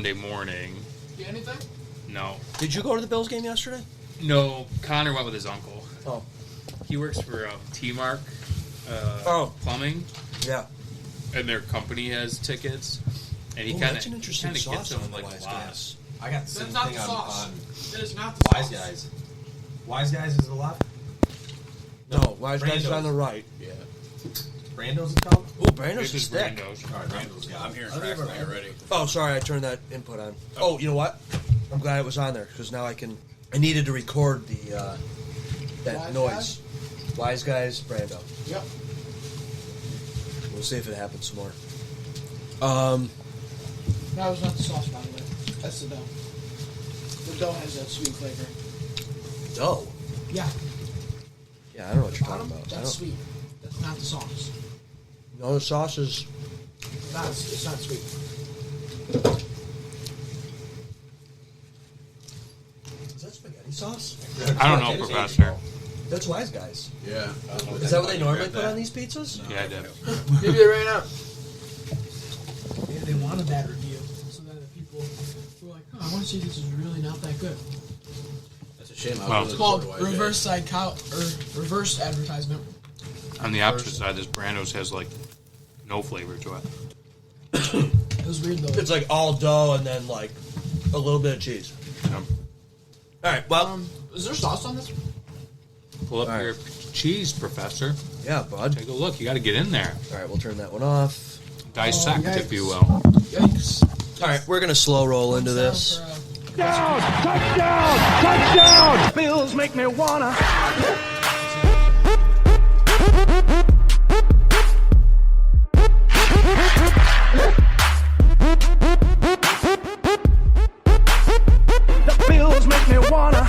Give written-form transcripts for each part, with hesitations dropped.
Monday morning. Get anything? No. Did you go to the Bills game yesterday? No, Connor went with his uncle. Oh. He works for T-Mark Plumbing, Yeah. and their company has tickets. And he that's kind an of interesting gets sauce them on the like Wise a lot. Guys. I got the same That's not thing the sauce. on That is not the Wise sauce. Guys. Wise Guys is the left? No, Wise Guys is Brandos. on the right. Yeah. Brandos is called? Ooh, Brandos This is is thick. Brandos. Alright, Brandos, yeah. I'm hearing I've cracks never now had already. Oh, sorry, I turned that input on. Oh, you know what? I'm glad it was on there because now I needed to record the that Wise noise. Guys? Wise Guys, Brando. Yep. We'll see if it happens some more. That was not the sauce, by the way. That's the dough. The dough has that sweet flavor. Dough. Yeah. Yeah, I don't know what you're Bottom, talking about. that's sweet. That's not the sauce. No, the sauce is. It's not sweet. Is that spaghetti sauce? I don't know, Professor. That's Wise Guys. Yeah. Is that what they normally put on these pizzas? Yeah, I did. Maybe they ran out. Maybe they wanted that review so that the people were like, oh, I want to see if this is really not that good. That's a shame. Well, It's called reverse reverse advertisement. On the opposite side, this Brandos has like no flavor to it. It was weird though. It's like all dough and then like a little bit of cheese. Yep. All right, well, Is there sauce on this? Pull up All right. your cheese, Professor. yeah, bud. Take a look. You got to get in there. All right, we'll turn that one off. Dissect, yikes. if you will. Yikes. All right, we're gonna slow roll into this. Touchdown! Bills make me wanna. The Bills make me wanna.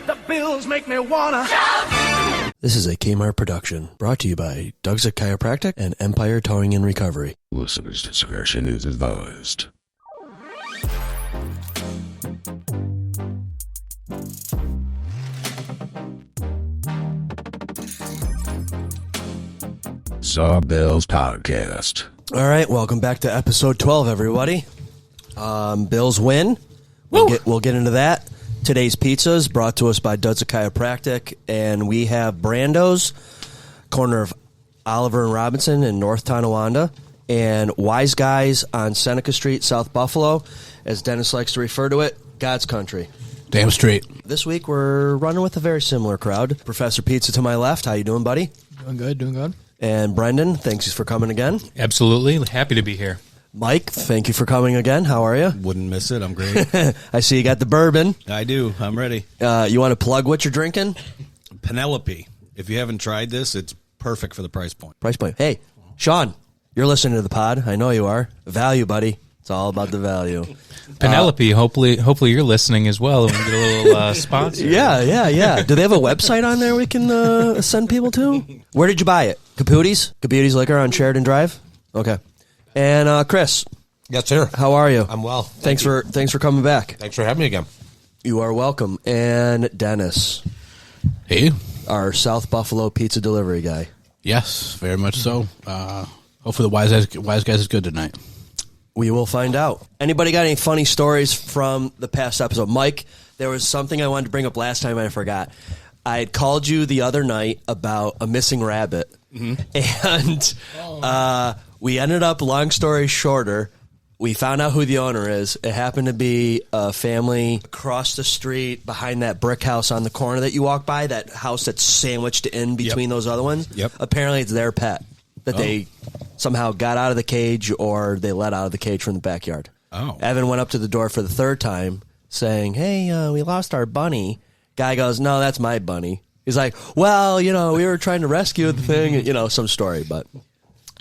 The Bills make me wanna. This is a Kmart production brought to you by Doug's Chiropractic and Empire Towing and Recovery. Listener's discretion is advised. Sawbills Podcast. All right, welcome back to episode 12, everybody. Bills win. We'll get into that. Today's pizza is brought to us by Doug's Chiropractic, and we have Brandos, corner of Oliver and Robinson in North Tonawanda, and Wise Guys on Seneca Street, South Buffalo, as Dennis likes to refer to it, God's Country. Damn straight. This week we're running with a very similar crowd. Professor Pizza to my left, how you doing, buddy? Doing good, doing good. And Brendon, thanks for coming again. Absolutely. Happy to be here. Mike, thank you for coming again. How are you? Wouldn't miss it. I'm great. I see you got the bourbon. I do. I'm ready. You want to plug what you're drinking? Penelope. If you haven't tried this, it's perfect for the price point. Price point. Hey, Sean, you're listening to the pod. I know you are. Value, buddy. It's all about the value. Penelope, hopefully you're listening as well, and we get a little sponsor. Yeah. Do they have a website on there we can send people to? Where did you buy it? Caputi's? Caputi's Liquor on Sheridan Drive? Okay. And Chris, Yes, sir. how are you? I'm well. Thanks for coming back. Thanks for having me again. You are welcome. And Dennis, Hey. our South Buffalo pizza delivery guy. Yes, very much so. Hopefully the wise guys is good tonight. We will find out. Anybody got any funny stories from the past episode? Mike, there was something I wanted to bring up last time and I forgot. I had called you the other night about a missing rabbit. And we ended up, long story shorter, we found out who the owner is. It happened to be a family across the street behind that brick house on the corner that you walk by, that house that's sandwiched in between those other ones. Yep. Apparently it's their pet that they somehow got out of the cage or they let out of the cage from the backyard. Oh. Evan went up to the door for the third time saying, hey, we lost our bunny. Guy goes, no, that's my bunny. He's like, well, we were trying to rescue the thing, some story. But,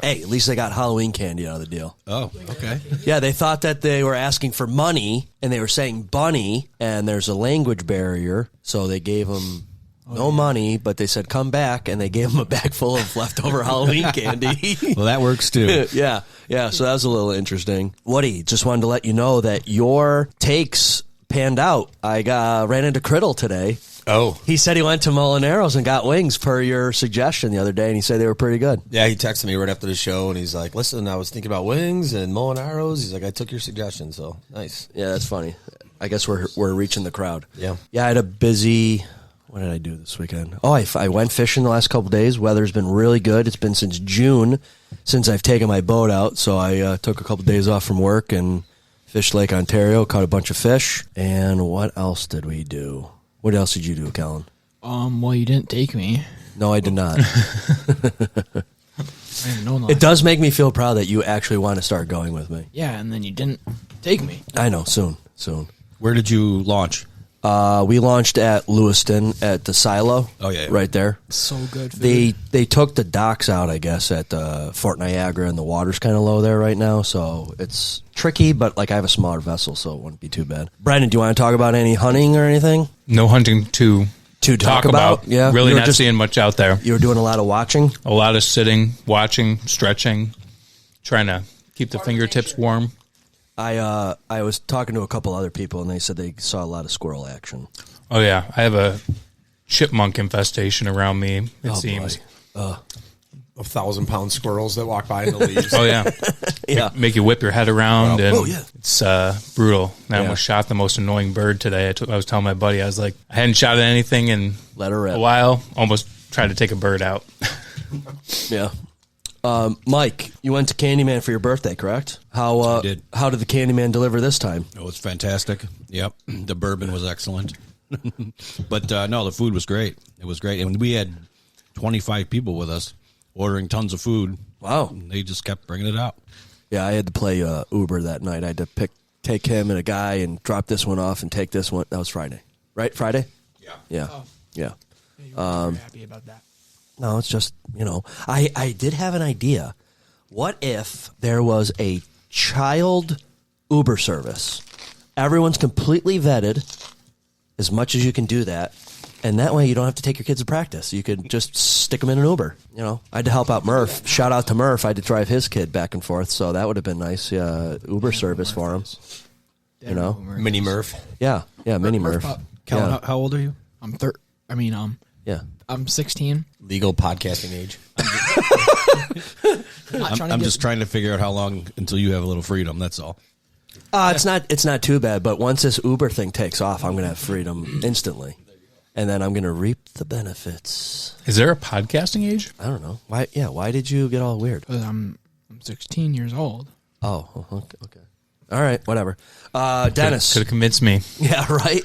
hey, at least they got Halloween candy out of the deal. Oh, okay. Yeah, they thought that they were asking for money, and they were saying bunny, and there's a language barrier, so they gave them no money, but they said come back, and they gave them a bag full of leftover Halloween candy. Well, that works too. Yeah, so that was a little interesting. Woody, just wanted to let you know that your takes panned out. I ran into Criddle today. Oh. He said he went to Molinaro's and got wings per your suggestion the other day, and he said they were pretty good. Yeah, he texted me right after the show, and he's like, listen, I was thinking about wings and Molinaro's. He's like, I took your suggestion, so nice. Yeah, that's funny. I guess we're reaching the crowd. Yeah. Yeah, I had a busy... What did I do this weekend? Oh, I went fishing the last couple days. Weather's been really good. It's been since June since I've taken my boat out, so I took a couple days off from work and fished Lake Ontario, caught a bunch of fish. And what else did we do? What else did you do, Kellen? Well, you didn't take me. No, I did not. I didn't know that. It does make me feel proud that you actually want to start going with me. Yeah, and then you didn't take me. I know, soon. Where did you launch? We launched at Lewiston at the silo. Oh, yeah. Right there. So good food. They took the docks out, I guess, at Fort Niagara, and the water's kind of low there right now, so it's tricky, but like I have a smaller vessel, so it wouldn't be too bad. Brandon, do you want to talk about any hunting or anything? No hunting to talk about? Yeah, really you were not seeing much out there. You were doing a lot of watching? A lot of sitting, watching, stretching, trying to keep the fingertips warm. I was talking to a couple other people, and they said they saw a lot of squirrel action. Oh, yeah. I have a chipmunk infestation around me, it seems. Boy. 1,000-pound squirrels that walk by in the leaves. Oh, yeah. Yeah. Make you whip your head around, and yeah. it's brutal. I Yeah. almost shot the most annoying bird today. I was telling my buddy, I was like, I hadn't shot at anything in Let her rip. a while. Almost tried to take a bird out. Yeah. Mike, you went to Candyman for your birthday, correct? How did. How did the Candyman deliver this time? Oh, it's fantastic. Yep. The bourbon was excellent. But no, the food was great. It was great. And we had 25 people with us ordering tons of food. Wow. And they just kept bringing it out. Yeah, I had to play Uber that night. I had to take him and a guy and drop this one off and take this one. That was Friday, right? Friday? Yeah. Yeah. Oh. Yeah. Yeah, you were very happy about that. No, it's just, I did have an idea. What if there was a child Uber service? Everyone's completely vetted as much as you can do that. And that way you don't have to take your kids to practice. You could just stick them in an Uber. I had to help out Murph. Shout out to Murph. I had to drive his kid back and forth. So that would have been nice. Yeah, Uber service for him. Mini Murph. Yeah, Mini Murph. Pup. Kellen, Yeah. how old are you? Yeah. I'm 16. Legal podcasting age. I'm just trying to figure out how long until you have a little freedom. That's all. It's not too bad, but once this Uber thing takes off, I'm going to have freedom instantly. And then I'm going to reap the benefits. Is there a podcasting age? I don't know. Why did you get all weird? 'Cause I'm 16 years old. Oh, okay. All right, whatever. Dennis. Could have convinced me. Yeah, right?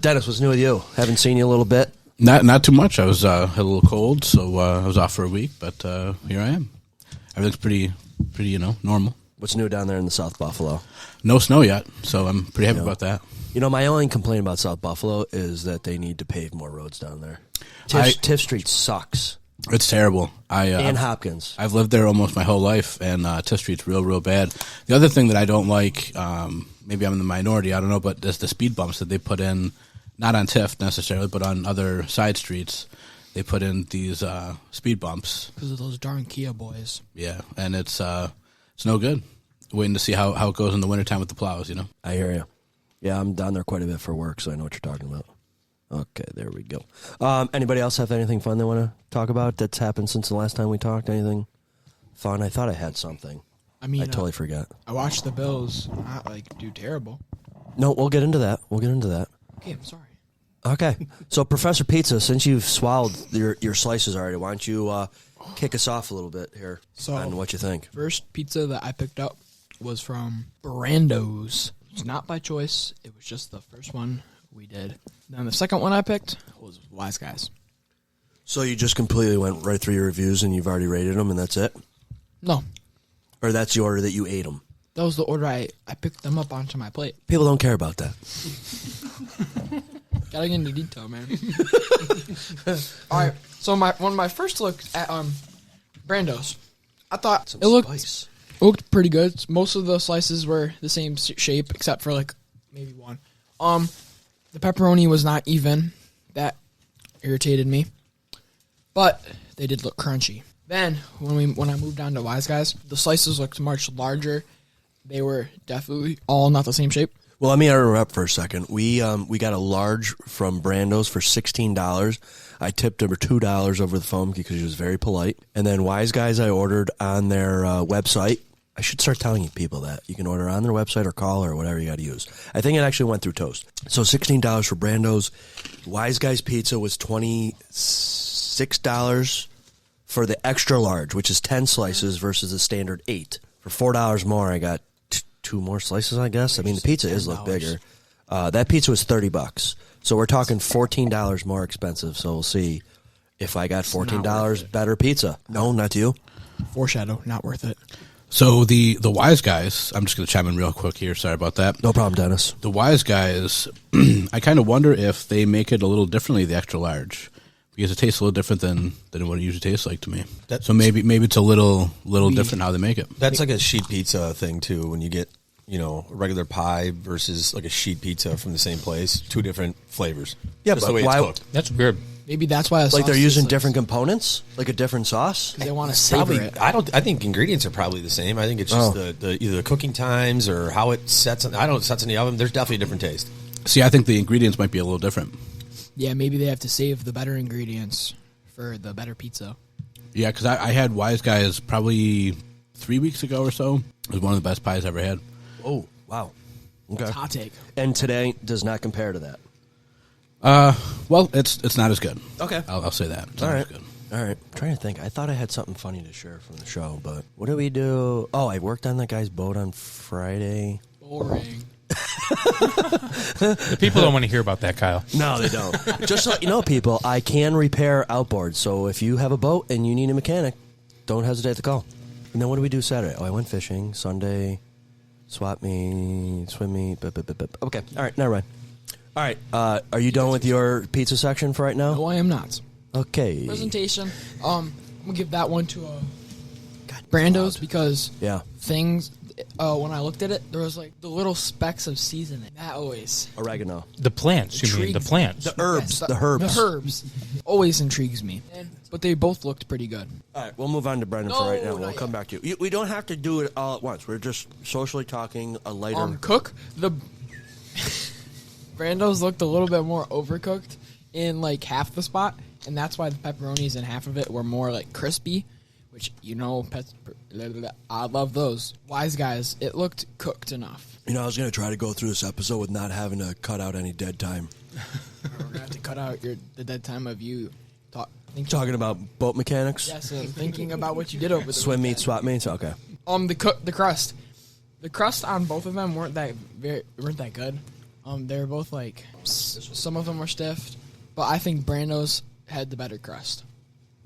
Dennis, what's new with you? Haven't seen you a little bit. Not too much. I was had a little cold, so I was off for a week, but here I am. Everything's pretty normal. What's new down there in the South Buffalo? No snow yet, so I'm pretty happy about that. My only complaint about South Buffalo is that they need to pave more roads down there. Tiff Street sucks. It's terrible. And Hopkins. I've lived there almost my whole life, and Tiff Street's real bad. The other thing that I don't like, maybe I'm in the minority, I don't know, but is the speed bumps that they put in, not on Tiff necessarily, but on other side streets. They put in these speed bumps. Because of those darn Kia boys. Yeah, and it's no good. Waiting to see how it goes in the wintertime with the plows, I hear you. Yeah, I'm down there quite a bit for work, so I know what you're talking about. Okay, there we go. Anybody else have anything fun they want to talk about that's happened since the last time we talked? Anything fun? I thought I had something. I mean, I totally forgot. I watched the Bills not do terrible. No, we'll get into that. Okay, I'm sorry. Okay. So, Professor Pizza, since you've swallowed your slices already, why don't you kick us off a little bit here on what you think? First pizza that I picked up was from Brandos. It's not by choice. It was just the first one we did. Then the second one I picked was Wise Guys. So you just completely went right through your reviews and you've already rated them and that's it? No, Or that's the order that you ate them? that was the order I picked them up onto my plate. People don't care about that. Gotta get into detail, man. All right, so one of my first looks at Brandos, I thought it looked pretty good. Most of the slices were the same shape, except for maybe one. The pepperoni was not even. That irritated me, but they did look crunchy. Then when I moved on to Wise Guys, the slices looked much larger. They were definitely all not the same shape. Well, let me interrupt for a second. We got a large from Brandos for $16. I tipped her $2 over the phone because she was very polite. And then Wise Guys I ordered on their website. I should start telling people that. You can order on their website or call or whatever you got to use. I think it actually went through Toast. So $16 for Brandos. Wise Guys Pizza was $26 for the extra large, which is 10 slices versus the standard 8. For $4 more, I got 2 more slices, I guess. I mean, the pizza is look bigger. That pizza was $30. So we're talking $14 more expensive. So we'll see if I got $14 better pizza. No, not you. Foreshadow, not worth it. So the Wise Guys, I'm just going to chime in real quick here. Sorry about that. No problem, Dennis. The Wise Guys, I kind of wonder if they make it a little differently, the extra large, because it tastes a little different than what it usually tastes like to me. So maybe it's a little different how they make it. That's like a sheet pizza thing too. When you get regular pie versus like a sheet pizza from the same place, 2 different flavors. Yeah, Just but the way why? it's cooked. That's weird. Maybe that's why Like they're using different components, like a different sauce. They want to savor Probably, it. I think ingredients are probably the same. I think it's just the either the cooking times or how it sets. I don't know, it sets in the oven. There's definitely a different taste. See, I think the ingredients might be a little different. Yeah, maybe they have to save the better ingredients for the better pizza. Yeah, because I had Wise Guys probably 3 weeks ago or so. It was one of the best pies I ever had. Oh, wow. Okay. Hot take. And today does not compare to that. Well, it's not as good. Okay. I'll say that. It's All not right. as good. All right. I'm trying to think. I thought I had something funny to share from the show, but what do we do? Oh, I worked on that guy's boat on Friday. Boring. The people don't want to hear about that, Kyle. No, they don't. Just so you know, people, I can repair outboards. So if you have a boat and you need a mechanic, don't hesitate to call. And then what do we do Saturday? Oh, I went fishing. Sunday, swap meet, swim meet. Okay. All right. Never mind. All right. Are you done with your pizza section for right now? No, I am not. Okay. Presentation. I'm gonna give that one to Brandos because things. When I looked at it, there was like the little specks of seasoning. That always Oregano. The plants, you mean? The plants. The herbs. Yes, the herbs. The herbs always intrigues me. But they both looked pretty good. All right, we'll move on to Brendon for right now. We'll come back to you. We don't have to do it all at once. We're just socially talking a lighter. Cook the Brandos looked a little bit more overcooked in like half the spot, and that's why the pepperonis in half of it were more like crispy. Which, I love those. Wise Guys, it looked cooked enough. You know, I was going to try to go through this episode with not having to cut out any dead time. We're going to have to cut out the dead time of you talking about boat mechanics? Yes, thinking about what you did over the swim weekend. meet, swap meets? Okay. The crust. The crust on both of them weren't that good. They were both like, some of them were stiff, but I think Brando's had the better crust.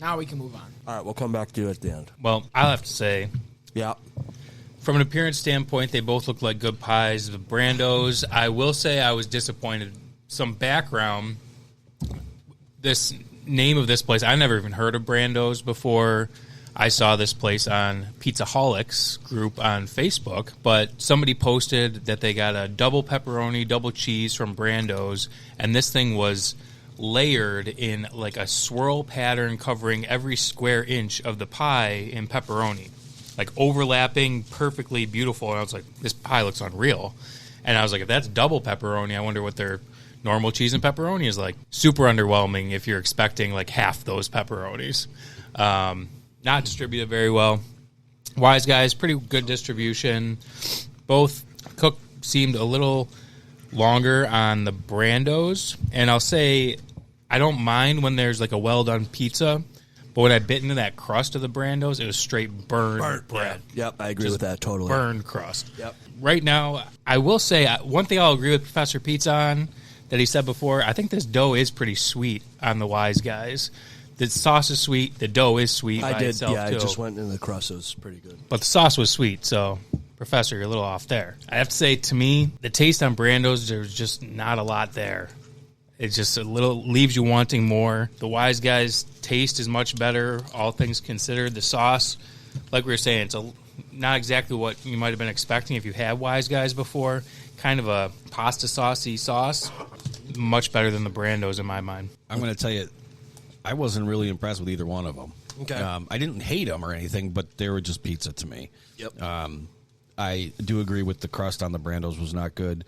Now we can move on. All right, we'll come back to you at the end. Well, I'll have to say, yeah, from an appearance standpoint, they both look like good pies. The Brandos, I will say I was disappointed. Some background, this name of this place, I never even heard of Brandos before I saw this place on Pizzaholics group on Facebook, but somebody posted that they got a double pepperoni, double cheese from Brandos, and this thing was layered in like a swirl pattern covering every square inch of the pie in pepperoni, like overlapping, perfectly beautiful. And I was like, this pie looks unreal. And I was like, if that's double pepperoni, I wonder what their normal cheese and pepperoni is like. Super underwhelming if you're expecting like half those pepperonis. Not distributed very well. Wise Guys, pretty good distribution. Both seemed a little longer on the Brandos, and I'll say I don't mind when there's like a well-done pizza, but when I bit into that crust of the Brandos, it was straight burned bread. Yeah. Yep, I agree with that totally. Burned crust. Yep. Right now, I will say one thing I'll agree with Professor Pizza on that he said before, I think this dough is pretty sweet on the Wise Guys. The sauce is sweet. The dough is sweet by itself, too. I just went in the crust. It was pretty good. But the sauce was sweet, so Professor, you're a little off there. I have to say, to me, the taste on Brandos, there's just not a lot there. It just a little leaves you wanting more. The Wise Guys taste is much better, all things considered. The sauce, like we were saying, it's not exactly what you might have been expecting if you had Wise Guys before. Kind of a pasta saucy sauce. Much better than the Brandos in my mind. I'm going to tell you, I wasn't really impressed with either one of them. Okay. I didn't hate them or anything, but they were just pizza to me. Yep. I do agree with the crust on the Brandos was not good.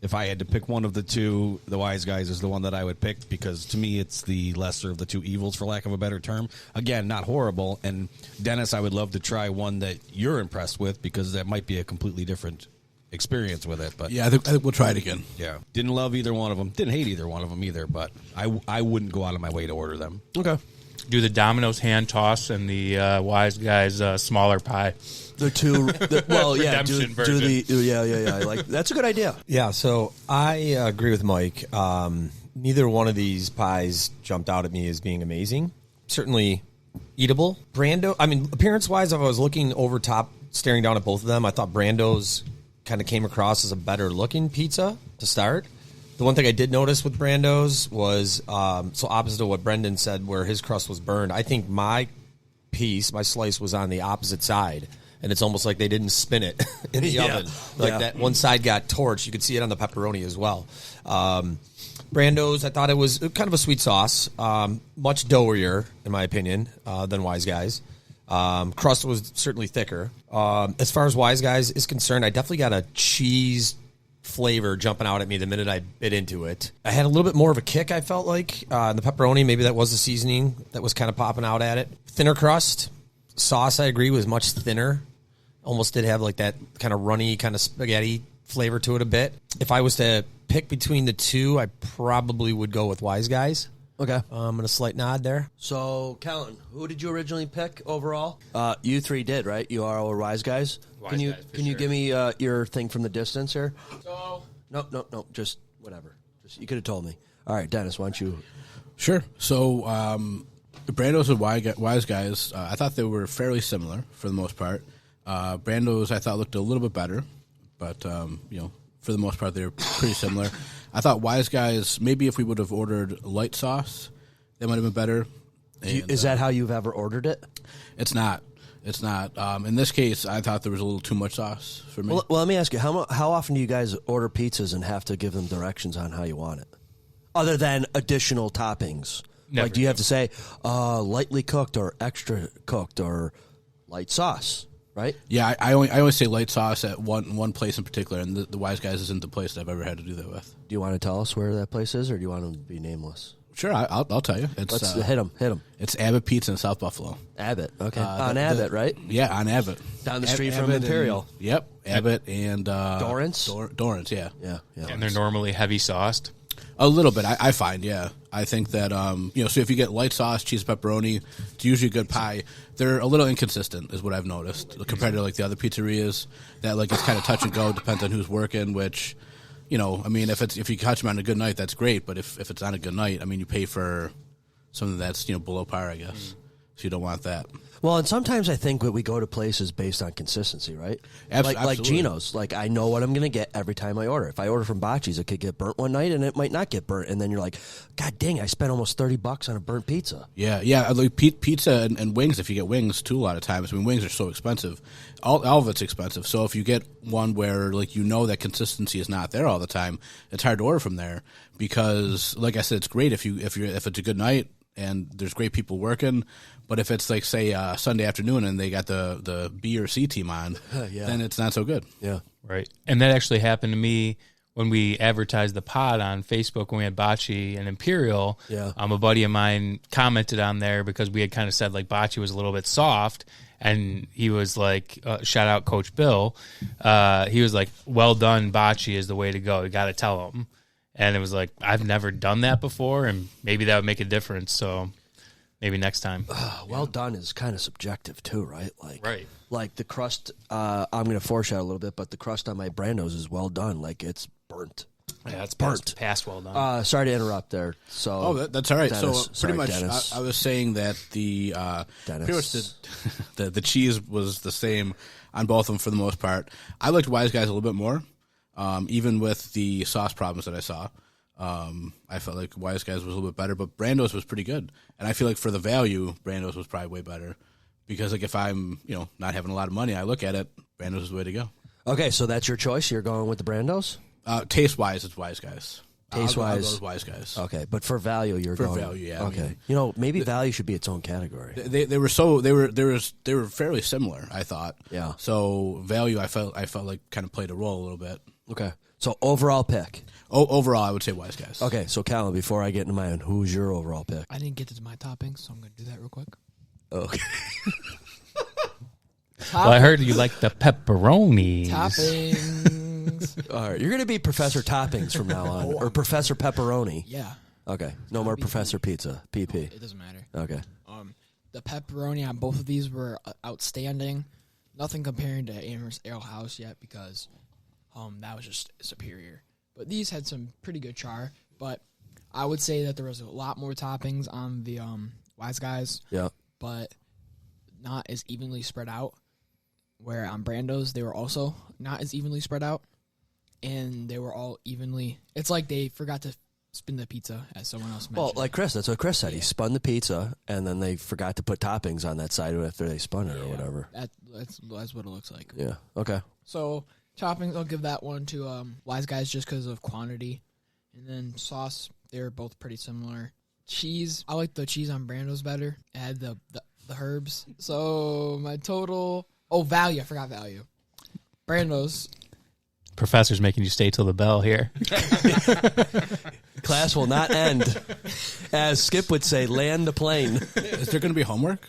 if I had to pick one of the two, the Wise Guys is the one that I would pick because to me it's the lesser of the two evils, for lack of a better term. Again, not horrible. And Dennis, I would love to try one that you're impressed with because that might be a completely different experience with it. But Yeah, I think we'll try it again. yeah, didn't love either one of them. Didn't hate either one of them either. But I wouldn't go out of my way to order them. Okay. Do the Domino's hand toss and the Wise Guys smaller pie. The two, well, yeah, Redemption do the, yeah. Like that's a good idea. Yeah, so I agree with Mike. Neither one of these pies jumped out at me as being amazing. Certainly eatable. Brando, I mean, appearance-wise, if I was looking over top, staring down at both of them, I thought Brando's kind of came across as a better-looking pizza to start. The one thing I did notice with Brando's was, so opposite of what Brendon said, where his crust was burned, I think my slice was on the opposite side. And it's almost like they didn't spin it in the oven. Like that one side got torched. You could see it on the pepperoni as well. Brando's, I thought it was kind of a sweet sauce. Much doughier, in my opinion, than Wise Guys. Crust was certainly thicker. As far as Wise Guys is concerned, I definitely got a cheese flavor jumping out at me the minute I bit into it. I had a little bit more of a kick, I felt like. In the pepperoni, maybe that was the seasoning that was kind of popping out at it. Thinner crust. Sauce, I agree, was much thinner. Almost did have like that kind of runny, kind of spaghetti flavor to it a bit. If I was to pick between the two, I probably would go with Wise Guys. Okay. And a slight nod there. So, Kellen, who did you originally pick overall? You three did, right? You are all Wise Guys. Can you give me your thing from the distance here? So No. Just whatever. You could have told me. All right, Dennis, why don't you? Sure. So, Brandos and Wise Guys, I thought they were fairly similar for the most part. Brandos, I thought, looked a little bit better, but for the most part, they were pretty similar. I thought Wise Guys, maybe if we would have ordered light sauce, they might have been better. Is that how you've ever ordered it? It's not. It's not. In this case, I thought there was a little too much sauce for me. Well, let me ask you, how often do you guys order pizzas and have to give them directions on how you want it, other than additional toppings? Never like, do you have to say lightly cooked or extra cooked or light sauce? Right? Yeah, I always say light sauce at one place in particular, and the Wise Guys isn't the place that I've ever had to do that with. Do you want to tell us where that place is, or do you want them to be nameless? Sure, I'll tell you. It's, Let's hit them. It's Abbott Pizza in South Buffalo. Abbott, okay. On Abbott, right? Yeah, on Abbott. Down the street from Abbott Imperial. Yep, Abbott and Dorrance? Dorrance, yeah. Yeah. And they're normally heavy sauced. A little bit, I find, yeah. I think that, so if you get light sauce, cheese, pepperoni, it's usually a good pie. They're a little inconsistent, is what I've noticed, compared to, like, the other pizzerias. That, like, it's kind of touch and go, depends on who's working, which, if you catch them on a good night, that's great. But if it's on a good night, you pay for something that's, below par, I guess. So you don't want that. Well, and sometimes I think that we go to places based on consistency, right? Like Absolutely. Gino's. Like, I know what I'm going to get every time I order. If I order from Bocce's, it could get burnt one night, and it might not get burnt. And then you're like, God dang, I spent almost $30 on a burnt pizza. Yeah. Like pizza and wings, if you get wings, too, a lot of times. Wings are so expensive. All of it's expensive. So if you get one where, like, that consistency is not there all the time, it's hard to order from there. Because, like I said, it's great if it's a good night and there's great people working. But if it's, like, say, Sunday afternoon and they got the B or C team on, then it's not so good. Yeah. Right. And that actually happened to me when we advertised the pod on Facebook when we had Bocce and Imperial. Yeah. A buddy of mine commented on there because we had kind of said, like, Bocce was a little bit soft. And he was like, shout out Coach Bill. He was like, well done, Bocce is the way to go. You got to tell him. And it was like, I've never done that before, and maybe that would make a difference. So maybe next time. Well done is kind of subjective too, right? Right. Like the crust, I'm going to foreshadow a little bit, but the crust on my Brandos is well done. Like, it's burnt. Yeah, it's burnt. past well done. Sorry to interrupt there. So that's all right. Dennis, So pretty much, Dennis. I was saying that the pretty much the cheese was the same on both of them for the most part. I liked Wise Guys a little bit more, even with the sauce problems that I saw. I felt like Wise Guys was a little bit better, but Brandos was pretty good. And I feel like for the value, Brandos was probably way better. Because, like, if I'm, not having a lot of money, I look at it, Brandos is the way to go. Okay, so that's your choice? You're going with the Brandos? Taste-wise, it's Wise Guys. Taste-wise? I'll go with Wise Guys. Okay, but for value, you're going... For value, yeah. Okay. Maybe value should be its own category. They were fairly similar, I thought. Yeah. So value, I felt like kind of played a role a little bit. Okay. So overall pick. Overall, I would say Wise Guys. Okay, so Calvin, before I get into my own, who's your overall pick? I didn't get to my toppings, so I'm going to do that real quick. Okay. Well, I heard you like the pepperoni. Toppings. All right, you're going to be Professor Toppings from now on, or Professor Pepperoni. Yeah. Okay, no more Professor Pizza, PP. It doesn't matter. Okay. The pepperoni on both of these were outstanding. Nothing comparing to Amherst Ale House yet because that was just superior. But these had some pretty good char. But I would say that there was a lot more toppings on the Wise Guys. Yeah. But not as evenly spread out. Where on Brandos, they were also not as evenly spread out. And they were all evenly... It's like they forgot to spin the pizza, as someone else mentioned. Well, like Chris, that's what Chris said. He spun the pizza, and then they forgot to put toppings on that side after they spun it or whatever. That's what it looks like. Yeah, okay. So, toppings, I'll give that one to Wise Guys just because of quantity. And then sauce, they're both pretty similar. Cheese, I like the cheese on Brando's better. It had the herbs. So, my total... Oh, value. I forgot value. Brando's. Professor's making you stay till the bell here. Class will not end. As Skip would say, land the plane. Is there going to be homework?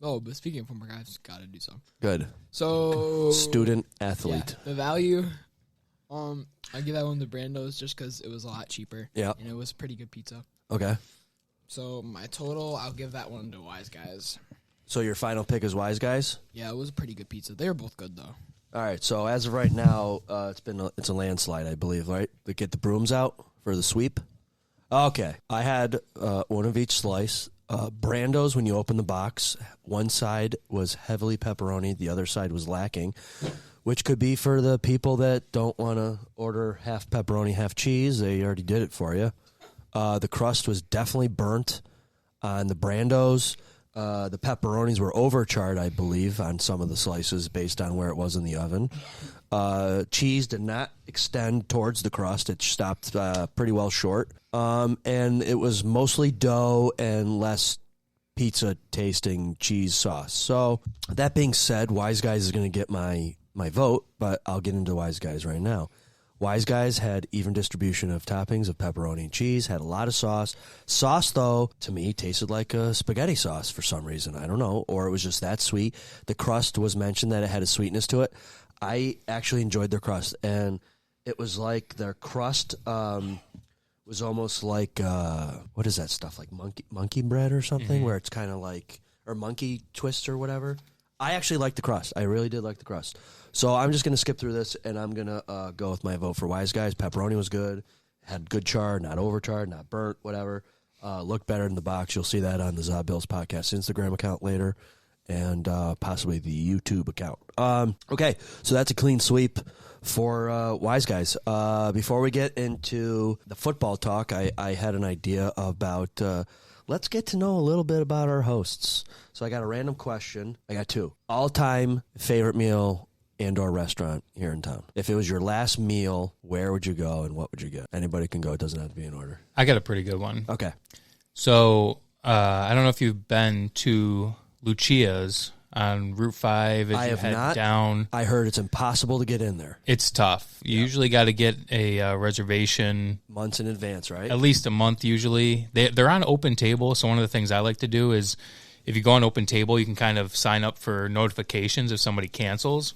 Oh, but speaking of homework, I've got to do some. Good. So... Student athlete. Yeah, the value... I give that one to Brando's just because it was a lot cheaper. Yeah. And it was pretty good pizza. Okay. So my total, I'll give that one to Wise Guys. So your final pick is Wise Guys? Yeah, it was a pretty good pizza. They were both good, though. All right, so as of right now, it's a landslide, I believe, right? They get the brooms out for the sweep. Okay, I had one of each slice. Brando's, when you open the box, one side was heavily pepperoni, the other side was lacking, which could be for the people that don't want to order half pepperoni, half cheese. They already did it for you. The crust was definitely burnt on the Brando's. The pepperonis were overcharred, I believe, on some of the slices based on where it was in the oven. Cheese did not extend towards the crust. It stopped pretty well short. And it was mostly dough and less pizza-tasting cheese sauce. So that being said, Wise Guys is going to get my vote, but I'll get into Wise Guys right now. Wise Guys had even distribution of toppings of pepperoni and cheese, had a lot of sauce. Sauce, though, to me, tasted like a spaghetti sauce for some reason. I don't know. Or it was just that sweet. The crust was mentioned that it had a sweetness to it. I actually enjoyed their crust. And it was like their crust was almost like, what is that stuff? Like monkey bread or something? Where it's kind of like, or monkey twist or whatever. I actually liked the crust. I really did like the crust. So I'm just going to skip through this, and I'm going to go with my vote for Wise Guys. Pepperoni was good. Had good char, not overcharred, not burnt, whatever. Looked better in the box. You'll see that on the Zob Bills Podcast Instagram account later, and possibly the YouTube account. Okay, so that's a clean sweep for Wise Guys. Before we get into the football talk, I had an idea about... let's get to know a little bit about our hosts. So I got a random question. I got two. All-time favorite meal and or restaurant here in town. If it was your last meal, where would you go and what would you get? Anybody can go. It doesn't have to be in order. I got a pretty good one. Okay. So I don't know if you've been to Lucia's on Route 5 as I you have head not. down. I heard it's impossible to get in there. It's tough. You usually got to get a reservation Months in advance, right? at least a month usually. They're on Open Table, so one of the things I like to do is if you go on Open Table, you can kind of sign up for notifications if somebody cancels.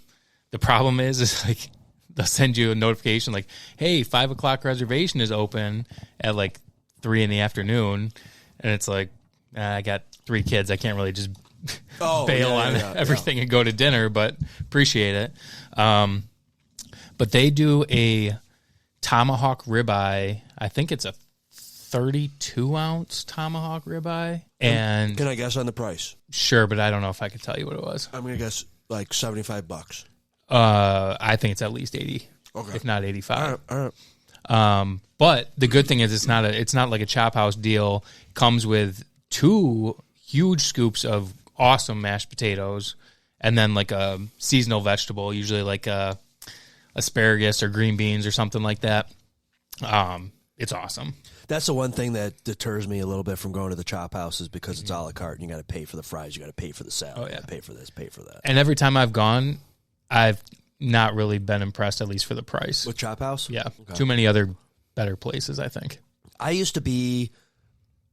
The problem is like they'll send you a notification like, hey, 5 o'clock reservation is open at like 3 in the afternoon. And it's like, I got 3 kids. I can't really just bail on everything and go to dinner, but appreciate it. But they do a tomahawk ribeye. I think it's a 32-ounce tomahawk ribeye. And Can I guess on the price? sure, but I don't know if I could tell you what it was. I'm going to guess like $75. I think it's at least 80, if not 85. All right. But the good thing is it's not like a Chop House deal. It comes with 2 huge scoops of awesome mashed potatoes and then like a seasonal vegetable, usually like asparagus or green beans or something like that. It's awesome. That's the one thing that deters me a little bit from going to the Chop House is because it's a la carte and you got to pay for the fries, you got to pay for the salad, you got to pay for this, pay for that. And every time I've gone, I've not really been impressed, at least for the price. With Chop House? Yeah. Okay. Too many other better places, I think. I used to be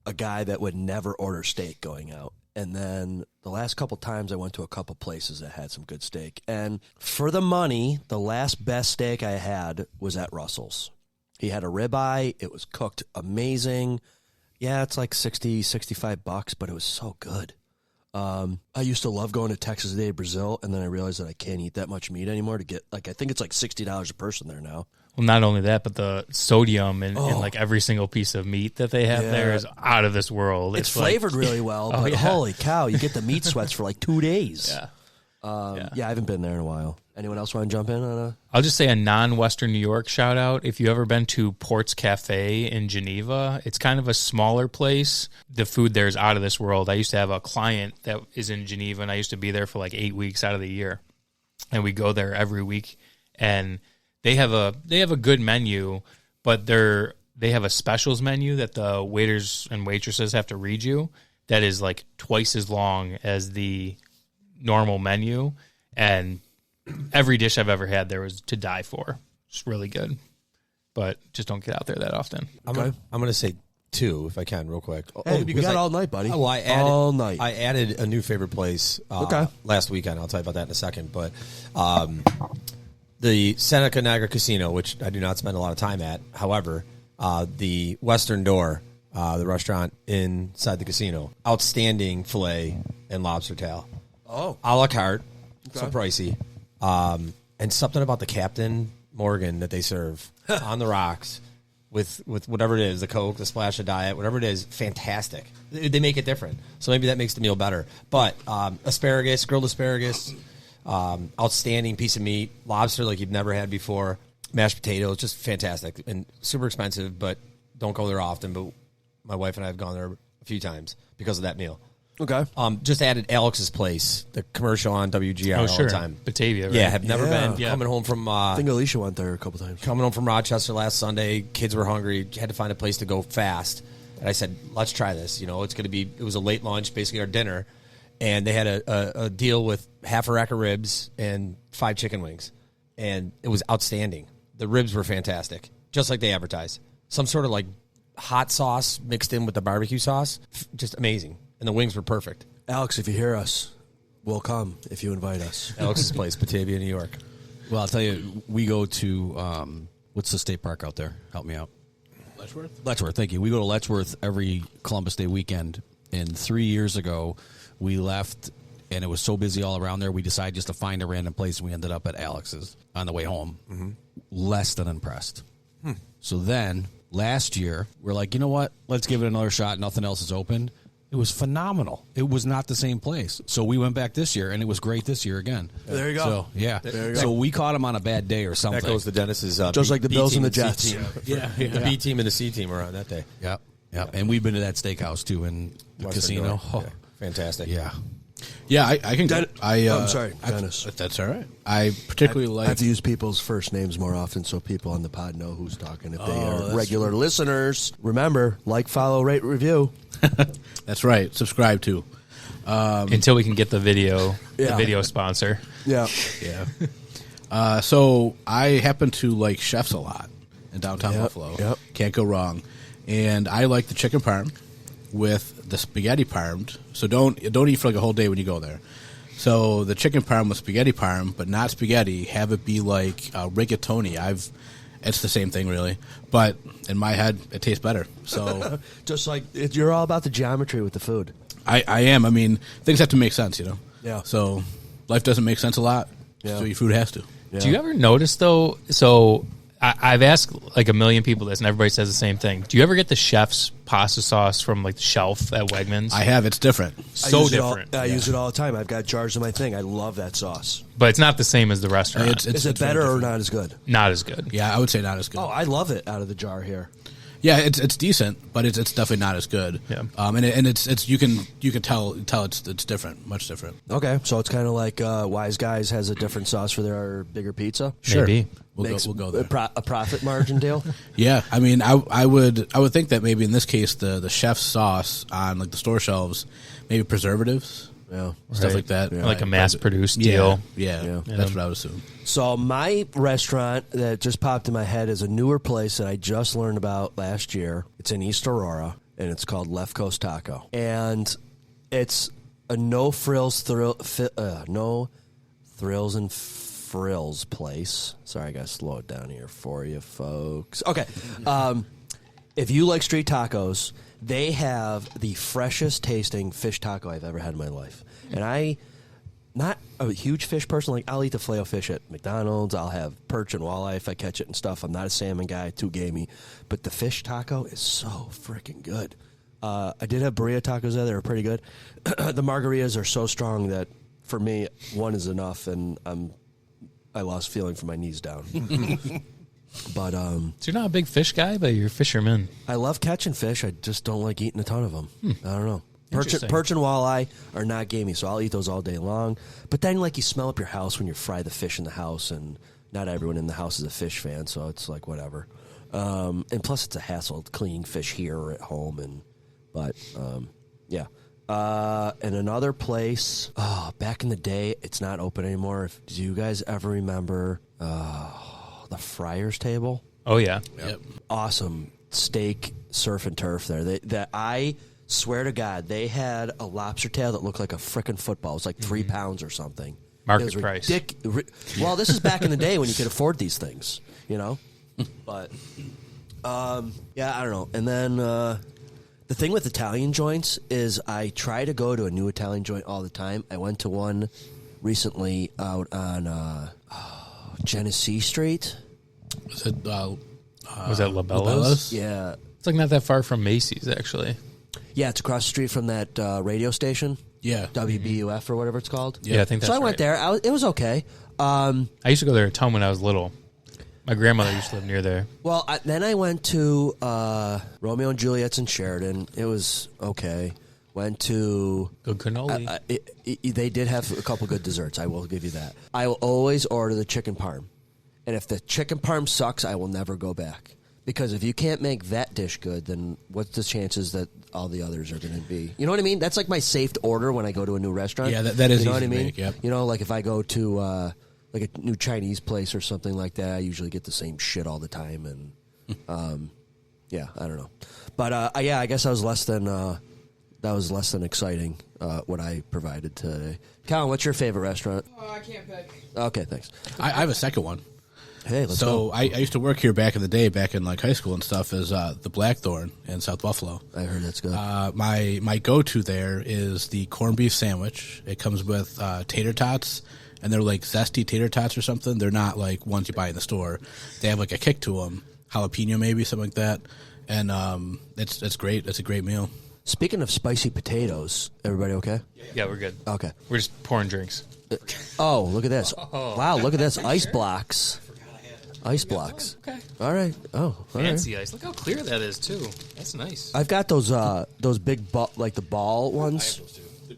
a guy that would never order steak going out. And then the last couple times I went to a couple places that had some good steak. And for the money, the last best steak I had was at Russell's. He had a ribeye. It was cooked amazing. Yeah, it's like $65, but it was so good. I used to love going to Texas Day Brazil, and then I realized that I can't eat that much meat anymore to get, like, I think it's like $60 a person there now. Well, not only that, but the sodium in like every single piece of meat that they have there is out of this world. It's flavored really well, but holy cow, you get the meat sweats for like 2 days. Yeah. Yeah, I haven't been there in a while. Anyone else want to jump in on a? I'll just say a non-Western New York shout out. If you ever been to Port's Cafe in Geneva, it's kind of a smaller place. The food there is out of this world. I used to have a client that is in Geneva, and I used to be there for like 8 weeks out of the year, and we go there every week. And they have a good menu, but they have a specials menu that the waiters and waitresses have to read you. That is like twice as long as the normal menu, and every dish I've ever had there was to die for. It's really good, but just don't get out there that often. I'm going to say 2 if I can, real quick. Hey, we got all night, buddy. I added, all night. I added a new favorite place last weekend. I'll tell you about that in a second. But the Seneca Niagara Casino, which I do not spend a lot of time at. However, the Western Door, the restaurant inside the casino, outstanding filet and lobster tail. Oh, a la carte, so pricey. And something about the Captain Morgan that they serve on the rocks with whatever it is, the Coke, the splash of diet, whatever it is, fantastic. They make it different. So maybe that makes the meal better. But asparagus, grilled asparagus, outstanding piece of meat, lobster like you've never had before, mashed potatoes, just fantastic. And super expensive, but don't go there often. But my wife and I have gone there a few times because of that meal. Okay. Just added Alex's Place, the commercial on WGR all the time. Batavia, right? Yeah, have never been. Yeah. Coming home from I think Alicia went there a couple times. Coming home from Rochester last Sunday, kids were hungry, had to find a place to go fast. And I said, let's try this. You know, it's going to be, it was a late lunch, basically our dinner. And they had a deal with half a rack of ribs and 5 chicken wings. And it was outstanding. The ribs were fantastic, just like they advertised. Some sort of like hot sauce mixed in with the barbecue sauce. Just amazing. And the wings were perfect. Alex, if you hear us, we'll come if you invite us. Alex's Place, Batavia, New York. Well, I'll tell you, we go to, what's the state park out there? Help me out. Letchworth, thank you. We go to Letchworth every Columbus Day weekend. And 3 years ago, we left, and it was so busy all around there, we decided just to find a random place, and we ended up at Alex's on the way home. Mm-hmm. Less than impressed. So then, last year, we're like, you know what? Let's give it another shot. Nothing else is open. It was phenomenal. It was not the same place. So we went back this year, and it was great this year again. There you go. So, yeah. So we caught him on a bad day or something. That goes to Dennis's just like the Bills and the Jets. Yeah. The B team and the C team were on that day. Yep. And we've been to that steakhouse, too, in the casino. Oh, yeah. Fantastic. Yeah. Yeah, I can. I'm sorry, Dennis. That's all right. I particularly like. I have to use people's first names more often so people on the pod know who's talking. If they are regular listeners, remember, like, follow, rate, review. That's right. Subscribe to. Until we can get the video sponsor. Yeah. Yeah. So I happen to like chefs a lot in downtown Buffalo. Yep. Can't go wrong. And I like the chicken parm with the spaghetti parmed. So don't eat for like a whole day when you go there. So the chicken parm with spaghetti parm, but not spaghetti. Have it be like rigatoni. It's the same thing really, but in my head it tastes better. So just like you're all about the geometry with the food. I am. I mean, things have to make sense, you know. Yeah. So life doesn't make sense a lot. Yeah. So your food has to. Yeah. Do you ever notice though? So I've asked like a million people this, and everybody says the same thing. Do you ever get the chef's pasta sauce from like the shelf at Wegmans? I have. It's different. So different. I use it all the time. I've got jars of my thing. I love that sauce. But it's not the same as the restaurant. Is it better or not as good? Not as good. Yeah, I would say not as good. Oh, I love it out of the jar here. Yeah, it's decent, but it's definitely not as good. Yeah. And it's you can tell it's different, much different. Okay, so it's kind of like Wise Guys has a different sauce for their bigger pizza. Sure. Maybe. We'll go there. A profit margin deal. Yeah, I mean, I would think that maybe in this case the chef's sauce on like the store shelves, maybe preservatives Yeah. stuff like that. Like a mass-produced Yeah, deal. yeah, that's what I would assume. So my restaurant that just popped in my head is a newer place that I just learned about last year. It's in East Aurora, and it's called Left Coast Taco. And it's a no frills and frills place. Sorry, I got to slow it down here for you folks. Okay. If you like street tacos, they have the freshest tasting fish taco I've ever had in my life. And I, not a huge fish person, like I'll eat the filet-o-fish at McDonald's. I'll have perch and walleye if I catch it and stuff. I'm not a salmon guy, too gamey. But the fish taco is so freaking good. I did have burrito tacos there. They were pretty good. The margaritas are so strong that for me, one is enough, and I lost feeling from my knees down. But So you're not a big fish guy, but you're a fisherman. I love catching fish. I just don't like eating a ton of them. I don't know. Perch Interesting. and walleye are not gamey, so I'll eat those all day long. But then, like, you smell up your house when you fry the fish in the house, and not everyone in the house is a fish fan, so it's like whatever. And plus, it's a hassle cleaning fish here or at home. Yeah. And another place, back in the day, it's not open anymore. Do you guys ever remember the Friar's Table? Oh, yeah. Yep. Awesome steak, surf and turf there. I swear to God, they had a lobster tail that looked like a frickin' football. It was like 3 pounds or something. Market It was price. Well, this is back in the day when you could afford these things, you know? But, yeah, I don't know. And then the thing with Italian joints is I try to go to a new Italian joint all the time. I went to one recently out on Genesee Street. Was it, Was that Labello's? Yeah. It's like not that far from Macy's, actually. Yeah, it's across the street from that radio station. Yeah. WBUF or whatever it's called. Yeah, I think that's So I went right. there. It was okay. I used to go there a ton when I was little. My grandmother used to live near there. Well, then I went to Romeo and Juliet's in Sheridan. It was okay. Went to... Good cannoli. they did have a couple good desserts. I will give you that. I will always order the chicken parm. And if the chicken parm sucks, I will never go back. Because if you can't make that dish good, then what's the chances that all the others are going to be? You know what I mean? That's like my safe order when I go to a new restaurant. Yeah, that is You know what easy I to mean? make, yep. You know, like if I go to like a new Chinese place or something like that, I usually get the same shit all the time. And yeah, I don't know. But yeah, I guess that was less than exciting what I provided today. Colin, what's your favorite restaurant? Oh, I can't pick. Okay, thanks. I have a second one. Hey, let's So go. I used to work here back in the day, back in like high school and stuff, as the Blackthorn in South Buffalo. I heard that's good. My go-to there is the corned beef sandwich. It comes with tater tots, and they're like zesty tater tots or something. They're not like ones you buy in the store. They have like a kick to them, jalapeno maybe, something like that. And it's great. It's a great meal. Speaking of spicy potatoes, everybody okay? Yeah, we're good. Okay. We're just pouring drinks. Oh, look at this. Wow, look at this. Ice blocks. Ice blocks. Okay. All right. Oh, all right. Fancy ice. Look how clear that is, too. That's nice. I've got those big like the ball ones.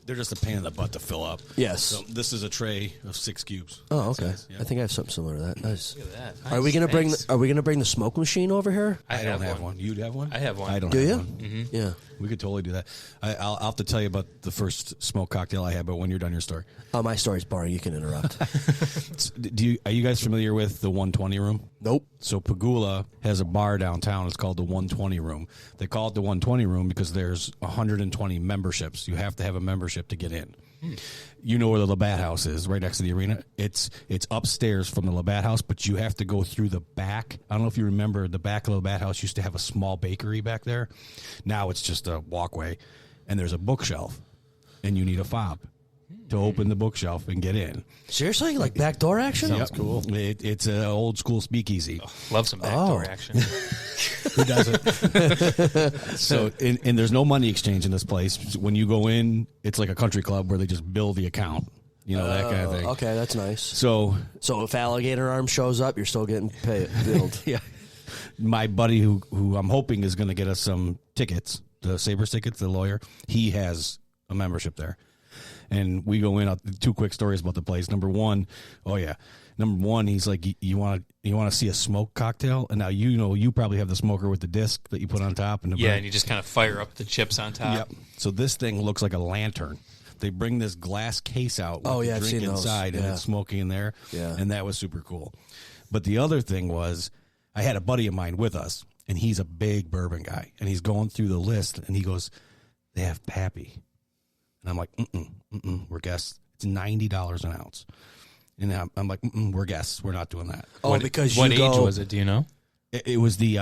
They're just a pain in the butt to fill up. Yes. So this is a tray of 6 cubes. Oh, okay. Size, yeah. I think I have something similar to that. Nice. Look at that. Are we gonna bring the smoke machine over here? I don't have one. You'd have one? I have one. I don't Do have you? one. Yeah. We could totally do that. I'll have to tell you about the first smoke cocktail I had, but when you're done your story. Oh, my story's boring. You can interrupt. Are you guys familiar with the 120 room? Nope. So Pagula has a bar downtown. It's called the 120 room. They call it the 120 room because there's 120 memberships. You have to have a membership to get in. You know where the Labatt House is, right next to the arena. It's upstairs from the Labatt House, but you have to go through the back. I don't know if you remember, the back of the Labatt House used to have a small bakery back there. Now it's just a walkway, and there's a bookshelf, and you need a fob to open the bookshelf and get in. Seriously, like backdoor action? Sounds cool. It's an old school speakeasy. Love some backdoor action. Who doesn't? So, and there's no money exchange in this place. When you go in, it's like a country club where they just bill the account. You know, that kind of thing. Okay, that's nice. So, if Alligator Arm shows up, you're still getting billed. yeah, my buddy who I'm hoping is going to get us some tickets, the Sabres tickets, the lawyer, he has a membership there. And we go in. 2 quick stories about the place. Number one, he's like, you want to see a smoke cocktail, and now you probably have the smoker with the disc that you put on top, and And you just kind of fire up the chips on top. Yep. So this thing looks like a lantern. They bring this glass case out with Oh, yeah, the I've drink seen those. inside, and Yeah. it's smoking in there. Yeah. And that was super cool. But the other thing was, I had a buddy of mine with us, and he's a big bourbon guy, and he's going through the list, and he goes, they have Pappy. And I'm like, we're guests. It's $90 an ounce. And I'm like, we're guests. We're not doing that. Oh, because What you age go, was it? Do you know? It was the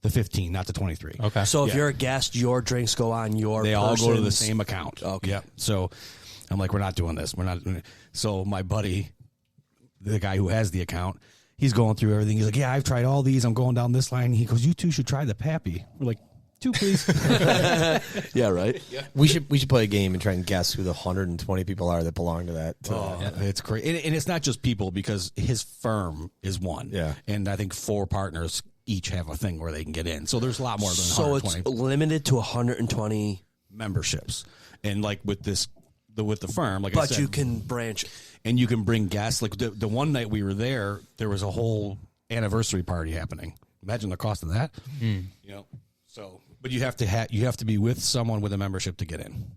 15, not the 23. Okay. So if Yeah. you're a guest, your drinks go on your They all go to the person's- same account. Okay. Yeah. So I'm like, we're not doing this. We're not doing it. So my buddy, the guy who has the account, he's going through everything. He's like, yeah, I've tried all these. I'm going down this line. He goes, you two should try the Pappy. We're like, 2, please. Yeah, right? We should play a game and try and guess who the 120 people are that belong to that. It's great. And it's not just people, because his firm is one. Yeah. And I think 4 partners each have a thing where they can get in. So there's a lot more than So 120 it's limited to 120, memberships. And like with the firm, like I but said, you can branch. and you can bring guests. Like the one night we were there was a whole anniversary party happening. Imagine the cost of that. You know, so but you have to be with someone with a membership to get in.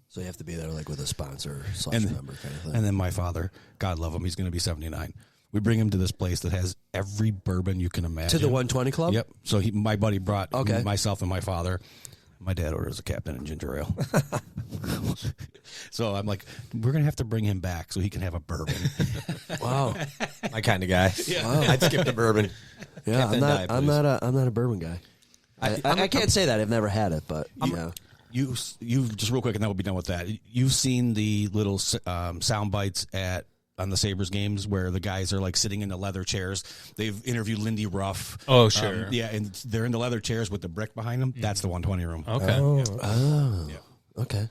So you have to be there like with a sponsor / And member kind of thing. And then my father, God love him, he's going to be 79. We bring him to this place that has every bourbon you can imagine. To the 120 Club? Yep. So my buddy brought Okay. myself and my father. My dad orders a Captain and ginger ale. So I'm like, we're going to have to bring him back so he can have a bourbon. Wow. My kind of guy. Wow. I'd skip the bourbon. Yeah, Captain Diet, I'm not a bourbon guy. I can't say that. I've never had it, but yeah. You just real quick, and then we'll be done with that. You've seen the little sound bites on the Sabres games where the guys are like sitting in the leather chairs. They've interviewed Lindy Ruff. Oh, sure. Yeah, and they're in the leather chairs with the brick behind them. That's the 120 room. Okay. Okay.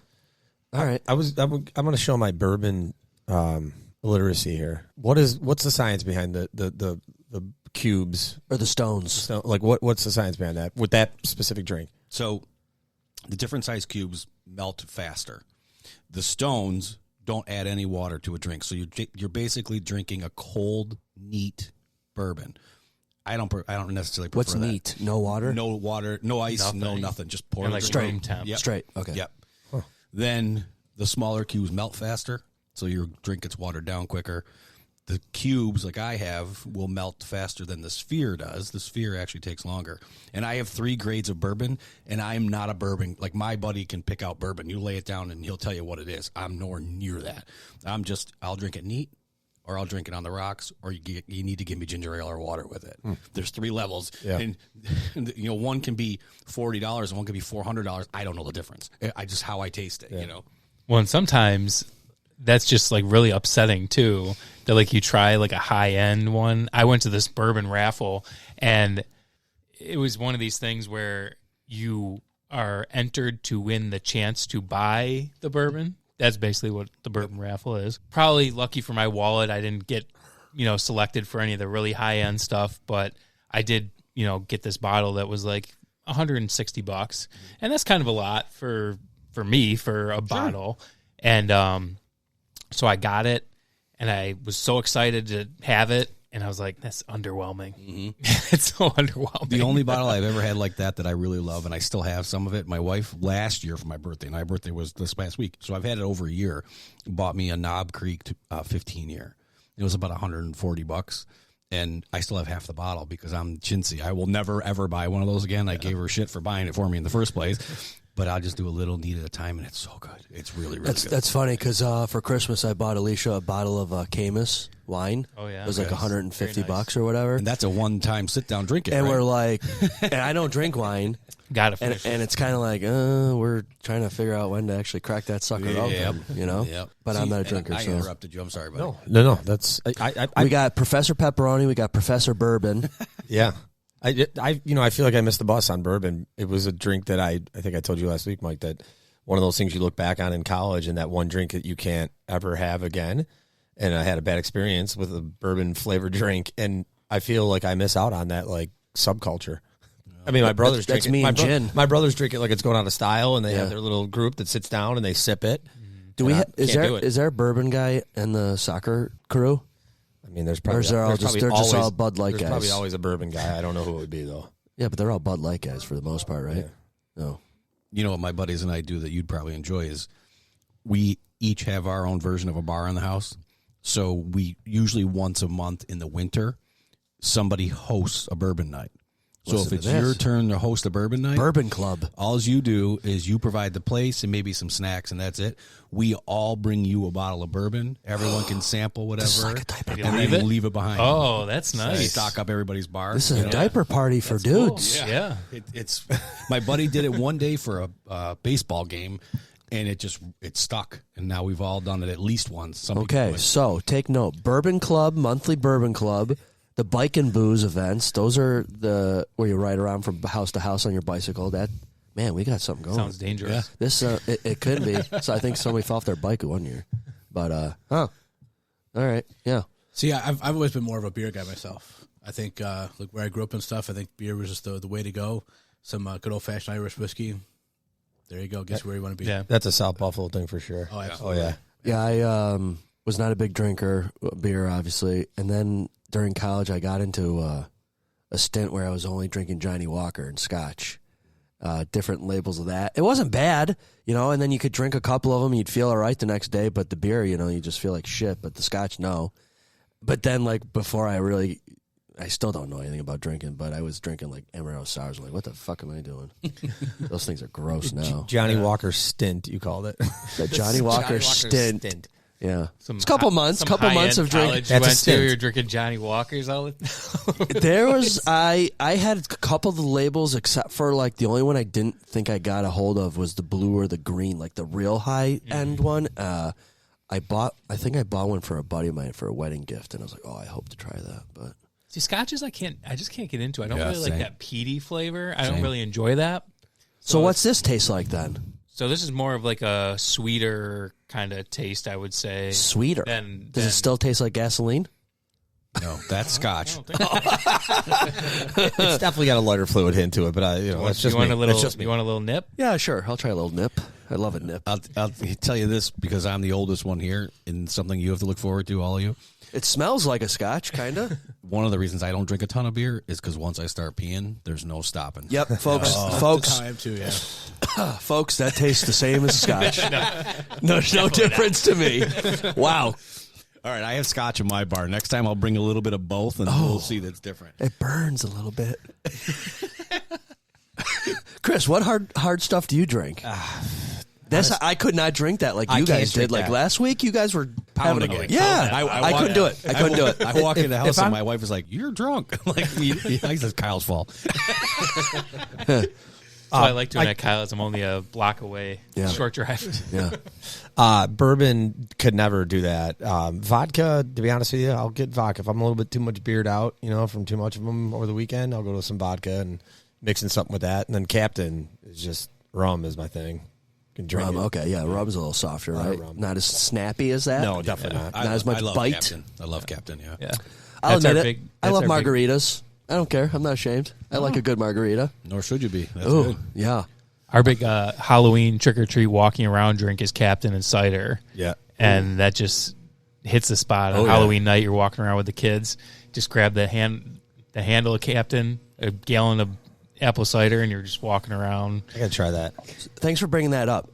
All right. I'm going to show my bourbon literacy here. What's the science behind the cubes Or the Stones. So, like what's the science behind that with that specific drink? So the different size cubes melt faster. The Stones don't add any water to a drink, so you're basically drinking a cold, neat bourbon. I don't necessarily prefer What's that. neat? No water? No water, no ice, Nothing. no nothing. Just pour And it like straight. room temp. Yep. Straight. Okay. Yep. Then the smaller cubes melt faster, so your drink gets watered down quicker. The cubes, like I have, will melt faster than the Sphere does. The Sphere actually takes longer. And I have 3 grades of bourbon, and I'm not a bourbon. Like, my buddy can pick out bourbon. You lay it down, and he'll tell you what it is. I'm nowhere near that. I'll drink it neat, or I'll drink it on the rocks, or you need to give me ginger ale or water with it. There's 3 levels. Yeah. And, one can be $40 and one can be $400. I don't know the difference. I just how I taste it, Well, and sometimes that's just like really upsetting too. That like you try like a high end one. I went to this bourbon raffle, and it was one of these things where you are entered to win the chance to buy the bourbon. That's basically what the bourbon raffle is. Probably lucky for my wallet, I didn't get selected for any of the really high end stuff, but I did get this bottle that was like $160, and that's kind of a lot for me for a bottle. And so I got it, and I was so excited to have it, and I was like, that's underwhelming. It's so underwhelming. The only bottle I've ever had like that I really love, and I still have some of it. My wife last year for my birthday, and my birthday was this past week, so I've had it over a year, bought me a Knob Creek 15 year. It was about $140, and I still have half the bottle because I'm chintzy. I will never, ever buy one of those again. I gave her shit for buying it for me in the first place. But I'll just do a little neat at a time, and it's so good. It's really, really good. That's funny because for Christmas I bought Alicia a bottle of Camus wine. Oh, yeah. It was like Okay. $150 or whatever. And that's a one-time sit-down drink. And right? we're like, and I don't drink wine, Gotta and finish it. it's kind of like we're trying to figure out when to actually crack that sucker open, Yep. But See, I'm not a and drinker, I so interrupted you. I'm sorry, buddy. No. That's we got Professor Pepperoni, we got Professor Bourbon. yeah. I feel like I missed the bus on bourbon. It was a drink that I think I told you last week, Mike, that one of those things you look back on in college, and that one drink that you can't ever have again. And I had a bad experience with a bourbon flavored drink, and I feel like I miss out on that like subculture. I mean, my brothers That's drink me it. and gin. My brothers drink it like it's going out of style, and they Yeah. have their little group that sits down and they sip it. Do we? And I Is can't there do it. is there a bourbon guy in the soccer crew? I mean, there's Or probably is there all there's just- probably they're just always- all Bud Light there's guys? probably always a bourbon guy. I don't know who it would be though. Yeah, but they're all Bud Light guys for the most part, right? No. You know what my buddies and I do that you'd probably enjoy is we each have our own version of a bar in the house. So we usually once a month in the winter, somebody hosts a bourbon night. So Listen if it's to this. your turn to host a bourbon night, Bourbon Club. all you do is you provide the place and maybe some snacks, and that's it. We all bring you a bottle of bourbon. Everyone can sample whatever, like a diaper and party. then leave it behind. Oh, that's nice. Stock up everybody's bar. This is you a know? diaper party for dudes. Yeah. It's my buddy did it one day for a baseball game, and it stuck. And now we've all done it at least once. Some people Okay, do it. so take note. Bourbon Club, monthly Bourbon Club, the Bike and Booze events. Those are the where you ride around from house to house on your bicycle. That man, we got something going. Sounds dangerous. This it could be. So I think somebody fell off their bike one year. But all right, yeah. See, I've always been more of a beer guy myself. I think like where I grew up and stuff, I think beer was just the way to go. Some good old fashioned Irish whiskey. There you go. Guess where you want to be. Yeah. That's a South Buffalo thing for sure. Oh, absolutely. yeah. Yeah, I was not a big drinker, beer obviously, and then during college I got into a stint where I was only drinking Johnny Walker and Scotch, different labels of that. It wasn't bad, and then you could drink a couple of them, and you'd feel all right the next day, but the beer, you just feel like shit, but the Scotch, no. But then, like, before I still don't know anything about drinking, but I was drinking, like, Amaretto Sours. I'm like, what the fuck am I doing? Those things are gross now. Johnny Walker stint, you called it. The Johnny Walker stint. Yeah. It's a couple months of drinking. College you That's a went to, stint. you're drinking Johnny Walkers all the time. There was I had a couple of the labels, except for like the only one I didn't think I got a hold of was the blue or the green, like the real high end one. I think I bought one for a buddy of mine for a wedding gift, and I was like, oh, I hope to try that. But See, scotches I just can't get into. I don't Yeah, really like same. that peaty flavor. I don't really enjoy that. so what's this taste like then? So this is more of like a sweeter kind of taste, I would say. Sweeter. Does it still taste like gasoline? No, that's Scotch. It's definitely got a lighter fluid hint to it, but that's just you want me. a little? That's just me. You want a little nip? Yeah, sure. I'll try a little nip. I love a nip. I'll tell you this because I'm the oldest one here, and something you have to look forward to, all of you. It smells like a Scotch, kind of. One of the reasons I don't drink a ton of beer is because once I start peeing, there's no stopping. Yep, folks. That's Folks, how I am too, yeah. folks, that tastes the same as Scotch. There's no difference to me. Wow. All right, I have Scotch in my bar. Next time I'll bring a little bit of both, and we'll see that's different. It burns a little bit. Chris, what hard stuff do you drink? I could not drink that like I you can't guys did. drink Like that. last week, you guys were having Pounding it. Yeah, I couldn't do it. I couldn't do it. I walk in the house If and I'm- my wife was like, "You're drunk." Like, I said, Kyle's fault. So I like doing that, Kyle. I'm only a block away. Yeah. Short drive. Yeah. Bourbon could never do that. Vodka, to be honest with you, I'll get vodka. If I'm a little bit too much beard out, from too much of them over the weekend, I'll go to some vodka and mixing something with that. And then Captain is just rum is my thing. Can drink Rum, it. okay, yeah, rum's a little softer, right? rum. Not as snappy as that. No, definitely not. Not as much I love bite. Captain. I love Captain. Yeah. Yeah. I'll That's our admit it. big- I that's love our big- margaritas. I don't care. I'm not ashamed. I like a good margarita. Nor should you be. That's Oh, good. yeah. Our big Halloween trick or treat walking around drink is Captain and cider. Yeah. And that just hits the spot on Oh, yeah. Halloween night. You're walking around with the kids. Just grab the handle of Captain, a gallon of apple cider, and you're just walking around. I gotta try that. Thanks for bringing that up.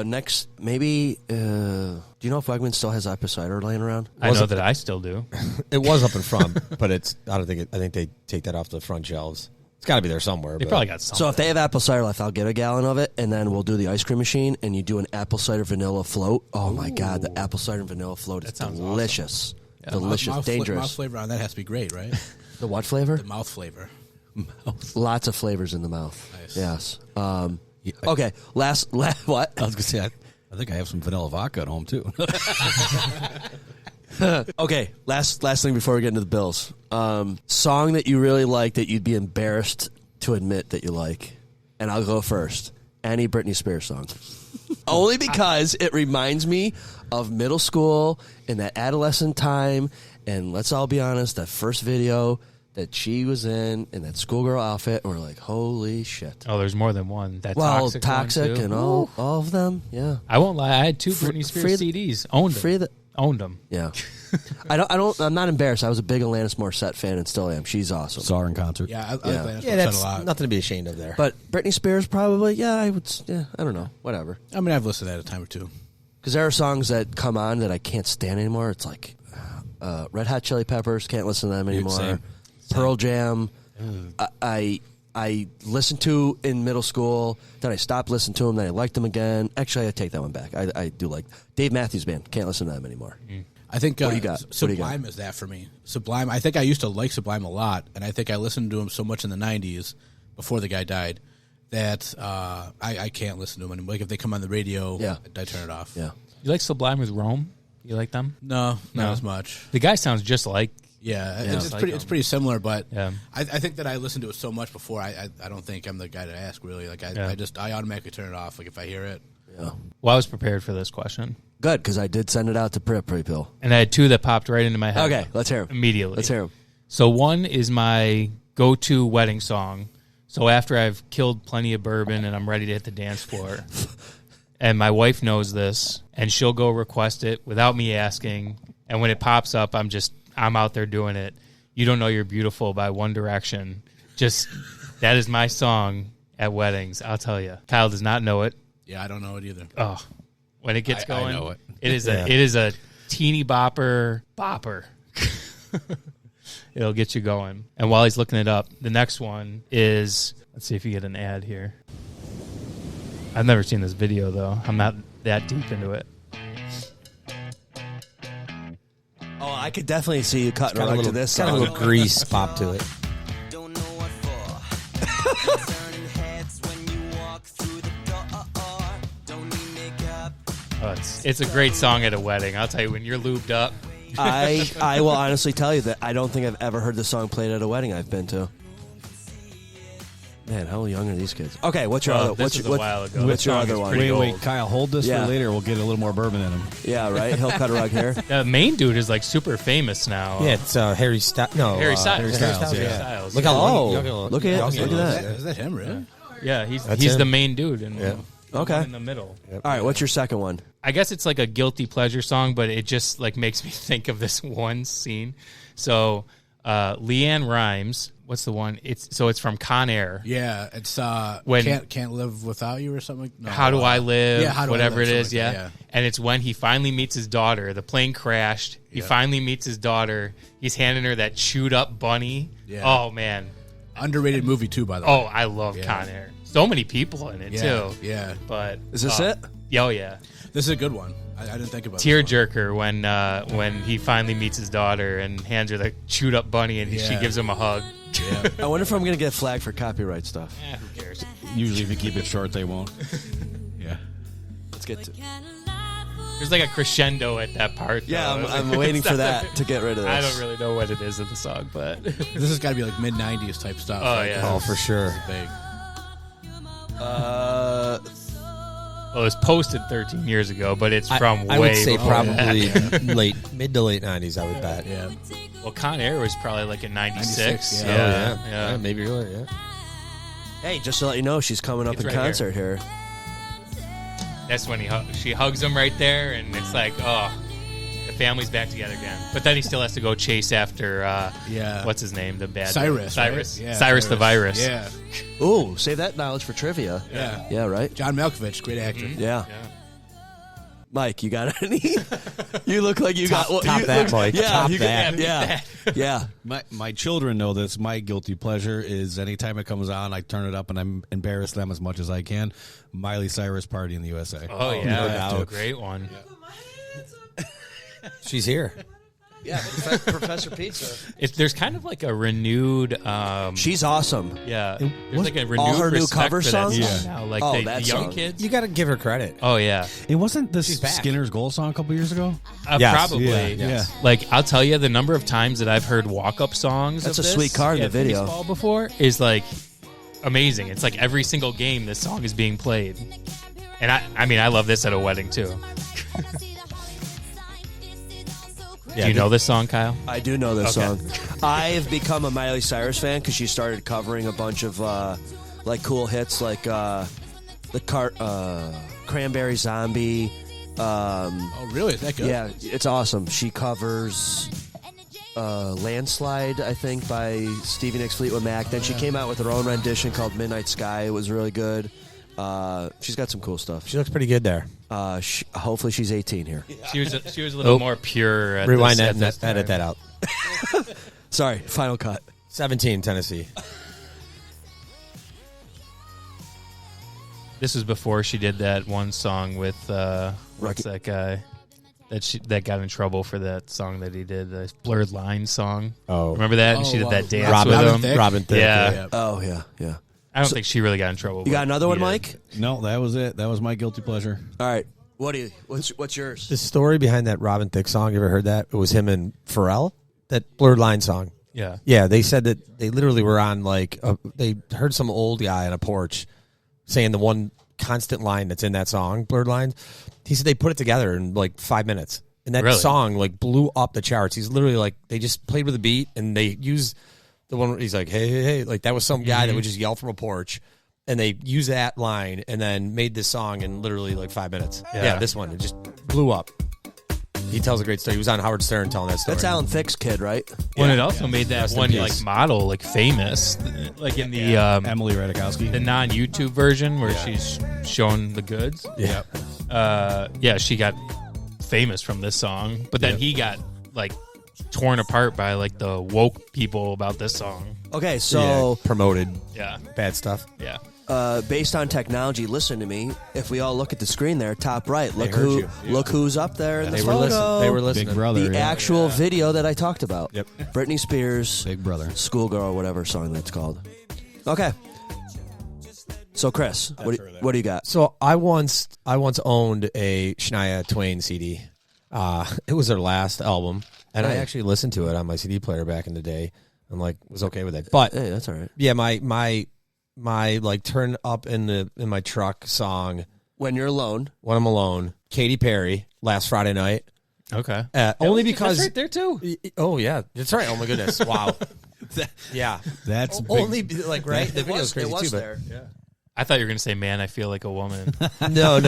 Next, maybe, do you know if Wegman still has apple cider laying around? I know that I still do. It was up in front, but it's. I don't think. I think they take that off the front shelves. It's got to be there somewhere. They but- probably got something. So if they have apple cider left, I'll get a gallon of it, and then we'll do the ice cream machine, and you do an apple cider vanilla float. Oh, my God. The apple cider and vanilla float is sounds delicious. Delicious. Dangerous. Mouth flavor on that has to be great, right? The what flavor? The mouth flavor. Lots of flavors in the mouth. Nice. Yes. Okay. Last what? I was gonna say. I think I have some vanilla vodka at home too. Okay. Last thing before we get into the bills. Song that you really like that you'd be embarrassed to admit that you like, and I'll go first. Any Britney Spears song. Only because it reminds me of middle school and that adolescent time, and let's all be honest, that first video that she was in that schoolgirl outfit, and we're like, holy shit. Oh, there's more than one. That Well, toxic, Toxic one too. and all of them, yeah. I won't lie. I had two Britney Spears free- CDs. Owned them. free the- Owned them. Yeah. I'm not embarrassed. I was a big Alanis Morissette fan and still am. She's awesome. Saw her in concert. Yeah, I like Yeah. Alanis Yeah, Morissette that's a lot. nothing to be ashamed of there. But Britney Spears probably, I don't know, whatever. I mean, I've listened to that a time or two. Because there are songs that come on that I can't stand anymore. It's like Red Hot Chili Peppers, can't listen to them anymore. Same. Pearl Jam, I listened to in middle school, then I stopped listening to them, then I liked them again. Actually, I take that one back. I do like Dave Matthews Band. Can't listen to them anymore. I think What do you got? Sublime is that for me. Sublime. I think I used to like Sublime a lot, and I think I listened to him so much in the '90s before the guy died that I can't listen to him anymore. Like if they come on the radio, I turn it off. Yeah. You like Sublime with Rome? You like them? No, not as much. The guy sounds just like. Yeah, It's like it's pretty similar, but Yeah. I think that I listened to it so much before. I don't think I'm the guy to ask really. Like I automatically turn it off. Like if I hear it. Yeah. Well, I was prepared for this question, Good, because I did send it out to Pill. and I had two that popped right into my head. Okay, let's hear 'em. Immediately. Let's hear 'em. So one is my go-to wedding song. So after I've killed plenty of bourbon and I'm ready to hit the dance floor, and my wife knows this, and she'll go request it without me asking, and when it pops up, I'm out there doing it. You Don't Know You're Beautiful by One Direction. That is my song at weddings, I'll tell you. Kyle does not know it. Yeah, I don't know it either. Oh, when it gets I going, know it. it is a teeny bopper. It'll get you going. And while he's looking it up, the next one is, let's see if you get an ad here. I've never seen this video though. I'm not that deep into it. Oh, I could definitely see you cutting right to this Got a song. little grease pop to it. Oh, it's a great song at a wedding. I'll tell you, when you're lubed up. I will honestly tell you that I don't think I've ever heard this song played at a wedding I've been to. Man, how young are these kids? Okay, what's your other? This was a while ago. What's This your song other is one? pretty Wait, old. Kyle, hold this Yeah. for later. We'll get a little more bourbon in him. Yeah, right. He'll cut a rug here. The main dude is like super famous now. Yeah, it's Harry Styles. No, Harry Styles. Harry Harry Styles, Styles, yeah. Styles. Look how Oh, young, look at that. Is that him really? Yeah, he's That's the him. main dude in, Okay. in the middle. All right, what's your second one? I guess it's like a guilty pleasure song, but it just like makes me think of this one scene. So Leanne Rimes, what's the one? It's from Con Air. Yeah, it's When- can't live without you or something. No, How do I live? Yeah, How Do I whatever Live, it is, something like yeah. that, And it's when he finally meets his daughter. The plane crashed. He finally meets his daughter. He's handing her that chewed up bunny. Yeah. Oh man. Underrated movie too, by the way. Oh, I love Con Air. So many people in it yeah, too. yeah. But Is this it? Oh yeah. This is a good one. I didn't think about Tear this one. jerker when he finally meets his daughter and hands her the chewed up bunny and she Yeah. gives him a hug. Yeah. I wonder if I'm going to get flagged for copyright stuff. Who cares? Usually, if you keep it short, they won't. Yeah. Let's get to. There's like a crescendo at that part. Yeah, though. I'm waiting for that to get rid of this. I don't really know what it is in the song, but This has got to be like mid '90s type stuff. Oh, right? yeah. This Oh, is for sure. big. well, it was posted 13 years ago, but it's from I way would say before probably that. mid to late 90s, I would bet. Yeah. Well, Con Air was probably like in 96. 96, Oh, Yeah, yeah. Maybe earlier, yeah. Hey, just to let you know, she's coming up It's in right concert here. That's when she hugs him right there, and it's like, oh, the family's back together again. But then he still has to go chase after, Yeah. what's his name, the bad Cyrus. guy? Right? Yeah, Cyrus the virus. Yeah. Ooh, save that knowledge for trivia. Yeah. Yeah, right? John Malkovich, great actor. Yeah. Mike, you got any? You look like you got... top you that, look- Mike. Yeah, Top you that. Yeah, yeah. My children know this. My guilty pleasure is anytime it comes on, I turn it up and I embarrass them as much as I can. Miley Cyrus Party in the USA. Oh, yeah. no That's a doubt. great one. She's here. Yeah, Professor Pizza. There's kind of like a renewed... She's awesome. yeah. There's like a renewed all her new respect cover for that songs? song Yeah. now. Like Oh, the that young song. kids. You got to give her credit. Oh, yeah. It wasn't this back. Skinner's Goal song a couple years ago? Yes. Probably. Yeah, yeah. Like, I'll tell you, the number of times that I've heard walk-up songs That's of a this sweet card in at the video. baseball before is, like, amazing. It's like every single game this song is being played. And, I mean, I love this at a wedding, too. Do you know this song, Kyle? I do know this Okay. song. I've become a Miley Cyrus fan because she started covering a bunch of like cool hits, like the Cranberry Zombie. Oh, really? Is that good? Yeah, it's awesome. She covers Landslide, I think, by Stevie Nicks Fleetwood Mac. Then she came out with her own rendition called Midnight Sky. It was really good. She's got some cool stuff. She looks pretty good there. Hopefully she's 18 here. She was a little more pure. At Rewind this, that and at this edit time. that out. Sorry, final cut. 17, Tennessee. This is before she did that one song with what's that guy that got in trouble for that song that he did, the Blurred Lines song. Oh. Remember that? And she did that dance Robin with him. Thicke? Robin Thicke. Yeah. Oh, yeah. I don't think she really got in trouble. You got but another he one, did. Mike? No, that was it. That was my guilty pleasure. All right. What's yours? The story behind that Robin Thicke song, you ever heard that? It was him and Pharrell, that Blurred Line song. Yeah. Yeah, they said that they literally were on, they heard some old guy on a porch saying the one constant line that's in that song, Blurred Lines. He said they put it together in 5 minutes. And that Really? song blew up the charts. He's literally they just played with a beat and they used the one where he's like, hey, hey, hey. That was some guy that would just yell from a porch. And they used that line and then made this song in literally 5 minutes. Yeah, this one. It just blew up. He tells a great story. He was on Howard Stern telling that story. That's Alan Thicke's kid, right? Well, it also made that Rest in one peace. model famous, in the Emily Ratajkowski. the non-YouTube version where she's showing the goods. Yeah. She got famous from this song, but then he got torn apart by the woke people about this song. Okay, so promoted Yeah, bad stuff. yeah. based on technology, listen to me. If we all look at the screen there, top right, look heard you. look who's up there in the They were photo. listening. They were listening. Big Brother. The actual video that I talked about. Yep. Britney Spears, Big Brother. Schoolgirl, or whatever song that's called. Okay. So, Chris, what do you got? So I once owned a Shania Twain CD. It was their last album, and I Hey. actually listened to it on my CD player back in the day. I'm was okay with it. But Hey, that's all right. yeah, my turn up in my truck song When you're alone. when I'm alone, Katy Perry, last Friday night. Okay. Only because that's right there too. Oh yeah, that's right. Oh my goodness, wow. Yeah, That's big. only right. The video's crazy too, but I thought you were going to say, "Man, I feel like a woman." no.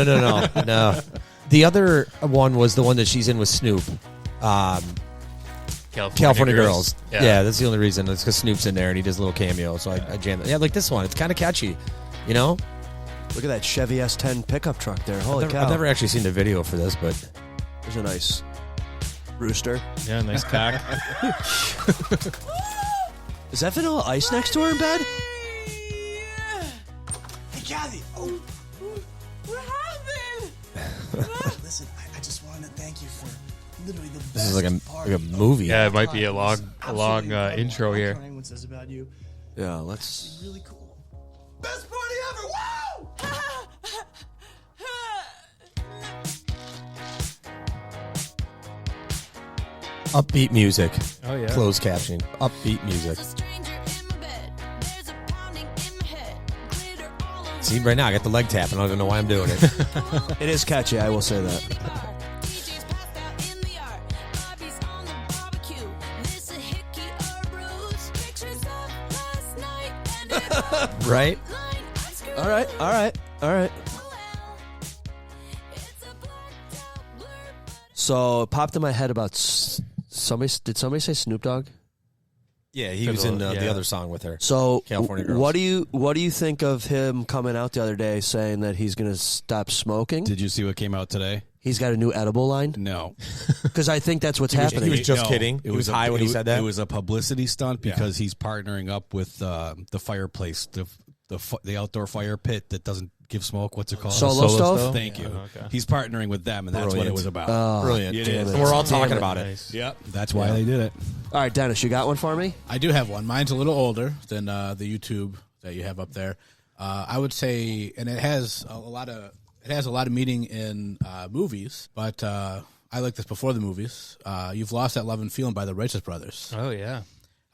The other one was the one that she's in with Snoop. California Girls. Yeah. That's the only reason. It's because Snoop's in there and he does a little cameo. So I jammed it. Yeah, like this one. It's kind of catchy. You know? Look at that Chevy S10 pickup truck there. Holy cow. I've never actually seen the video for this, but There's a nice rooster. Yeah, nice cock. Is that Vanilla Ice next to her in bed? Hey, Kathy. Oh. What happened? Listen, I just wanted to thank you for literally the best this is like party a movie. Yeah, it might be a long Absolutely incredible. intro I don't here. care what anyone says about you. Yeah, let's... Really cool. Best party ever! Woo! Upbeat music. Oh yeah. Closed captioning. Upbeat music. See, right now I got the leg tapping. I don't even know why I'm doing it. It is catchy, I will say that. Right? All right. So it popped in my head about somebody. Did somebody say Snoop Dogg? Yeah, he was in the Yeah. other song with her. So California Girls. what do you think of him coming out the other day saying that he's going to stop smoking? Did you see what came out today? He's got a new edible line No. because I think that's what's happening. he was just No, kidding. He was high when he said that? It was a publicity stunt because he's partnering up with the fireplace, the outdoor fire pit that doesn't give smoke. What's it called? Solo stove? stove? Thank you. Okay. He's partnering with them, and that's what it Brilliant. was about. Oh, Brilliant. It damn is. it. And we're all Damn talking it. about it. Nice. Yep, that's why they did it. All right, Dennis, you got one for me? I do have one. Mine's a little older than the YouTube that you have up there. I would say, and it has a lot of meaning in movies, but I like this before the movies. You've Lost That Love and Feeling by the Righteous Brothers. Oh yeah.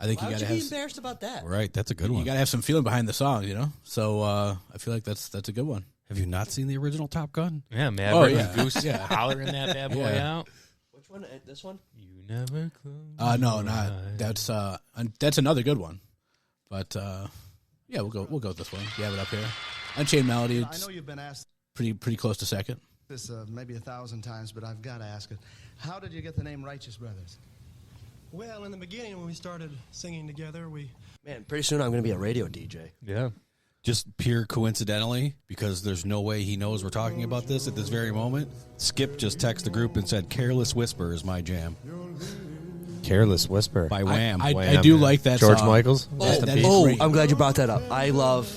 I think you got to have embarrassed about that? Right, that's a good you one. got to have some feeling behind the song, you know. So I feel like that's a good one. Have you not seen the original Top Gun? Yeah, Maverick Oh, and yeah. Goose hollering that bad boy Yeah. out. Which one? This one? You never close. No, not that's another good one. But yeah, we'll go with this one. You have it up here. Unchained Melody. I It's know you've been asked pretty close to second. this maybe 1,000 times, but I've got to ask it. How did you get the name Righteous Brothers? Well, in the beginning, when we started singing together, Man, pretty soon I'm going to be a radio DJ. Yeah. Just pure coincidentally, because there's no way he knows we're talking about this at this very moment, Skip just texted the group and said, "Careless Whisper is my jam." Careless Whisper by Wham. I do like that George song. Michaels. I'm glad you brought that up. I love.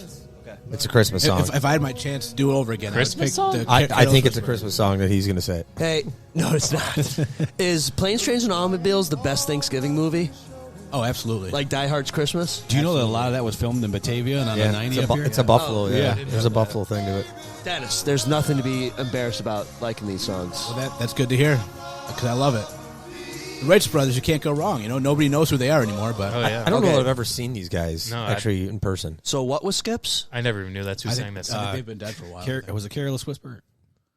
It's a Christmas song. If I had my chance to do it over again, Christmas song? I think it's a Christmas song that he's going to say. Hey, no, it's not. Is Planes, Trains, and Automobiles the best Thanksgiving movie? Oh, absolutely. Like Die Hard's Christmas? Do you know that a lot of that was filmed in Batavia and on the 90 up here? It's a Buffalo. Yeah, there's a Buffalo thing to it. Dennis, there's nothing to be embarrassed about liking these songs. Well, that's good to hear because I love it. The Wrights brothers, you can't go wrong. You know, nobody knows who they are anymore. But I don't know that I've ever seen these guys actually in person. So what was Skips? I never even knew that's who sang that song. they've been dead for a while. It was a Careless Whisper.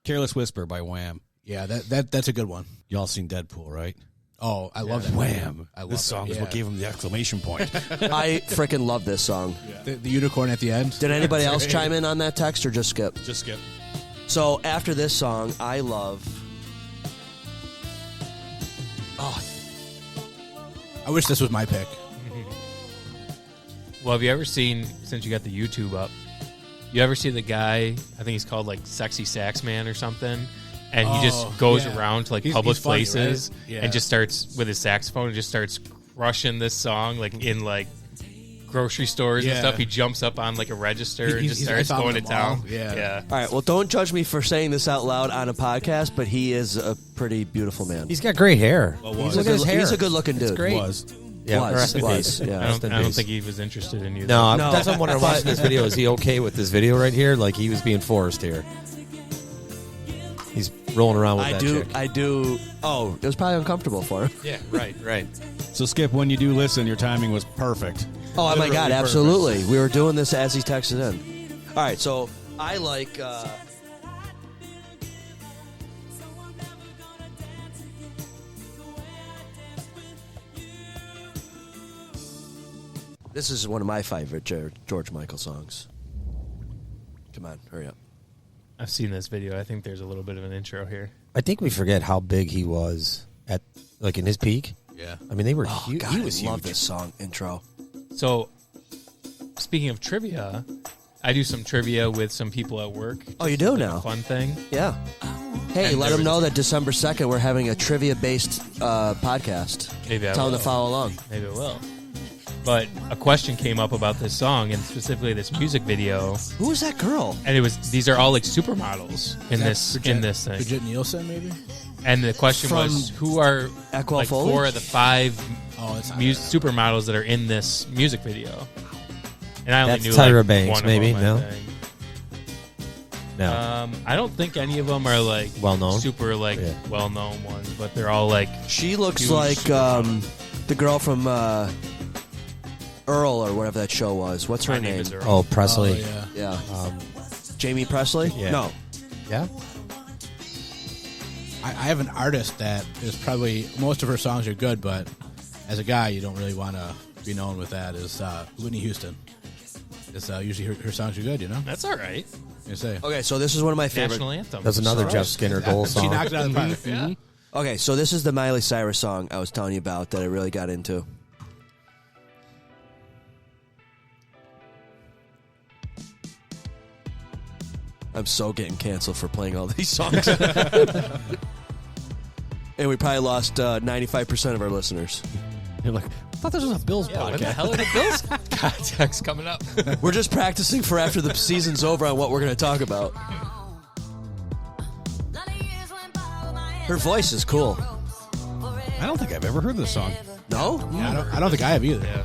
Careless Whisper by Wham. Yeah, that's a good one. Y'all seen Deadpool, right? Oh, I love that. Wham! I love This song is what gave him the exclamation point. I freaking love this song. The unicorn at the end. Did anybody else chime in on that text or just Skip? Just Skip. So after this song, I love. Oh, I wish this was my pick. Well, have you ever seen, since you got the YouTube up, you ever see the guy, I think he's called like Sexy Sax Man or something, and he just goes around to like public he's funny, places right? Yeah. and just starts with his saxophone and just starts crushing this song like in like grocery stores and stuff. He jumps up on like a register and just starts going to town. Yeah. all right. Well, don't judge me for saying this out loud on a podcast, but he is a pretty beautiful man. He's got great hair. He's a good-looking dude. It's great. Was. Yeah, was. Yeah. I don't think he was interested in you. No, that's what I'm wondering. Watching this video, is he okay with this video right here? Like he was being forced here. He's rolling around with that chick. I do. Oh, it was probably uncomfortable for him. Yeah, right. So, Skip, when you do listen, your timing was perfect. Oh, my Literally God, perfect. absolutely. We were doing this as he texted in. All right, so I like... this is one of my favorite George Michael songs. Come on, hurry up. I've seen this video. I think there's a little bit of an intro here. I think we forget how big he was at, like, in his peak. Yeah. I mean, they were Oh, huge. God, He was I love huge. this song intro. So, speaking of trivia, I do some trivia with some people at work. Oh, you do Like a now? fun thing. Yeah. Hey, And let there them was- know that December 2nd we're having a trivia-based podcast. Maybe I Tell them will. to follow along. Maybe it will. But a question came up about this song and specifically this music video, Who is that girl? and it was these are all like supermodels in this thing. Bridget Nielsen, maybe? And the question was, who are Aqua like Foliage? 4 of the 5 it's supermodels that are in this music video? And I only That's knew Tyra like, Banks, one maybe? of them, No? I think. No. I don't think any of them are like Well-known? super like Yeah. well-known ones, but they're all like She looks huge like supermodels. the girl from Earl or whatever that show was. What's her My name is Earl. Oh, Presley. Oh, yeah. Yeah. Jamie Presley? Yeah. No. Yeah? I have an artist that is probably most of her songs are good, but as a guy, you don't really want to be known with that. Is Whitney Houston? It's usually her songs are good, you know. That's all right. You say. Okay, so this is one of my favorite. National anthem. That's another Jeff Skinner goal She song. knocked it out of the park. Yeah. Okay, so this is the Miley Cyrus song I was telling you about that I really got into. I'm so getting canceled for playing all these songs. And we probably lost 95% of our listeners. You're like, I thought this was a Bills When the podcast. hell are the Bills contacts coming up? We're just practicing for after the season's over on what we're going to talk about. Her voice is cool. I don't think I've ever heard this song. No? Yeah, I don't think I have either. Yeah.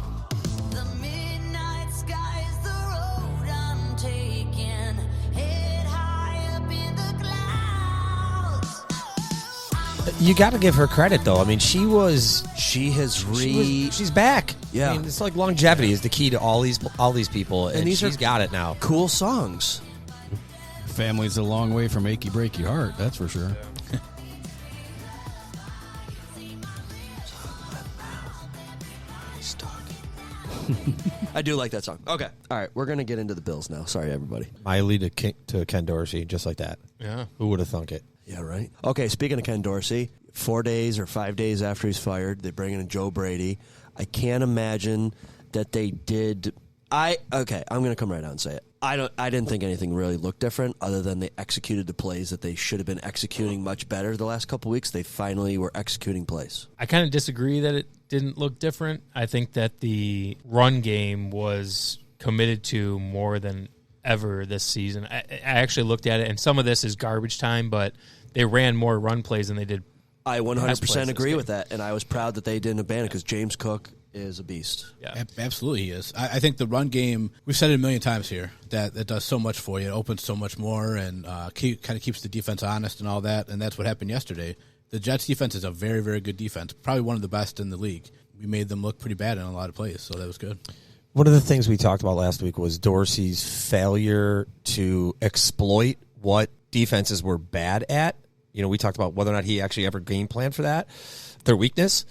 You got to give her credit, though. I mean, she she's back. Yeah. I mean, it's like longevity is the key to all these people, and these she's are got it now. cool songs. Family's a long way from achy breaky heart, that's for sure. I do like that song. Okay. All right, we're going to get into the Bills now. Sorry, everybody. Miley to Ken Dorsey, just like that. Yeah. Who would have thunk it? Yeah, right. Okay, speaking of Ken Dorsey, 4 days or 5 days after he's fired, they bring in Joe Brady. I can't imagine that they did. I'm going to come right out and say it. I didn't think anything really looked different other than they executed the plays that they should have been executing much better the last couple weeks. They finally were executing plays. I kind of disagree that it didn't look different. I think that the run game was committed to more than ever this season. I actually looked at it, and some of this is garbage time, but they ran more run plays than they did. I 100% agree with that, and I was proud that they didn't abandon it because James Cook is a beast. Yeah, absolutely he is. I think the run game, we've said it a million times here, that it does so much for you. It opens so much more and kind of keeps the defense honest and all that, and that's what happened yesterday. The Jets' defense is a very, very good defense, probably one of the best in the league. We made them look pretty bad in a lot of plays, so that was good. One of the things we talked about last week was Dorsey's failure to exploit what defenses were bad at. We talked about whether or not he actually ever game planned for that, their weakness.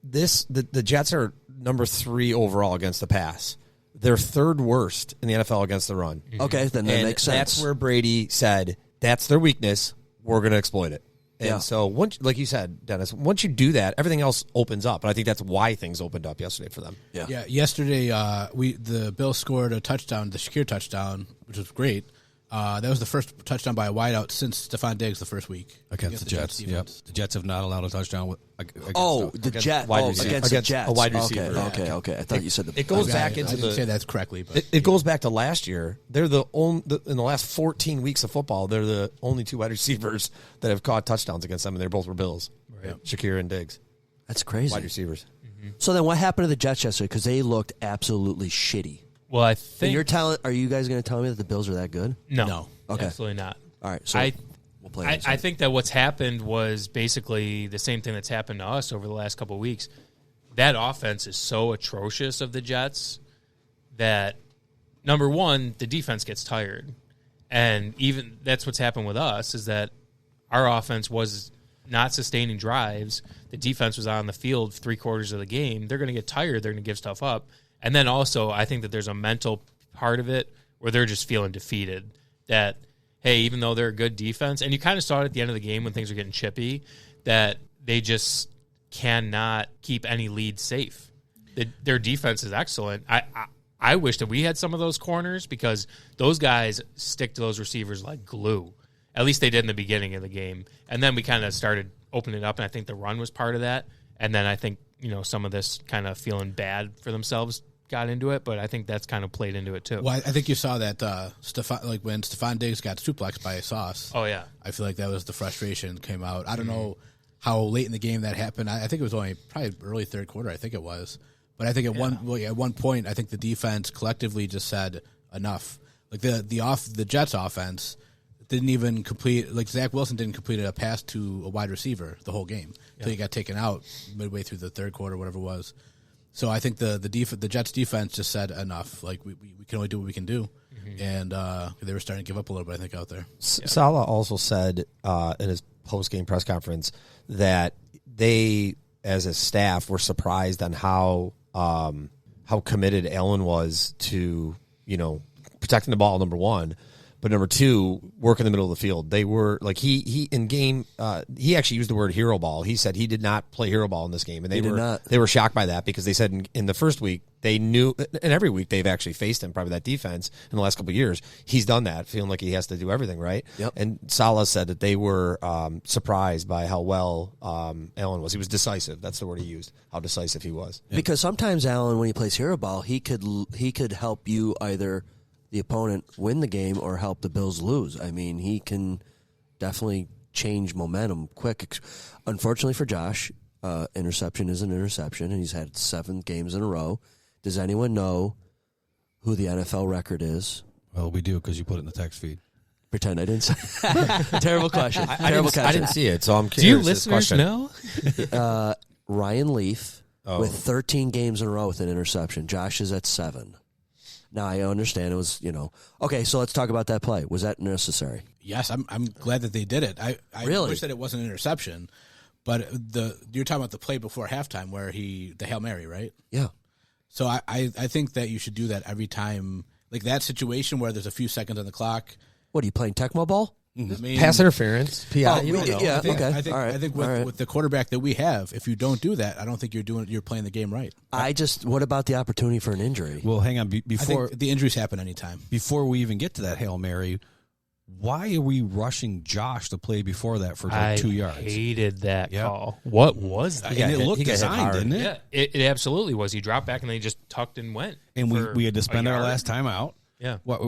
The Jets are number 3 overall against the pass. They're 3rd worst in the NFL against the run. Okay, then that makes sense. That's where Brady said, that's their weakness. We're going to exploit it. And so, once, like you said, Dennis, once you do that, everything else opens up. And I think that's why things opened up yesterday for them. Yeah. Yesterday, the Bills scored a touchdown, the Shakir touchdown, which was great. That was the first touchdown by a wideout since Stephon Diggs the first week against the Jets. Yep. The Jets have not allowed a touchdown against the Jets. Against the Jets. A wide receiver. Okay. I thought you said the. It goes back into I didn't say that correctly, but it goes back to last year. They're the only in the last 14 weeks of football. They're the only 2 wide receivers that have caught touchdowns against them, and they both were Bills. Right. Shakir and Diggs. That's crazy. Wide receivers. Mm-hmm. So then, what happened to the Jets yesterday? Because they looked absolutely shitty. Well, I think are you guys going to tell me that the Bills are that good? No. Okay. Absolutely not. All right. So we'll play. I think that what's happened was basically the same thing that's happened to us over the last couple of weeks. That offense is so atrocious of the Jets that, number one, the defense gets tired. And even that's what's happened with us is that our offense was not sustaining drives. The defense was on the field 3/4 of the game. They're going to get tired. They're going to give stuff up. And then also I think that there's a mental part of it where they're just feeling defeated. That, hey, even though they're a good defense, and you kind of saw it at the end of the game when things were getting chippy, that they just cannot keep any lead safe. Their defense is excellent. I wish that we had some of those corners because those guys stick to those receivers like glue. At least they did in the beginning of the game. And then we kind of started opening it up, and I think the run was part of that. And then I think, some of this kind of feeling bad for themselves got into it, but I think that's kind of played into it too. Well, I think you saw that when Stephon Diggs got suplexed by Sauce. Oh yeah, I feel like that was the frustration came out. I don't know how late in the game that happened. I think it was only probably early third quarter. I think it was, but I think at one point, I think the defense collectively just said enough. Like the Jets offense didn't even complete. Like Zach Wilson didn't complete a pass to a wide receiver the whole game until he got taken out midway through the third quarter, whatever it was. So I think the Jets defense just said enough. Like we can only do what we can do, and they were starting to give up a little bit. I think out there. Saleh also said in his post game press conference that they, as a staff, were surprised on how committed Allen was to protecting the ball. Number one. But number two, work in the middle of the field. They were like he in game. He actually used the word hero ball. He said he did not play hero ball in this game, and they were shocked by that because they said in the first week they knew, and every week they've actually faced him. Probably that defense in the last couple of years, he's done that, feeling like he has to do everything right. Yep. And Saleh said that they were surprised by how well Allen was. He was decisive. That's the word he used. How decisive he was. Because sometimes Allen, when he plays hero ball, he could help you either the opponent win the game or help the Bills lose. I mean, he can definitely change momentum quick. Unfortunately for Josh, interception is an interception, and he's had 7 games in a row. Does anyone know who the NFL record is? Well, we do because you put it in the text feed. Pretend I didn't say. Terrible question. I didn't see it, so I'm curious. Do you listeners know? Ryan Leaf with 13 games in a row with an interception. Josh is at 7. Now, I understand it was, Okay, so let's talk about that play. Was that necessary? Yes, I'm glad that they did it. I really wish that it wasn't an interception, but you're talking about the play before halftime where the Hail Mary, right? Yeah. So I think that you should do that every time. Like that situation where there's a few seconds on the clock. What, are you playing Tecmo Ball? I mean, Pass interference, PI. Oh, you don't know. yeah, I think, okay. I think, All right. I think All right. with the quarterback that we have, if you don't do that, I don't think you're playing the game right. What about the opportunity for an injury? Well, hang on. I Before think the injuries happen anytime. before we even get to that Hail Mary, why are we rushing Josh to play before that for like 2 yards? I hated that Yep. call. What was that? And it looked he got hit designed, hard. didn't it? Yeah, it absolutely was. He dropped back and then he just tucked and went. And for we had to spend a our yard. last time out. Yeah. What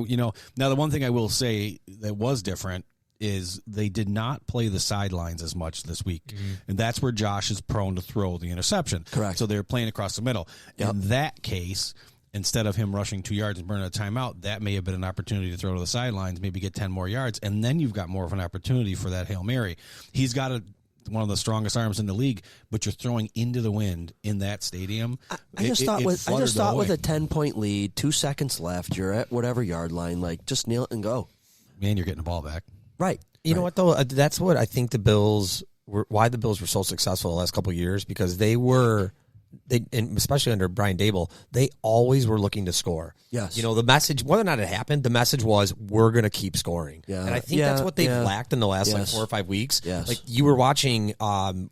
now the one thing I will say that was different is they did not play the sidelines as much this week. And that's where Josh is prone to throw the interception. Correct. So they're playing across the middle. Yep. In that case, instead of him rushing 2 yards and burning a timeout, that may have been an opportunity to throw to the sidelines, maybe get 10 more yards, and then you've got more of an opportunity for that Hail Mary. He's got one of the strongest arms in the league, but you're throwing into the wind in that stadium. I just thought with a 10-point lead, 2 seconds left, you're at whatever yard line, like just kneel it and go. Man, you're getting the ball back. Right. You know what though? That's what I think why the Bills were so successful the last couple of years, because and especially under Brian Dable, they always were looking to score. Yes. The message, whether or not it happened, the message was we're going to keep scoring. Yeah. And I think that's what they've lacked in the last like 4 or 5 weeks. Yes. Like you were watching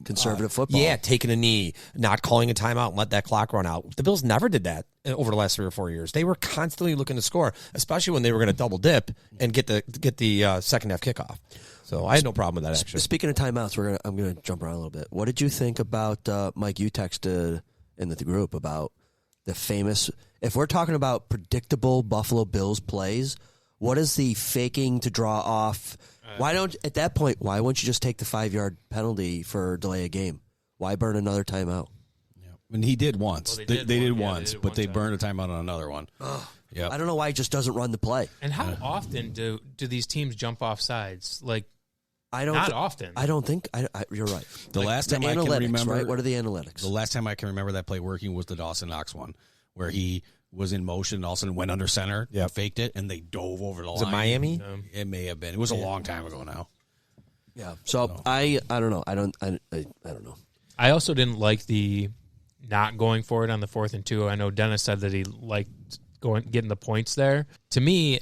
conservative football. Yeah, taking a knee, not calling a timeout, and let that clock run out. The Bills never did that over the last 3 or 4 years. They were constantly looking to score, especially when they were going to double dip and get the second half kickoff. So I had no problem with that. Actually, Speaking of timeouts, I'm going to jump around a little bit. What did you think about Mike? You texted in the group about the famous. If we're talking about predictable Buffalo Bills plays, what is the faking to draw off? Why wouldn't you just take the 5-yard penalty for delay a game? Why burn another timeout? And he did once. Well, they did once, but they time. burned a timeout on another one. Yeah, I don't know why he just doesn't run the play. And how often do these teams jump off sides? Like, I don't. not often. I don't think. You're right. The last The time I can analytics, remember, right? What are the analytics? the last time I can remember that play working was the Dawson Knox one, where he was in motion and all of a sudden went under center, faked it, and they dove over the line. was it Miami? It may have been. It was a long time ago now. Yeah. So I don't know. I don't know. I also didn't like the not going for it on the 4th and 2. I know Dennis said that he liked getting the points there. To me,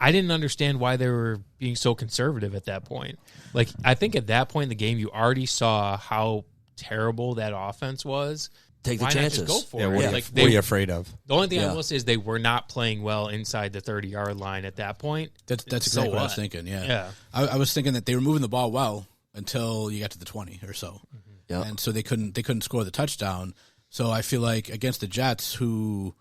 I didn't understand why they were being so conservative at that point. Like, I think at that point in the game, you already saw how terrible that offense was. Take the Why chances. Not just go for Yeah, it? what, Like, what are you afraid of? The only thing Yeah. I will say is they were not playing well inside the 30-yard line at that point. That's exactly So what I was what? thinking. Yeah, Yeah. I was thinking that they were moving the ball well until you got to the 20 or so, Yeah. and so they couldn't score the touchdown. So I feel like against the Jets, who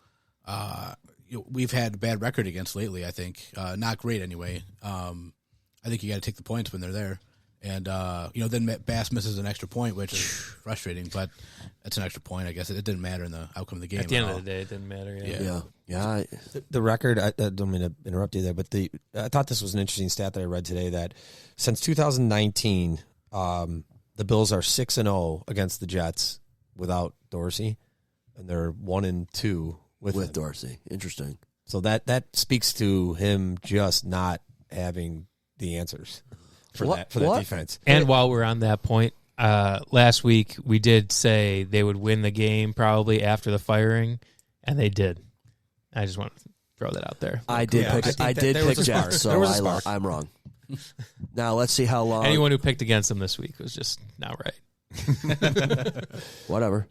we've had a bad record against lately, I think not great anyway. I think you got to take the points when they're there, and then Bass misses an extra point, which is frustrating, but that's an extra point. I guess it didn't matter in the outcome of the game. At the end at of all. the day, it didn't matter. Yeah. The record, I don't mean to interrupt you there, but I thought this was an interesting stat that I read today that since 2019, the Bills are 6-0 against the Jets without Dorsey, and they're 1-2 with him. Dorsey. Interesting. So that speaks to him just not having the answers for What? that defense. And while we're on that point, last week we did say they would win the game probably after the firing, and they did. I just want to throw that out there. I did Yeah, pick. I I think did there was pick a spark. Jets, There so was a spark. I'm wrong. Now let's see how long. Anyone who picked against them this week was just not right. Whatever.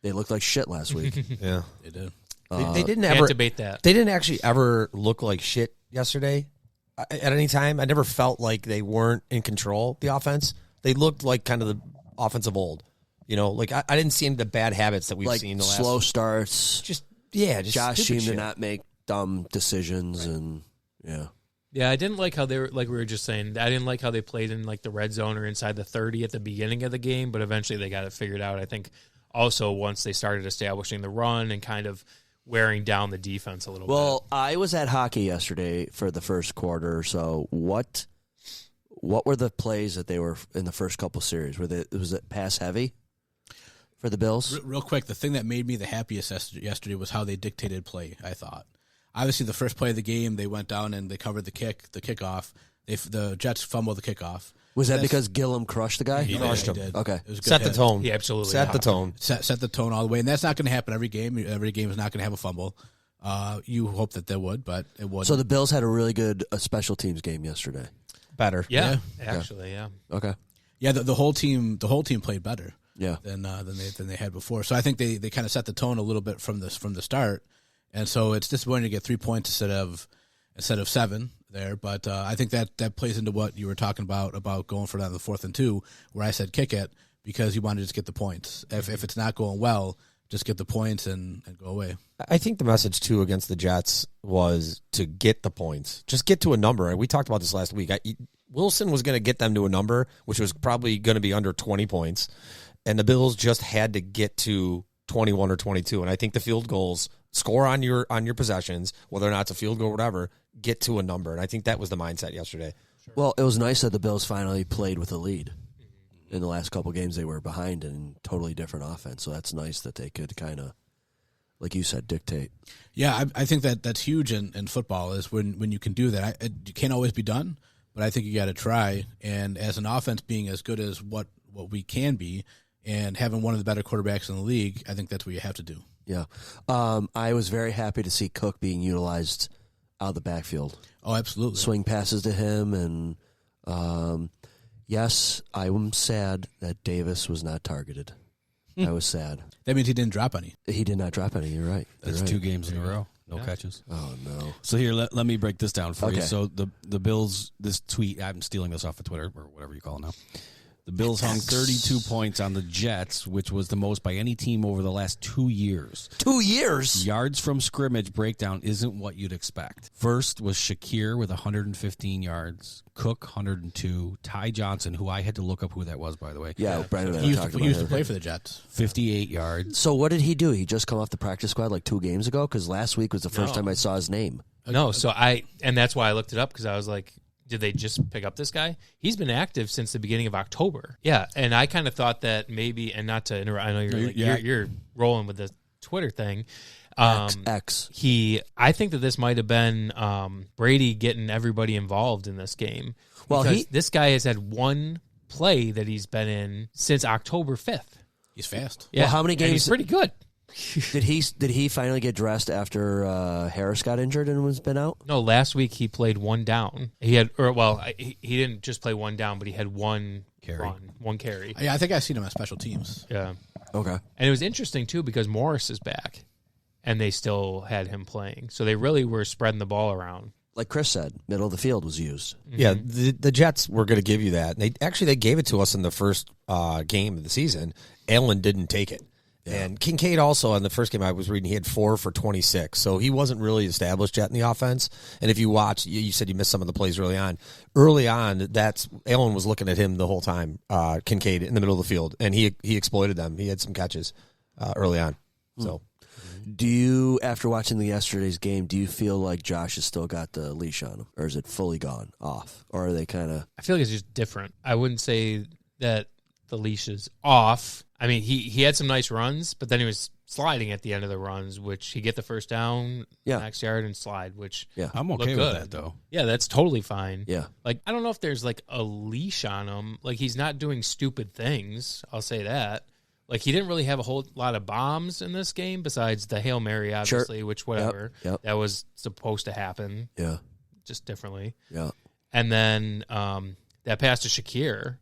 They looked like shit last week. Yeah, They did. they didn't Can't ever debate that. They didn't actually ever look like shit yesterday. At any time, I never felt like they weren't in control. The offense, they looked like kind of the offense of old. Like I didn't see any of the bad habits that we've Like seen. The last slow starts. just Josh stupid seemed to shit. not make dumb decisions, and yeah. Yeah, I didn't like how they were, like we were just saying, I didn't like how they played in like the red zone or inside the 30 at the beginning of the game, but eventually they got it figured out. I think also once they started establishing the run and kind of wearing down the defense a little bit. Well, I was at hockey yesterday for the first quarter. So what were the plays that they were in the first couple series? Was it pass heavy for the Bills? Real quick, the thing that made me the happiest yesterday was how they dictated play, I thought. Obviously, the first play of the game, they went down and they covered the kickoff. The Jets fumbled the kickoff. Was that because Gillum crushed the guy? He crushed him. did. Okay. It was a good Set the hit. tone. He absolutely set the did. tone. Set the tone all the way, and that's not going to happen every game. Every game is not going to have a fumble. You hope that they would, but it wouldn't. So the Bills had a really good special teams game yesterday. better. Yeah, actually, yeah. Okay. Yeah, the whole team played better. Yeah. Than they had before. So I think they kind of set the tone a little bit from the start, and so it's disappointing to get 3 points instead of 7 there. But I think that plays into what you were talking about going for that on the 4th and 2, where I said kick it because you want to just get the points. If it's not going well, just get the points and go away. I think the message, too, against the Jets was to get the points. Just get to a number. And we talked about this last week. Wilson was going to get them to a number, which was probably going to be under 20 points. And the Bills just had to get to 21 or 22. And I think the field goals, score on your possessions, whether or not it's a field goal or whatever, get to a number. And I think that was the mindset yesterday. Well, it was nice that the Bills finally played with a lead. In the last couple games, they were behind in totally different offense. So that's nice that they could kind of, like you said, dictate. Yeah, I think that's huge in football is when you can do that. It can't always be done, but I think you got to try. And as an offense being as good as what we can be and having one of the better quarterbacks in the league, I think that's what you have to do. Yeah. I was very happy to see Cook being utilized out of the backfield. Oh, absolutely. Swing passes to him. And yes, I am sad that Davis was not targeted. I was sad. That means he didn't drop any. He did not drop any. You're right. That's You're right. 2 games in a row. No catches. Oh, no. So here, let me break this down for you. Okay. So the Bills, this tweet, I'm stealing this off of Twitter or whatever you call it now. The Bills hung 32 points on the Jets, which was the most by any team over the last 2 years. 2 years? Yards from scrimmage breakdown isn't what you'd expect. First was Shakir with 115 yards, Cook 102, Ty Johnson, who I had to look up who that was, by the way. Yeah, Brandon. He used to play for the Jets. 58 yards. So what did he do? He just come off the practice squad like 2 games ago? Because last week was the first time I saw his name. No, so and that's why I looked it up because I was like, did they just pick up this guy? He's been active since the beginning of October. Yeah, and I kind of thought that maybe, and not to interrupt, I know you're rolling with the Twitter thing. X. I think that this might have been Brady getting everybody involved in this game. Well, this guy has had one play that he's been in since October 5th. He's fast. Yeah, well, how many games? And he's pretty good. Did he finally get dressed after Harris got injured and was been out? No, last week he played one down. He didn't just play one down, but he had one carry. Yeah, I think I've seen him on special teams. Yeah. Okay. And it was interesting too because Morris is back, and they still had him playing, so they really were spreading the ball around. Like Chris said, middle of the field was used. Mm-hmm. Yeah, the Jets were going to give you that. And they gave it to us in the first game of the season. Allen didn't take it. Yeah. And Kincaid also, in the first game I was reading, he had 4 for 26. So he wasn't really established yet in the offense. And if you watch, you said you missed some of the plays early on. Early on, Allen was looking at him the whole time, Kincaid, in the middle of the field. And he exploited them. He had some catches early on. So, do you, after watching yesterday's game, do you feel like Josh has still got the leash on him? Or is it fully gone, off? Or are they kind of... I feel like it's just different. I wouldn't say that the leash is off. I mean, he had some nice runs, but then he was sliding at the end of the runs, which he get the first down, next yard, and slide, which I'm okay with that, though. Yeah, that's totally fine. Yeah. Like, I don't know if there's, like, a leash on him. Like, he's not doing stupid things. I'll say that. Like, he didn't really have a whole lot of bombs in this game besides the Hail Mary, obviously, which whatever. Yep. That was supposed to happen. Yeah. Just differently. Yeah. And then that pass to Shakir.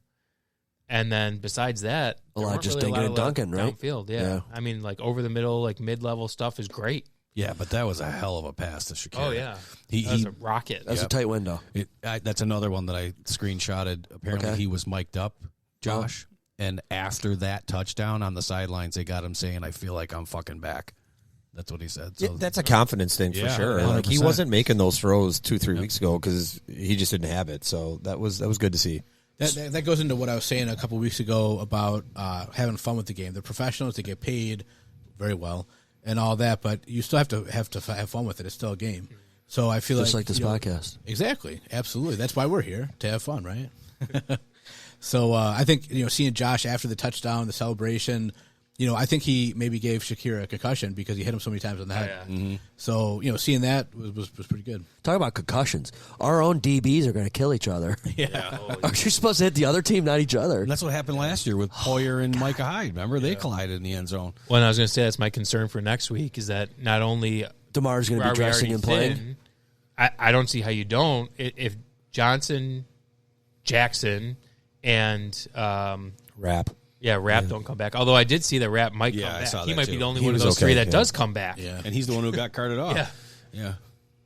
And then besides that, a lot just dinking and dunking, right? Downfield, yeah. I mean, like over the middle, like mid-level stuff is great. Yeah, but that was a hell of a pass to Shakir. Oh yeah, that was a rocket. That was a tight window. That's another one that I screenshotted. Apparently, he was mic'd up, Josh. And after that touchdown on the sidelines, they got him saying, "I feel like I'm fucking back." That's what he said. So that's a confidence thing for sure. 100%. Like he wasn't making those throws 2-3 weeks ago because he just didn't have it. So that was good to see. That goes into what I was saying a couple weeks ago about having fun with the game. They're professionals; they get paid very well and all that, but you still have to have fun with it. It's still a game. So I feel just like this podcast. Exactly, absolutely. That's why we're here, to have fun, right? So I think seeing Josh after the touchdown, the celebration. I think he maybe gave Shakir a concussion because he hit him so many times on the head. Yeah. Mm-hmm. So, seeing that was pretty good. Talk about concussions. Our own DBs are going to kill each other. Yeah. Aren't you supposed to hit the other team, not each other? And that's what happened last year with Poyer and Micah Hyde. Remember? They collided in the end zone. Well, and I was going to say that's my concern for next week is that not only DeMar's going to be dressing and playing. I don't see how you don't. If Johnson Jackson and Rap. Rap don't come back. Although I did see that Rap might come I back. saw He that might too. be the only He one of was those okay, three that yeah. does come back. Yeah. And he's the one who got carted off. Yeah.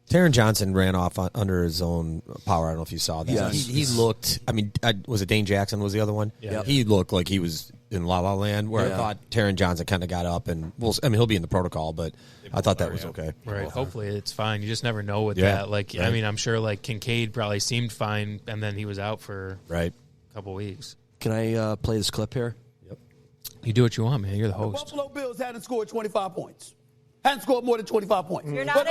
Taron Johnson ran off under his own power. I don't know if you saw that. Yes. He looked. I mean, was it Dane Jackson was the other one? Yeah. He looked like he was in La La Land. Where Yeah. I thought Taron Johnson kind of got up and he'll be in the protocol, but I thought that was okay. Right. Hopefully it's fine. You just never know with Yeah, that. Like, right. I mean, I'm sure like Kincaid probably seemed fine, and then he was out for Right. a couple weeks. Can I play this clip here? You do what you want, man. You're the The host. Buffalo Bills hadn't scored 25 points. Hadn't scored more than 25 points. You're not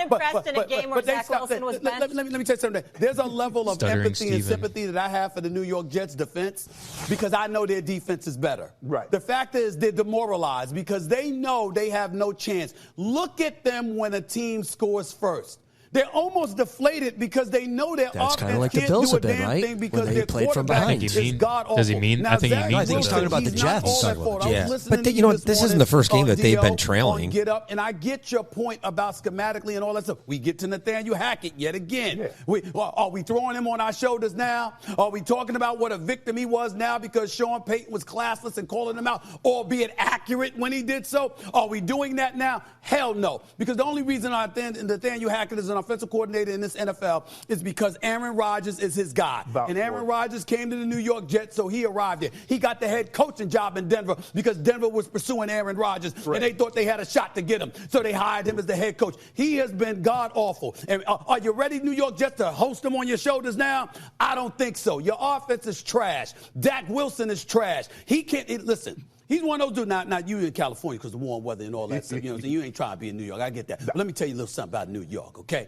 impressed in a game where they Zach stopped Wilson was it. benched? Let me tell you something. There's a level of Stuttering empathy and Steven. sympathy that I have for the New York Jets defense because I know their defense is better. Right. The fact is they're demoralized because they know they have no chance. Look at them when a team scores first. They're almost deflated because they know their That's kinda offense like the can't Bills do a have been, damn right? thing because When they their played from quarterback behind. is Does he mean- god awful. does he mean- Now, I think he Zach means I think he's Wilson, talking about the he's not Jets. all that He's far. talking I about was the listening But to you know what? this This isn't morning the first game on that they've been DL trailing. on Get Up, and I get your point about schematically and all that stuff. We get to Nathaniel Hackett yet again. Are we throwing him on our shoulders now? Are we talking about what a victim he was now because Sean Payton was classless and calling him out, albeit accurate when he did so? Are we doing that now? Hell no. Because the only reason Nathaniel Hackett is an offensive coordinator in this NFL is because Aaron Rodgers is his guy. And Aaron Rodgers came to the New York Jets, so he arrived there. He got the head coaching job in Denver because Denver was pursuing Aaron Rodgers, and they thought they had a shot to get him. So they hired him as the head coach. He has been god-awful. And are you ready, New York Jets, to host him on your shoulders now? I don't think so. Your offense is trash. Dak Wilson is trash. He can't – listen. He's one of those dudes, not you in California because of warm weather and all that stuff. You know what I'm saying? You ain't trying to be in New York. I get that. But let me tell you a little something about New York, okay?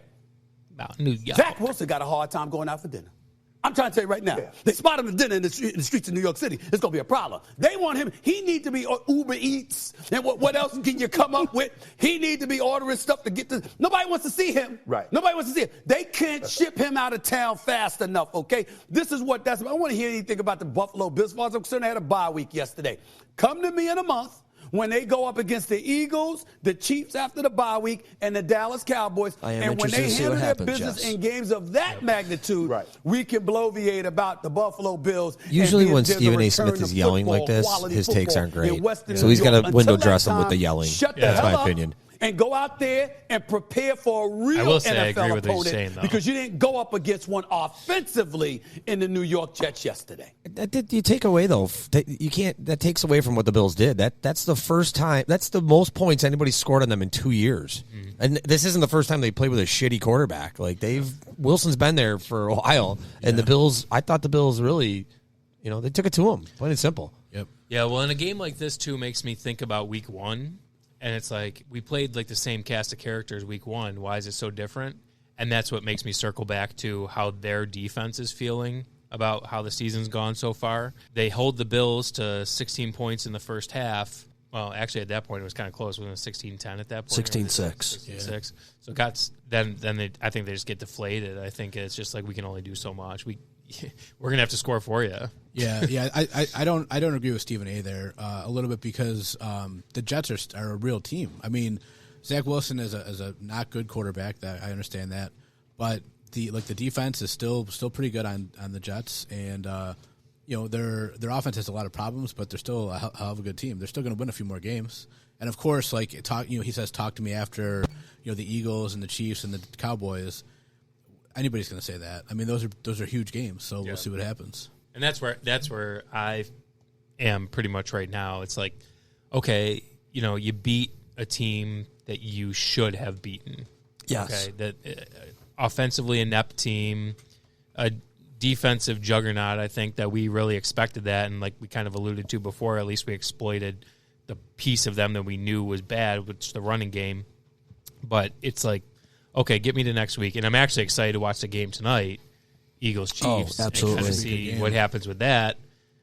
About New York. Zach Wilson got a hard time going out for dinner. I'm trying to tell you right now. They spot him at dinner in the streets of New York City. It's going to be a problem. They want him. He need to be Uber Eats. And what else can you come up with? He need to be ordering stuff to get to. Nobody wants to see him. Right. Nobody wants to see him. They can't ship him out of town fast enough, okay? This is what that's about. I don't want to hear anything about the Buffalo Bills. As far as I'm concerned, they had a bye week yesterday. Come to me in a month when they go up against the Eagles, the Chiefs after the bye week, and the Dallas Cowboys. I am And when interested they to see handle what their happens, business Jess. in games of that magnitude, we can bloviate about the Buffalo Bills. Usually and when there's Stephen A. return Smith to is yelling like football, this, quality his takes football aren't great. in Western So New he's got York. to window Until dress that him with the time, yelling. Shut the That's hell my up opinion. and go out there and prepare for a real I will say I NFL agree with what he's opponent saying, though. because you didn't go up against one offensively in the New York Jets yesterday. You take away though. You can't. That takes away from what the Bills did. That's the first time. That's the most points anybody scored on them in 2 years. And this isn't the first time they played with a shitty quarterback. Like Wilson's been there for a while, and the Bills. I thought the Bills really, they took it to him. Plain and simple. Yep. Yeah, well, in a game like this, too, makes me think about week one. And it's like, we played like the same cast of characters week one. Why is it so different? And that's what makes me circle back to how their defense is feeling about how the season's gone so far. They hold the Bills to 16 points in the first half. Well, actually, at that point, it was kind of close. Wasn't it 16-10 at that point? 16-6. 16-6. So then I think they just get deflated. I think it's just like we can only do so much. We're going to have to score for you. Yeah. I don't agree with Stephen A. there a little bit because the Jets are a real team. I mean, Zach Wilson is a not good quarterback. That I understand that, but the defense is still pretty good on the Jets, and their offense has a lot of problems, but they're still a hell of a good team. They're still going to win a few more games, and of course, he says talk to me after the Eagles and the Chiefs and the Cowboys. Anybody's going to say that. I mean, those are huge games, so we'll see what happens. And that's where I am pretty much right now. It's like, okay, you beat a team that you should have beaten. Yes. Okay, that offensively inept team, a defensive juggernaut. I think that we really expected that, and like we kind of alluded to before, at least we exploited the piece of them that we knew was bad, which is the running game. But it's like, okay, get me to next week, and I'm actually excited to watch the game tonight, Eagles Chiefs. Oh, absolutely. And kind of see what happens with that.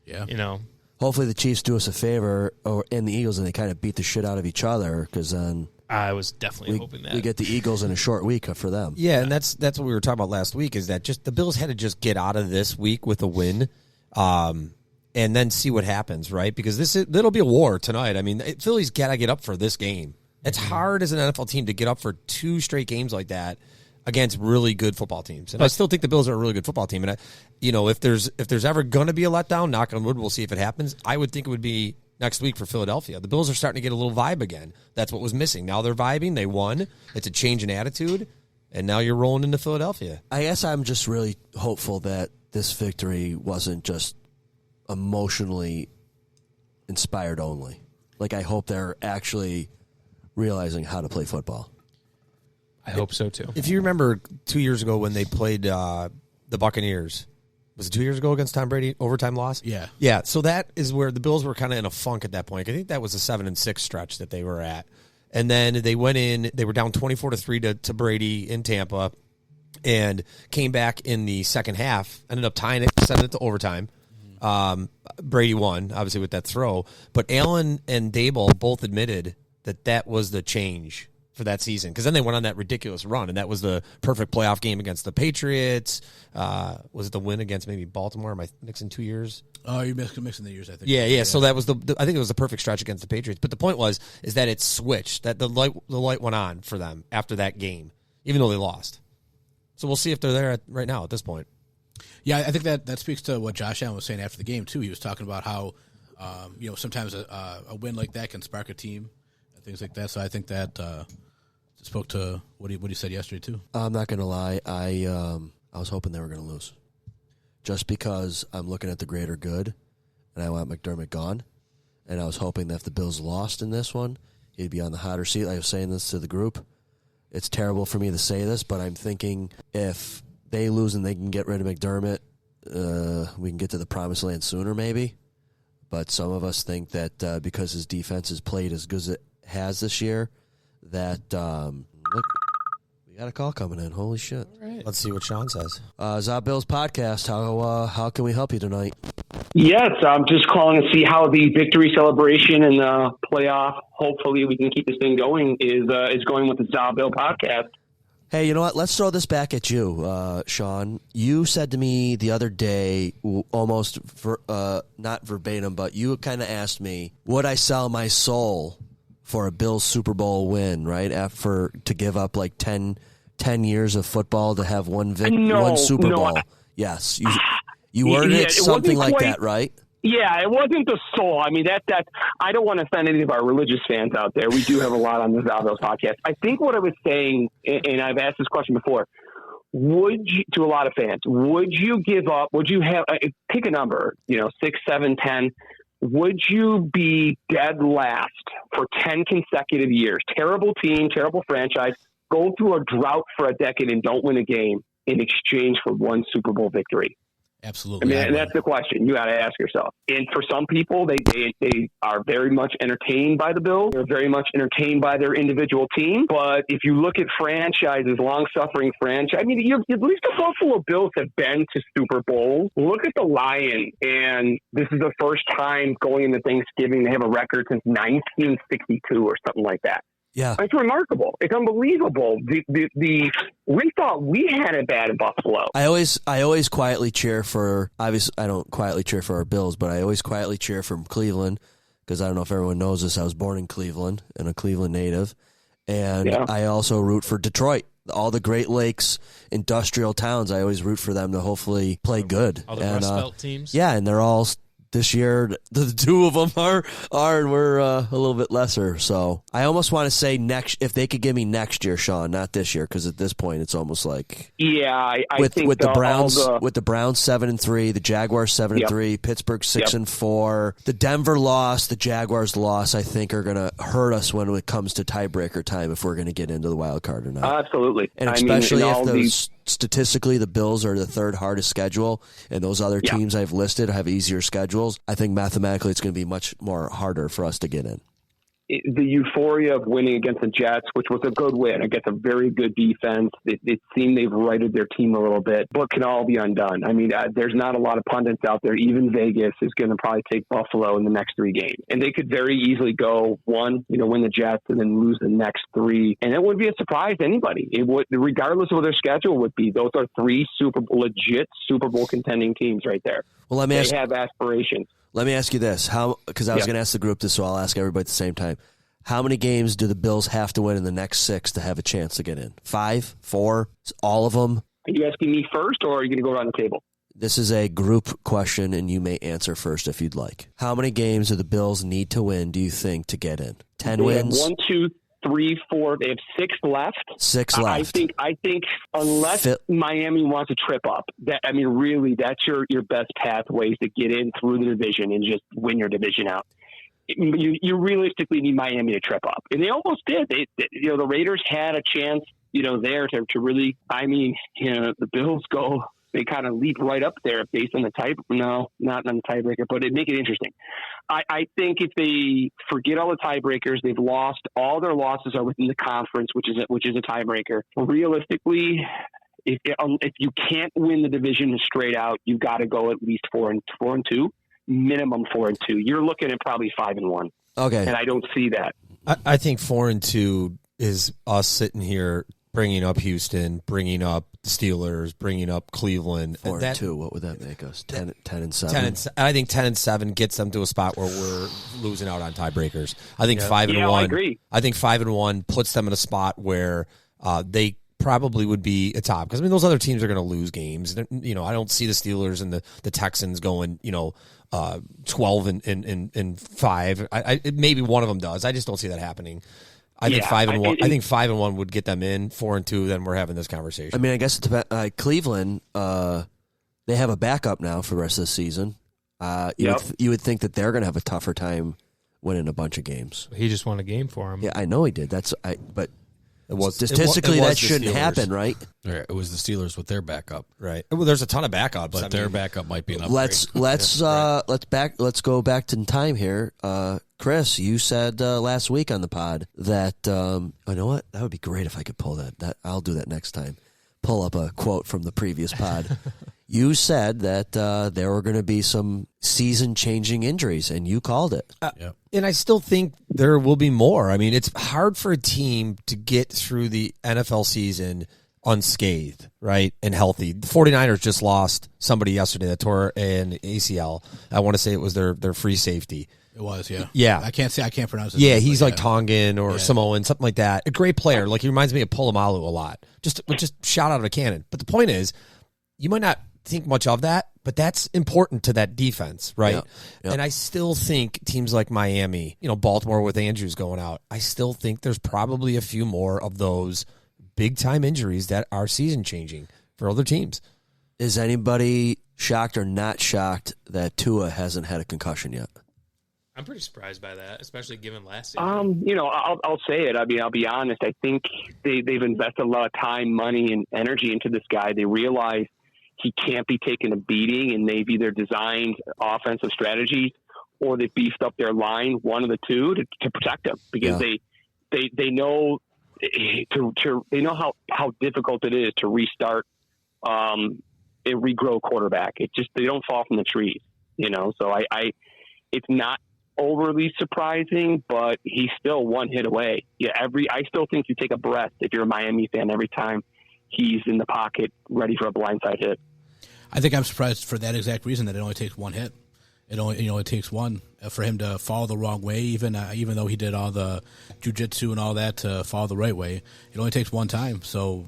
Yeah. Hopefully the Chiefs do us a favor, and the Eagles, and they kind of beat the shit out of each other, because then I was definitely hoping that we get the Eagles in a short week for them. Yeah, and that's what we were talking about last week. Is that just the Bills had to just get out of this week with a win, and then see what happens, right? Because it'll be a war tonight. I mean, Philly's got to get up for this game. It's hard as an NFL team to get up for two straight games like that. against really good football teams. And I still think the Bills are a really good football team. And if there's ever going to be a letdown, knock on wood, we'll see if it happens. I would think it would be next week for Philadelphia. The Bills are starting to get a little vibe again. That's what was missing. Now they're vibing. They won. It's a change in attitude. And now you're rolling into Philadelphia. I guess I'm just really hopeful that this victory wasn't just emotionally inspired only. Like, I hope they're actually realizing how to play football. I hope so, too. If you remember 2 years ago when they played the Buccaneers, was it 2 years ago against Tom Brady, overtime loss? Yeah. Yeah, so that is where the Bills were kind of in a funk at that point. I think that was a 7-6 stretch that they were at. And then they went in, they were down 24-3 to Brady in Tampa and came back in the second half, ended up tying it, sending it to overtime. Brady won, obviously, with that throw. But Allen and Dable both admitted that was the change for that season, because then they went on that ridiculous run, and that was the perfect playoff game against the Patriots. Was it the win against maybe Baltimore? Am I mixing 2 years? Oh, you're mixing the years, I think. Yeah. So that was I think it was the perfect stretch against the Patriots. But the point is that it switched, that the light went on for them after that game, even though they lost. So we'll see if they're there right now at this point. Yeah, I think that speaks to what Josh Allen was saying after the game too. He was talking about how sometimes a win like that can spark a team and things like that. So I think that spoke to what he said yesterday too. I'm not going to lie. I was hoping they were going to lose, just because I'm looking at the greater good, and I want McDermott gone. And I was hoping that if the Bills lost in this one, he'd be on the hotter seat. I was saying this to the group. It's terrible for me to say this, but I'm thinking if they lose and they can get rid of McDermott, we can get to the promised land sooner maybe. But some of us think that because his defense has played as good as it has this year, that, look, we got a call coming in. Holy shit. All right. Let's see what Sean says. Zot Bills Podcast, how can we help you tonight? Yes, I'm just calling to see how the victory celebration and the playoff, hopefully we can keep this thing going, is going with the Zot Bill Podcast. Hey, you know what? Let's throw this back at you, Sean. You said to me the other day, almost not verbatim, but you kind of asked me, would I sell my soul for a Bills Super Bowl win, right? To give up like 10 years of football to have one Super Bowl. Yes. You worded it something like that, right? Yeah, it wasn't the soul. I mean, that I don't want to offend any of our religious fans out there. We do have a lot on the Zalvos podcast. I think what I was saying, and I've asked this question before, to a lot of fans, would you give up? Would you have pick a number? 6, 7, 10. Would you be dead last for 10 consecutive years? Terrible team, terrible franchise. Go through a drought for a decade and don't win a game in exchange for one Super Bowl victory. Absolutely. I mean, that's the question you got to ask yourself. And for some people, they are very much entertained by the Bills. They're very much entertained by their individual team. But if you look at franchises, long-suffering franchise, I mean, at least the Buffalo Bills have been to Super Bowls. Look at the Lions, and this is the first time going into Thanksgiving they have a record since 1962 or something like that. Yeah, it's remarkable. It's unbelievable. We thought we had it bad in Buffalo. I always quietly cheer for. Obviously, I don't quietly cheer for our Bills, but I always quietly cheer for Cleveland because I don't know if everyone knows this. I was born in Cleveland and a Cleveland native, and I also root for Detroit. All the Great Lakes industrial towns. I always root for them to hopefully play good. All the Rust Belt teams. Yeah, and they're all. This year, the two of them are, and we're a little bit lesser. So I almost want to say next, if they could give me next year, Sean, not this year, because at this point it's almost like I think with the Browns 7-3, the Jaguars 7-3, Pittsburgh 6-4, the Denver loss, the Jaguars loss, I think are going to hurt us when it comes to tiebreaker time if we're going to get into the wild card or not. Absolutely, and especially if those. Statistically, the Bills are the third hardest schedule, and those other teams I've listed have easier schedules. I think mathematically it's going to be much more harder for us to get in. The euphoria of winning against the Jets, which was a good win against a very good defense, it seemed they've righted their team a little bit, but can all be undone. I mean, there's not a lot of pundits out there. Even Vegas is going to probably take Buffalo in the next 3 games. And they could very easily go win the Jets and then lose the next 3. And it wouldn't be a surprise to anybody. It would, regardless of what their schedule would be. Those are 3 legit Super Bowl contending teams right there. Well, they have aspirations. Let me ask you this, because I was going to ask the group this, so I'll ask everybody at the same time. How many games do the Bills have to win in the next 6 to have a chance to get in? 5? 4? All of them? Are you asking me first, or are you going to go around the table? This is a group question, and you may answer first if you'd like. How many games do the Bills need to win, do you think, to get in? 10 wins? 1, 2, 3, 4. They have 6 left. 6 left. I think unless Miami wants to trip up, really, that's your best pathways to get in through the division and just win your division out. You realistically need Miami to trip up, and they almost did. The Raiders had a chance, there to really. The Bills go. They kind of leap right up there based on the type. No, not on the tiebreaker, but it make it interesting. I think if they forget all the tiebreakers, they've lost all their losses are within the conference, which is a tiebreaker. Realistically, if you can't win the division straight out, you got to go at least 4-2, minimum 4-2. You're looking at probably 5-1. Okay, and I don't see that. I think 4-2 is us sitting here bringing up Houston, bringing up the Steelers, bringing up Cleveland. 4-2, what would that make us? 10-7. I think 10-7 gets them to a spot where we're losing out on tiebreakers. I think 5-1. I agree. I think 5-1 puts them in a spot where they probably would be a top, because those other teams are going to lose games. I don't see the Steelers and the Texans going 12-5. Maybe one of them does. I just don't see that happening. I think 5-1. I think 5-1 would get them in. 4-2, then we're having this conversation. I guess it depends. Cleveland, they have a backup now for the rest of the season. You would think that they're going to have a tougher time winning a bunch of games. He just won a game for him. Yeah, I know he did. But statistically, that shouldn't happen, right? It was the Steelers with their backup, right? Well, there's a ton of backups, but their backup might be an upgrade. Let's go back in time here. Chris, you said last week on the pod that you know what? That would be great if I could pull that. I'll do that next time. Pull up a quote from the previous pod. You said that there were going to be some season-changing injuries, and you called it. And I still think there will be more. It's hard for a team to get through the NFL season unscathed, right, and healthy. The 49ers just lost somebody yesterday that tore an ACL. I want to say it was their free safety. It was, yeah. Yeah. I can't pronounce it. Yeah, he's like Tongan or Samoan, something like that. A great player. Like, he reminds me of Polamalu a lot. Just shot out of a cannon. But the point is, you might not think much of that, but that's important to that defense, right? Yep. And I still think teams like Miami, Baltimore with Andrews going out, I still think there's probably a few more of those big-time injuries that are season-changing for other teams. Is anybody shocked or not shocked that Tua hasn't had a concussion yet? I'm pretty surprised by that, especially given last season. I'll say it. I'll be honest. I think they've invested a lot of time, money, and energy into this guy. They realize he can't be taking a beating, and they've either designed offensive strategies or they beefed up their line, one of the two, to protect him, because they know they know how difficult it is to restart a regrow quarterback. It just, they don't fall from the trees, So it's not overly surprising, but he's still one hit away. I still think you take a breath if you're a Miami fan every time he's in the pocket ready for a blindside hit. I think I'm surprised for that exact reason, that it only takes one hit. It takes one for him to fall the wrong way, even though he did all the jiu-jitsu and all that to fall the right way. It only takes one time, so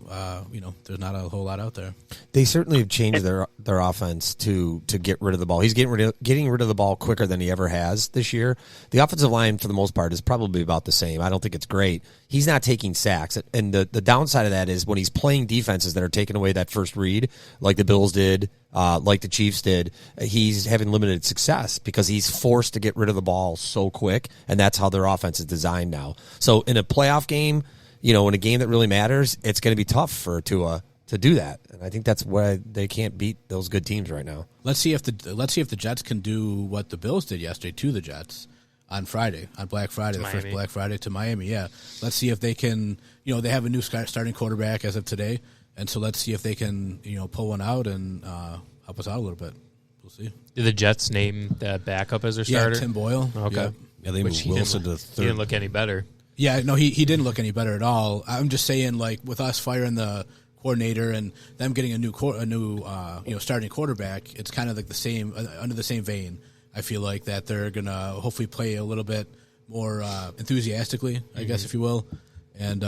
there's not a whole lot out there. They certainly have changed their offense to get rid of the ball. He's getting rid of the ball quicker than he ever has this year. The offensive line, for the most part, is probably about the same. I don't think it's great. He's not taking sacks, and the downside of that is when he's playing defenses that are taking away that first read, like the Bills did, like the Chiefs did, he's having limited success because he's forced to get rid of the ball so quick, and that's how their offense is designed now. So in a playoff game, in a game that really matters, it's going to be tough for Tua to do that, and I think that's why they can't beat those good teams right now. Let's see if the Jets can do what the Bills did yesterday to the Jets on Friday, on Black Friday, the first Black Friday to Miami. Yeah, let's see if they can. They have a new starting quarterback as of today, and so let's see if they can pull one out and help us out a little bit. We'll see. Did the Jets name the backup as their starter? Yeah, Tim Boyle. Okay. Yeah, they moved Wilson to third. He didn't look any better. Yeah, no, he didn't look any better at all. I'm just saying, like, with us firing the coordinator and them getting a new starting quarterback, it's kind of like the same under the same vein. I feel like that they're gonna hopefully play a little bit more enthusiastically, I guess, if you will. And,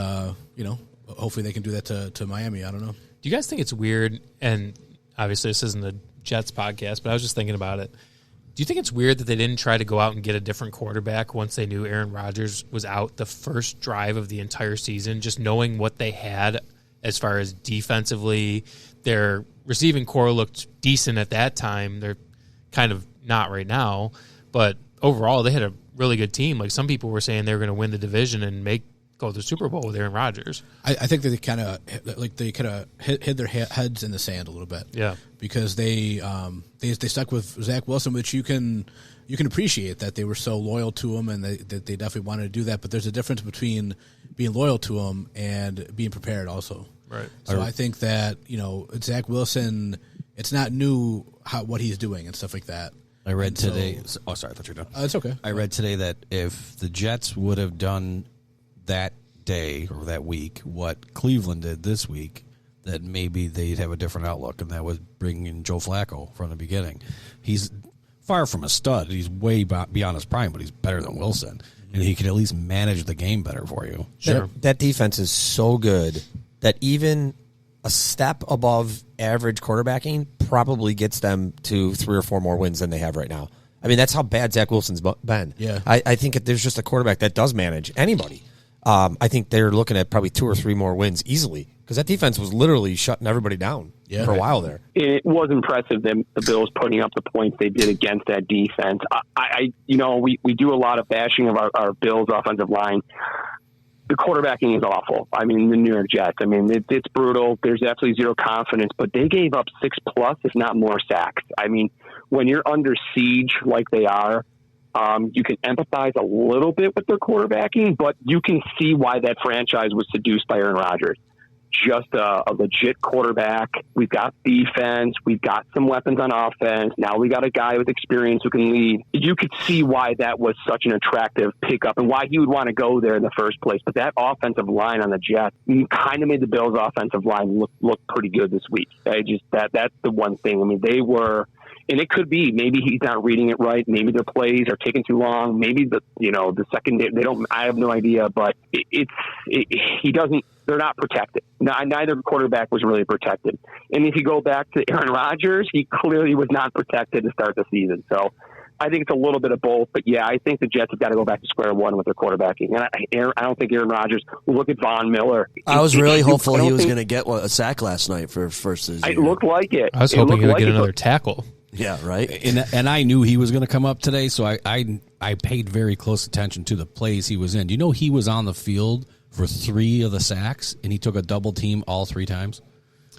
hopefully they can do that to Miami. I don't know. Do you guys think it's weird? And obviously this isn't a Jets podcast, but I was just thinking about it. Do you think it's weird that they didn't try to go out and get a different quarterback once they knew Aaron Rodgers was out the first drive of the entire season, just knowing what they had as far as defensively? Their receiving core looked decent at that time. They're kind of not right now. But overall, they had a really good team. Like, some people were saying they were going to win the division and go to the Super Bowl with Aaron Rodgers. I think that they kind of hid their heads in the sand a little bit. Yeah, because they stuck with Zach Wilson, which you can appreciate that they were so loyal to him and that they definitely wanted to do that. But there's a difference between being loyal to him and being prepared also. Right. So I think that Zach Wilson, it's not new what he's doing and stuff like that. I read today. Oh, sorry, I thought you were done. It's okay. I read today that if the Jets would have done that day or that week what Cleveland did this week, that maybe they'd have a different outlook, and that was bringing in Joe Flacco from the beginning. He's far from a stud. He's way beyond his prime, but he's better than Wilson, and he can at least manage the game better for you. Sure. That defense is so good that even a step above average quarterbacking probably gets them to 3 or 4 more wins than they have right now. I mean, that's how bad Zach Wilson's been. Yeah. I think if there's just a quarterback that does manage anybody, I think they're looking at probably 2 or 3 more wins easily, because that defense was literally shutting everybody down for a while there. It was impressive that the Bills putting up the points they did against that defense. We do a lot of bashing of our Bills offensive line. The quarterbacking is awful. I mean, the New York Jets, it's brutal. There's absolutely zero confidence, but they gave up 6+, if not more, sacks. I mean, when you're under siege like they are, you can empathize a little bit with their quarterbacking, but you can see why that franchise was seduced by Aaron Rodgers. Just a legit quarterback. We've got defense. We've got some weapons on offense. Now we got a guy with experience who can lead. You could see why that was such an attractive pickup and why he would want to go there in the first place. But that offensive line on the Jets kind of made the Bills' offensive line look pretty good this week. That's the one thing. I mean, they were. And it could be maybe he's not reading it right. Maybe their plays are taking too long. Maybe the second they don't. I have no idea. But he doesn't. They're not protected. Neither quarterback was really protected. And if you go back to Aaron Rodgers, he clearly was not protected to start the season. So I think it's a little bit of both. But yeah, I think the Jets have got to go back to square one with their quarterbacking. And I don't think Aaron Rodgers. Look at Von Miller. I was really hopeful he was going to get a sack last night for first of the year. It looked like it. I was hoping he would get another tackle. Yeah, right. And I knew he was going to come up today, so I paid very close attention to the plays he was in. Do you know he was on the field for 3 of the sacks, and he took a double team all 3 times?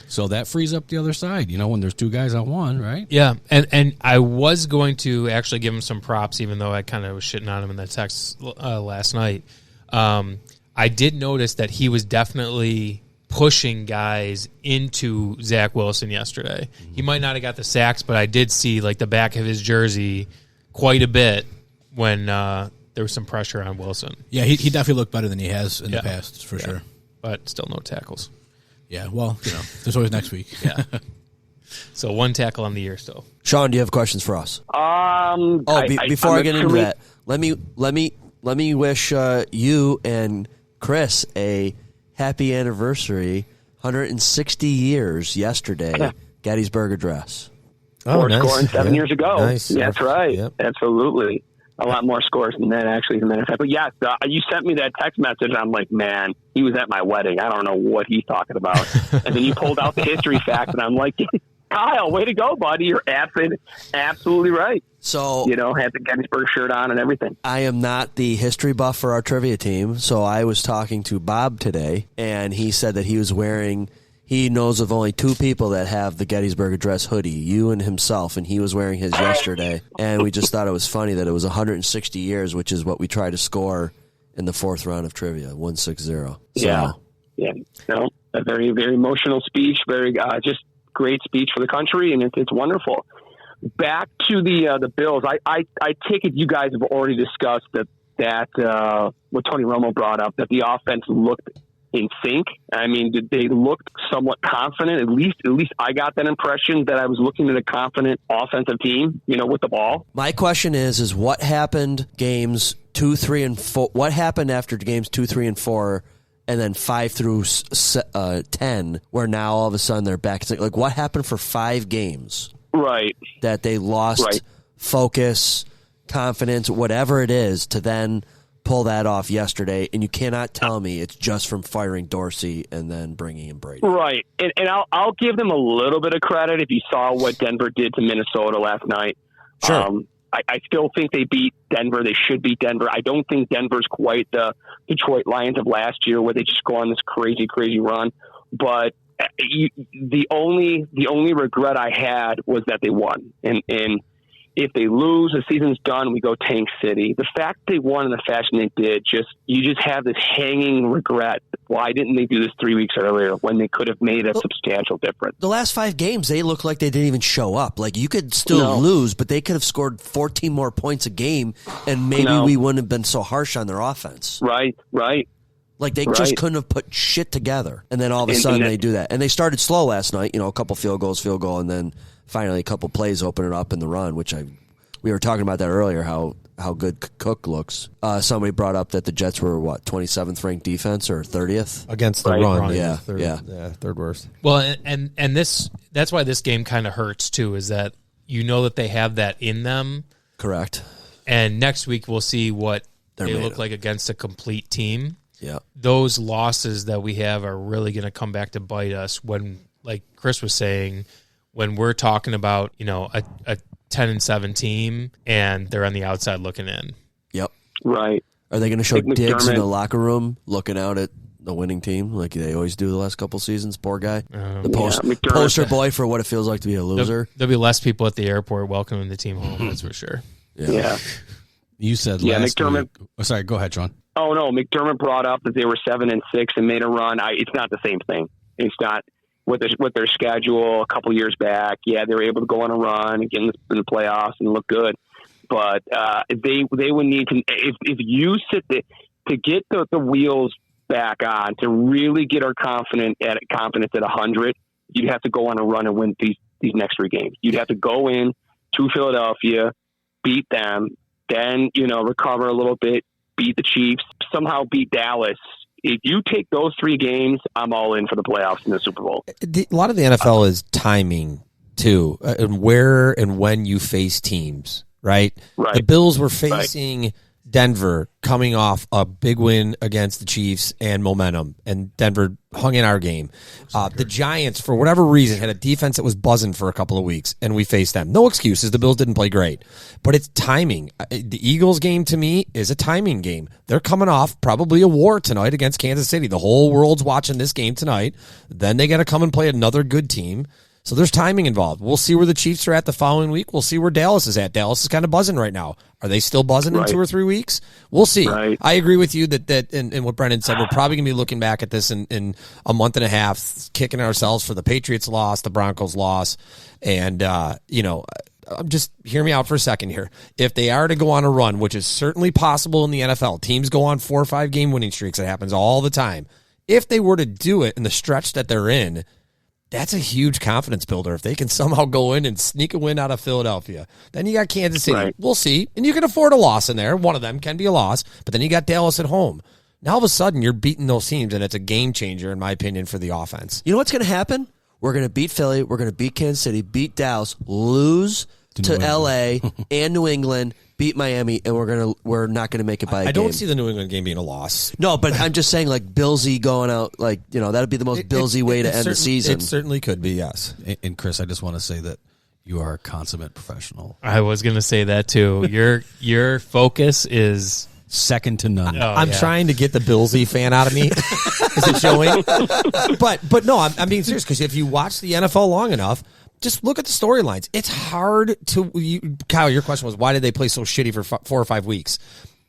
So that frees up the other side, when there's 2 guys on one, right? Yeah, and I was going to actually give him some props, even though I kind of was shitting on him in that text last night. I did notice that he was definitely pushing guys into Zach Wilson yesterday. He might not have got the sacks, but I did see the back of his jersey quite a bit when there was some pressure on Wilson. Yeah, he definitely looked better than he has in the past, for sure. But still no tackles. Yeah, well, there's always next week. Yeah. So 1 tackle on the year still. Sean, do you have questions for us? Before I get into that, let me wish you and Chris a happy anniversary. 160 years yesterday. Gettysburg Address. Scoring 7 years ago. Nice. That's right. Yep. Absolutely. A lot more scores than that, actually, as a matter of fact. But yes, you sent me that text message. I'm like, man, he was at my wedding. I don't know what he's talking about. And then you pulled out the history fact, and I'm like, Kyle, way to go, buddy. You're absolutely right. So, had the Gettysburg shirt on and everything. I am not the history buff for our trivia team, so I was talking to Bob today, and he said that he knows of only 2 people that have the Gettysburg Address hoodie, you and himself, and he was wearing his yesterday. And we just thought it was funny that it was 160 years, which is what we try to score in the 4th round of trivia, 160. So. Yeah. A very, very emotional speech, very just great speech for the country, and it's wonderful. Back to the Bills. I take it you guys have already discussed that what Tony Romo brought up, that the offense looked in sync? I mean, did they look somewhat confident? At least I got that impression that I was looking at a confident offensive team, with the ball. My question is what happened games 2, 3, and 4? What happened after games 2, 3, and 4, and then 5 through 10, where now all of a sudden they're back? Like, what happened for 5 games? Right. That they lost focus, confidence, whatever it is, to then pull that off yesterday, and you cannot tell me it's just from firing Dorsey and then bringing in Brady. Right, and I'll give them a little bit of credit if you saw what Denver did to Minnesota last night. Sure. I still think they beat Denver. They should beat Denver. I don't think Denver's quite the Detroit Lions of last year where they just go on this crazy, crazy run. But the only regret I had was that they won. And if they lose, the season's done, we go Tank City. The fact they won in the fashion they did, you just have this hanging regret. Why didn't they do this 3 weeks earlier when they could have made a substantial difference? The last 5 games, they look like they didn't even show up. Like, you could still lose, but they could have scored 14 more points a game, and maybe we wouldn't have been so harsh on their offense. Right. Like, they just couldn't have put shit together. And then all of a sudden they do that. And they started slow last night, a couple field goal, and then finally a couple plays open it up in the run, which we were talking about that earlier, how good Cook looks. Somebody brought up that the Jets were, 27th ranked defense or 30th? Against the run. Yeah, third worst. Well, and that's why this game kind of hurts, too, is that that they have that in them. Correct. And next week we'll see what they look like against a complete team. Yeah. Those losses that we have are really going to come back to bite us when, like Chris was saying, when we're talking about, a 10-7 team and they're on the outside looking in. Yep. Right. Are they going to show Diggs in the locker room looking out at the winning team like they always do the last couple seasons? Poor guy. The poster boy for what it feels like to be a loser. There'll be less people at the airport welcoming the team home, that's for sure. Yeah. You said last week. Oh, sorry, go ahead, Sean. Oh, no, McDermott brought up that they were 7-6 and made a run. It's not the same thing. It's not. With their schedule a couple years back, they were able to go on a run and get in the playoffs and look good. But they would need to, if you sit there to get the wheels back on, to really get our confidence at 100, you'd have to go on a run and win these next 3 games. You'd have to go in to Philadelphia, beat them, then recover a little bit, beat the Chiefs, somehow beat Dallas. If you take those 3 games, I'm all in for the playoffs in the Super Bowl. A lot of the NFL is timing, too, and where and when you face teams, right? The Bills were facing Denver coming off a big win against the Chiefs and momentum, and Denver hung in our game. The Giants, for whatever reason, had a defense that was buzzing for a couple of weeks, and we faced them. No excuses. The Bills didn't play great, but it's timing. The Eagles game, to me, is a timing game. They're coming off probably a war tonight against Kansas City. The whole world's watching this game tonight. Then they got to come and play another good team. So there's timing involved. We'll see where the Chiefs are at the following week. We'll see where Dallas is at. Dallas is kind of buzzing right now. Are they still buzzing in 2 or 3 weeks? We'll see. I agree with you that and what Brendan said, we're probably going to be looking back at this in a month and a half, kicking ourselves for the Patriots loss, the Broncos loss. And, just hear me out for a second here. If they are to go on a run, which is certainly possible in the NFL, teams go on 4 or 5 game winning streaks. It happens all the time. If they were to do it in the stretch that they're in, that's a huge confidence builder. If they can somehow go in and sneak a win out of Philadelphia, then you got Kansas City. We'll see. And you can afford a loss in there. One of them can be a loss. But then you got Dallas at home. Now all of a sudden you're beating those teams, and it's a game changer, in my opinion, for the offense. You know what's going to happen? We're going to beat Philly. We're going to beat Kansas City, beat Dallas, lose to L.A. and New England, beat Miami, and we're not going to make it by a game. I don't see the New England game being a loss. No, but I'm just saying, like, Billsy going out, that'd be the most Billsy way to end the season. It certainly could be, yes. And Chris, I just want to say that you are a consummate professional. I was going to say that too. Your focus is second to none. I'm trying to get the Billsy fan out of me. Is it showing? But no, I'm being serious, because if you watch the NFL long enough, just look at the storylines. It's hard to... Kyle, your question was, why did they play so shitty for 4 or 5 weeks?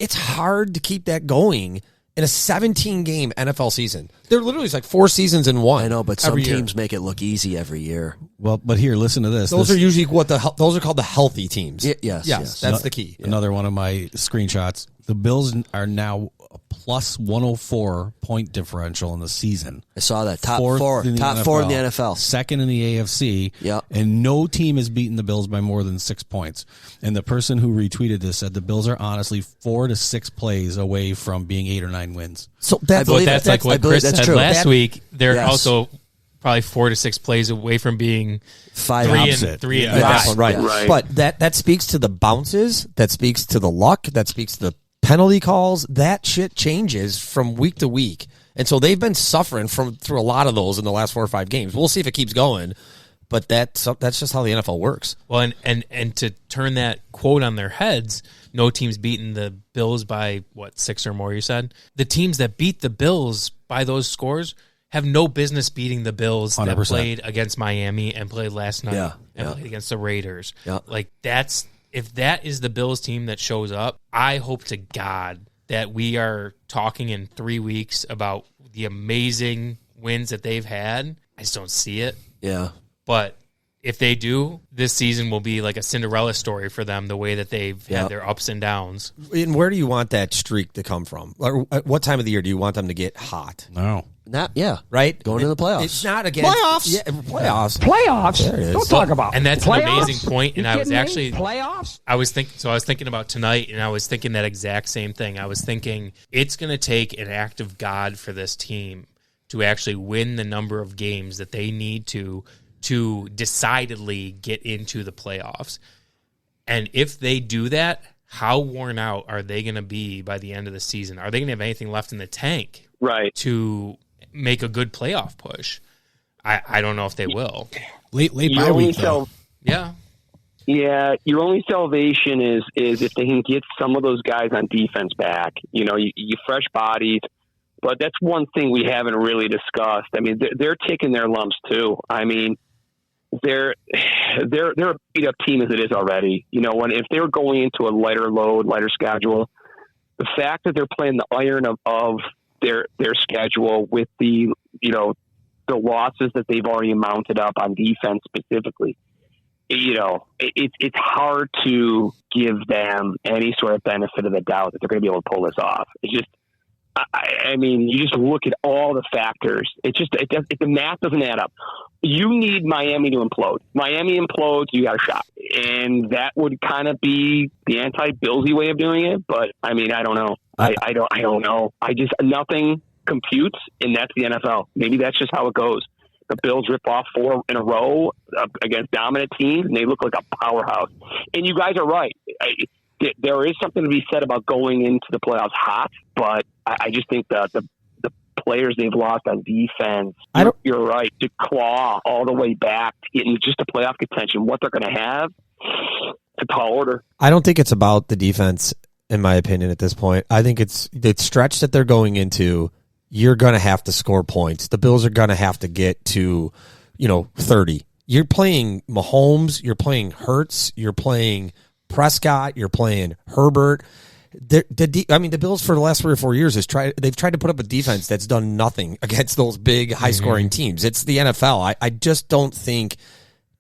It's hard to keep that going in a 17-game NFL season. They're literally like 4 seasons in one. I know, but some teams make it look easy every year. Well, but here, listen to this. Those are usually those are called the healthy teams. Yes. That's the key. Another one of my screenshots. The Bills are now a plus 104 point differential in the season. I saw that. Top four in the NFL. Second in the AFC. Yep. And no team has beaten the Bills by more than 6 points. And the person who retweeted this said the Bills are honestly 4 to 6 plays away from being 8 or 9 wins. So that's like what Chris said true. last week. They're also probably 4 to 6 plays away from being 5 3 and 5. Right. But that speaks to the bounces. That speaks to the luck. That speaks to the penalty calls. That shit changes from week to week. And so they've been suffering through a lot of those in the last 4 or 5 games. We'll see if it keeps going. But that's just how the NFL works. Well, and to turn that quote on their heads, no team's beaten the Bills by, 6 or more, you said? The teams that beat the Bills by those scores have no business beating the Bills 100%. That played against Miami and played last night and played against the Raiders. Yeah. Like, if that is the Bills team that shows up, I hope to God that we are talking in 3 weeks about the amazing wins that they've had. I just don't see it. Yeah. But if they do, this season will be like a Cinderella story for them, the way that they've had their ups and downs. And where do you want that streak to come from? Or at what time of the year do you want them to get hot? No. Right? Going to the playoffs. It's not against Playoffs. Yeah, playoffs. Playoffs. There it is. Don't talk about. And that's playoffs? an amazing point. And I was actually playoffs. I was thinking about tonight, and I was thinking that exact same thing. I was thinking it's going to take an act of God for this team to actually win the number of games that they need to decidedly get into the playoffs. And if they do that, how worn out are they going to be by the end of the season? Are they going to have anything left in the tank to make a good playoff push? I don't know if they will. Late bye week, Yeah. Yeah, your only salvation is if they can get some of those guys on defense back. You fresh bodies. But that's one thing we haven't really discussed. I mean, they're taking their lumps too. I mean, they're a beat up team as it is already. If they're going into a lighter schedule, the fact that they're playing the iron of their schedule with the losses that they've already mounted up on defense specifically, it's hard to give them any sort of benefit of the doubt that they're going to be able to pull this off. It's just, I mean, you just look at all the factors. The math doesn't add up. You need Miami to implode. Miami implodes, you got a shot, and that would kind of be the anti-Billsy way of doing it. But I mean, I don't know. I don't know. Nothing computes, and that's the NFL. Maybe that's just how it goes. The Bills rip off 4 in a row against dominant teams, and they look like a powerhouse. And you guys are right. There is something to be said about going into the playoffs hot, but I just think that the players they've lost on defense, you're right, to claw all the way back to get into just a playoff contention, what they're going to have, it's a tall order. I don't think it's about the defense, in my opinion, at this point. I think it's the stretch that they're going into. You're going to have to score points. The Bills are going to have to get to, 30. You're playing Mahomes. You're playing Hurts. You're playing Prescott. You're playing Herbert. The Bills for the last 3 or 4 years they've tried to put up a defense that's done nothing against those big, high-scoring teams. It's the NFL. I just don't think,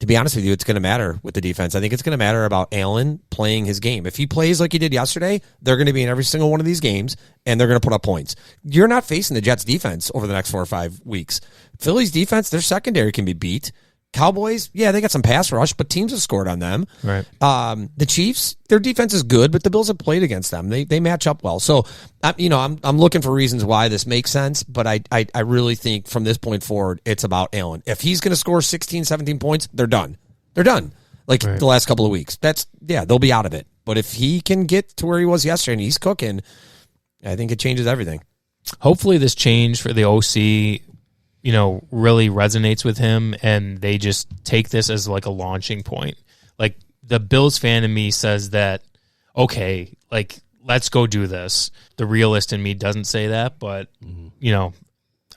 to be honest with you, it's going to matter with the defense. I think it's going to matter about Allen playing his game. If he plays like he did yesterday, they're going to be in every single one of these games, and they're going to put up points. You're not facing the Jets' defense over the next 4 or 5 weeks. Philly's defense, their secondary can be beat. Cowboys, they got some pass rush, but teams have scored on them. Right. The Chiefs, their defense is good, but the Bills have played against them. They match up well. So, I'm looking for reasons why this makes sense, but I really think from this point forward, it's about Allen. If he's going to score 16, 17 points, they're done. They're done. The last couple of weeks. They'll be out of it. But if he can get to where he was yesterday and he's cooking, I think it changes everything. Hopefully this change for the OC really resonates with him, and they just take this as like a launching point. Like, the Bills fan in me says that, okay, let's go do this. The realist in me doesn't say that, but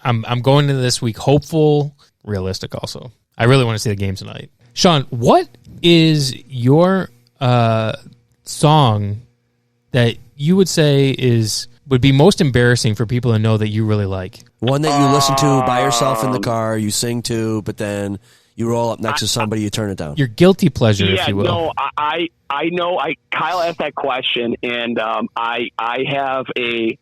I'm going into this week hopeful, realistic also. I really want to see the game tonight. Sean, what is your song that you would say would be most embarrassing for people to know that you really like? One that you listen to by yourself in the car, you sing to, but then you roll up next to somebody, you turn it down. Your guilty pleasure, if you will. No, I know. Kyle asked that question, and I have a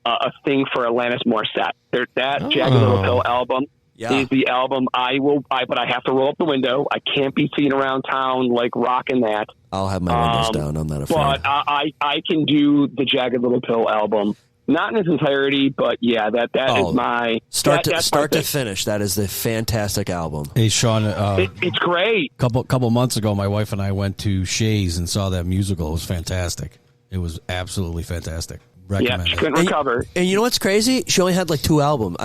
a thing for Alanis Morissette. That Jagged Little Pill album is the album but I have to roll up the window. I can't be seen around town like rocking that. I'll have my windows down. I'm not afraid. But I can do the Jagged Little Pill album. Not in its entirety, but yeah, that is my start to finish. That is the fantastic album. Hey, Sean, it's great. Couple months ago, my wife and I went to Shays and saw that musical. It was fantastic. It was absolutely fantastic. Recommend she it. couldn't recover. And you know what's crazy? She only had like 2 albums.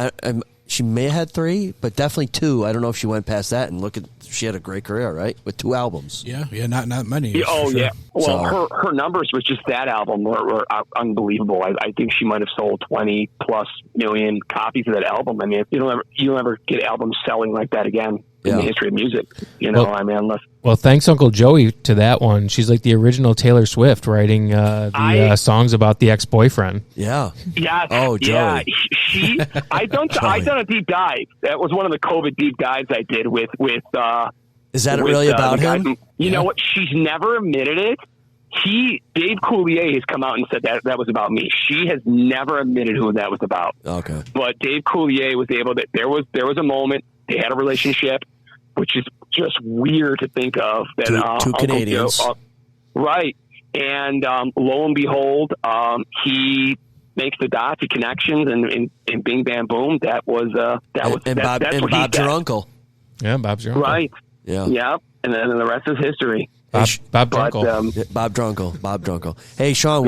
She may have had 3, but definitely 2. I don't know if she went past that. And she had a great career, right? With 2 albums. Yeah, not many. Yeah, sure. yeah. Well, her numbers with just that album were unbelievable. I think she might have sold 20+ million copies of that album. I mean, you'll never get albums selling like that again in the history of music. Well, thanks, Uncle Joey, to that one. She's like the original Taylor Swift, writing the songs about the ex-boyfriend. Yeah. Yes. Oh, Joey. Yeah. I done a deep dive. That was one of the COVID deep dives I did with. Is that really about him? You know what? She's never admitted it. Dave Coulier has come out and said that was about me. She has never admitted who that was about. Okay. But Dave Coulier was able to. There was a moment they had a relationship, which is just weird to think of. That two Canadians, right? And lo and behold, he makes the dots, the connections, and bing bam boom. That was Bob's your uncle. Yeah, Bob's your uncle. Right. Yeah. Yep. And then the rest is history. Bob Drunkle. Bob Drunkle. Hey, Sean,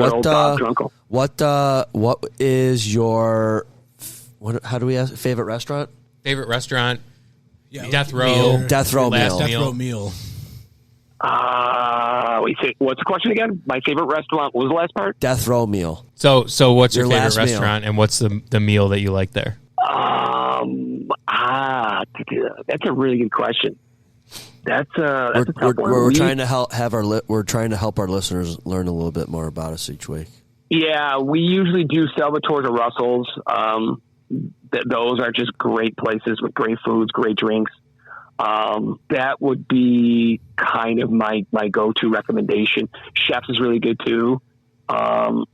what is your how do we ask favorite restaurant? Favorite restaurant? Yeah, Death Row. Death Row meal. What's the question again? My favorite restaurant. What was the last part? Death Row meal. So what's your favorite last restaurant, and what's the meal that you like there? That's a really good question. That's a tough one. We're trying to help our listeners learn a little bit more about us each week. Yeah, we usually do Salvatore's or Russell's. Those are just great places with great foods, great drinks. That would be kind of my go-to recommendation. Chef's is really good too.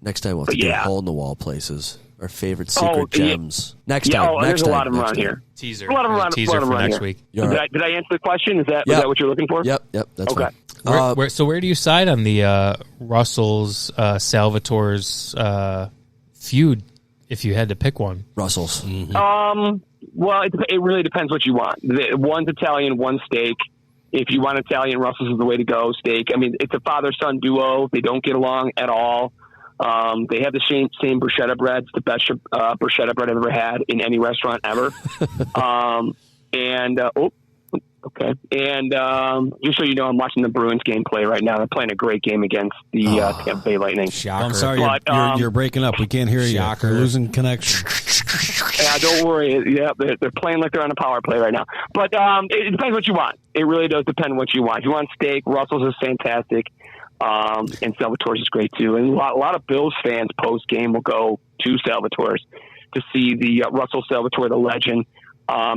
Next time we'll have to do hole in the wall places. Our favorite secret gems. Next time. There's a lot of them around here. Teaser. A lot of them for next here. week. Did I answer the question? Is that what you're looking for? Yep. That's okay. Right. So where do you side on the Russell's Salvatore's feud? If you had to pick one, Russell's. Mm-hmm. Well, it really depends what you want. One's Italian, one's steak. If you want Italian, Russell's is the way to go. Steak. I mean, it's a father-son duo. They don't get along at all. They have the same bruschetta bread. It's the best bruschetta bread I've ever had in any restaurant ever. Okay. And just so you know, I'm watching the Bruins game play right now. They're playing a great game against the Tampa Bay Lightning. Shocker. I'm sorry, you're breaking up. We can't hear you. You're losing connection. Yeah, don't worry. Yeah, they're playing like they're on a power play right now. But it depends what you want. It really does depend what you want. If you want steak, Russell's is fantastic. And Salvatore's is great too. And a lot of Bills fans post game will go to Salvatore's to see the Russell Salvatore, the legend,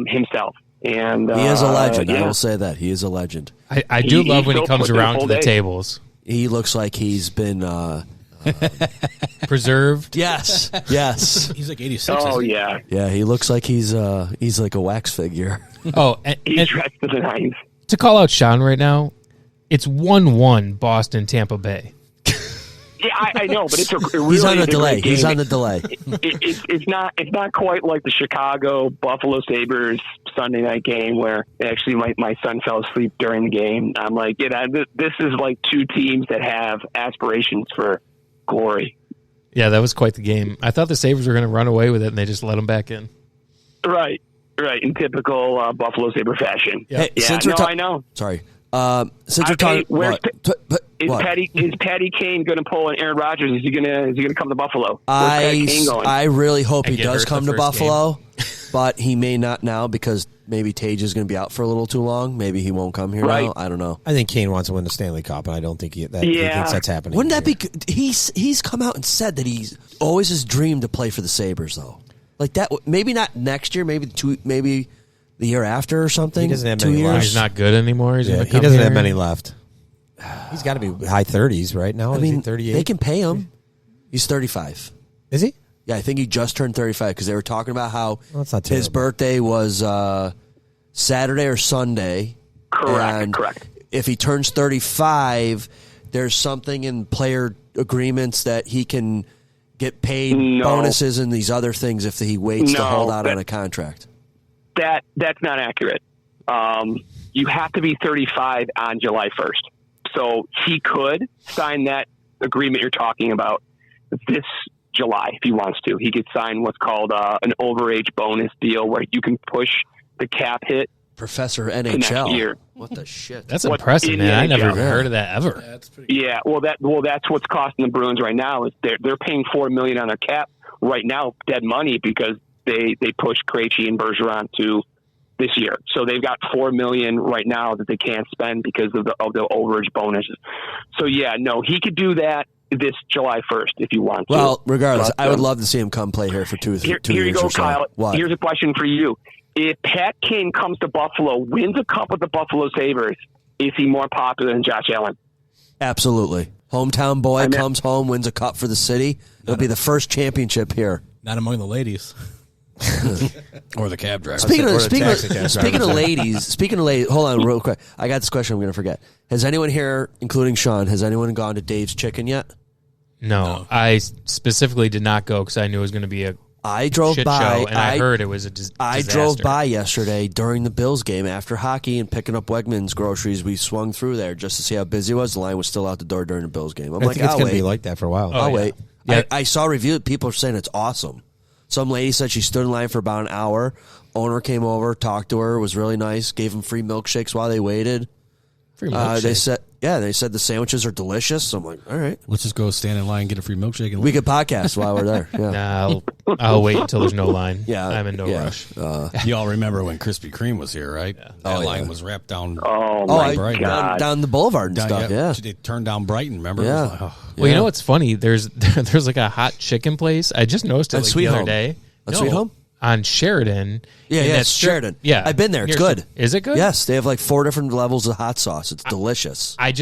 himself. And he is a legend. I will say that he is a legend. I do love when he comes around to the tables. He looks like he's been preserved. Yes. He's like 86. Oh yeah. Yeah, he looks like he's like a wax figure. Oh, he's dressed to the nines. To call out Sean right now, it's 1-1 Boston Tampa Bay. Yeah, I know, but it's really he's on the delay. He's on the delay. It's not quite like the Chicago Buffalo Sabres Sunday night game where actually my son fell asleep during the game. I'm like, this is like two teams that have aspirations for glory. Yeah, that was quite the game. I thought the Sabres were going to run away with it, and they just let them back in. Right, in typical Buffalo Sabre fashion. Hey, yeah, I know. Sorry. Since we're talking, is Patty Kane going to pull an Aaron Rodgers? Is he going to come to Buffalo? I really hope he does come to Buffalo, but he may not now because maybe Tage is going to be out for a little too long. Maybe he won't come here now. I don't know. I think Kane wants to win the Stanley Cup, and I don't think he thinks that's happening. Wouldn't that be good? He's come out and said that he's always his dream to play for the Sabres, though. Like that, maybe not next year, maybe the year after or something. He doesn't have 2 many years. left. He's not good anymore. He doesn't have many left. He's got to be high 30s right now. I mean, 38? they can pay him. He's 35. Is he? Yeah, I think he just turned 35 because they were talking about how that's not his terrible. birthday was Saturday or Sunday. Correct. If he turns 35, there's something in player agreements that he can get paid bonuses and these other things if he waits to hold out on a contract. That's not accurate. You have to be 35 on July 1st. So he could sign that agreement you're talking about this July if he wants to. He could sign what's called an overage bonus deal where you can push the cap hit. Professor to NHL. next year. What the shit? That's impressive, man. I never even heard of that ever. Yeah, that's what's costing the Bruins right now is they're paying $4 million on their cap right now, dead money, because they pushed Krejci and Bergeron to this year. So they've got $4 million right now that they can't spend because of the overage bonuses. So yeah, no, he could do that this July 1st if you want to. Well, regardless, I would love to see him come play here for two Here years you go, or so. Kyle. What? Here's a question for you. If Pat King comes to Buffalo, wins a cup with the Buffalo Sabres, is he more popular than Josh Allen? Absolutely. Hometown boy comes home, wins a cup for the city. It'll be the first championship here. Not among the ladies. Or the cab driver. Speaking of ladies, hold on real quick. I got this question I'm going to forget. Has anyone here, including Sean, has anyone gone to Dave's Chicken yet? No. I specifically did not go because I knew it was going to be a I drove shit by, show, and I heard it was a disaster. I drove by yesterday during the Bills game after hockey and picking up Wegmans groceries. We swung through there just to see how busy it was. The line was still out the door during the Bills game. I'm I like, think it's I'll going to wait. be like that for a while. I'll wait. Yeah. I saw a review. People are saying it's awesome. Some lady said she stood in line for about an hour. Owner came over, talked to her, was really nice, gave them free milkshakes while they waited. Free milkshake. They said the sandwiches are delicious. So I'm like, all right. Let's just go stand in line and get a free milkshake. And We could podcast while we're there. Yeah. Nah, I'll wait until there's no line. Yeah, I'm in no rush. You all remember when Krispy Kreme was here, right? Yeah. That line was wrapped down. God. Down the boulevard and Down, stuff. Yeah. They turned down Brighton, remember? Yeah. It was like, Well, you know what's funny? There's like a hot chicken place. I just noticed it At like Sweet the other Home. day. At Sweet Home? On Sheridan. Yeah, in that it's strip- Sheridan. Yeah, I've been there. It's near- good. Is it good? Yes, they have like 4 different levels of hot sauce. It's delicious. I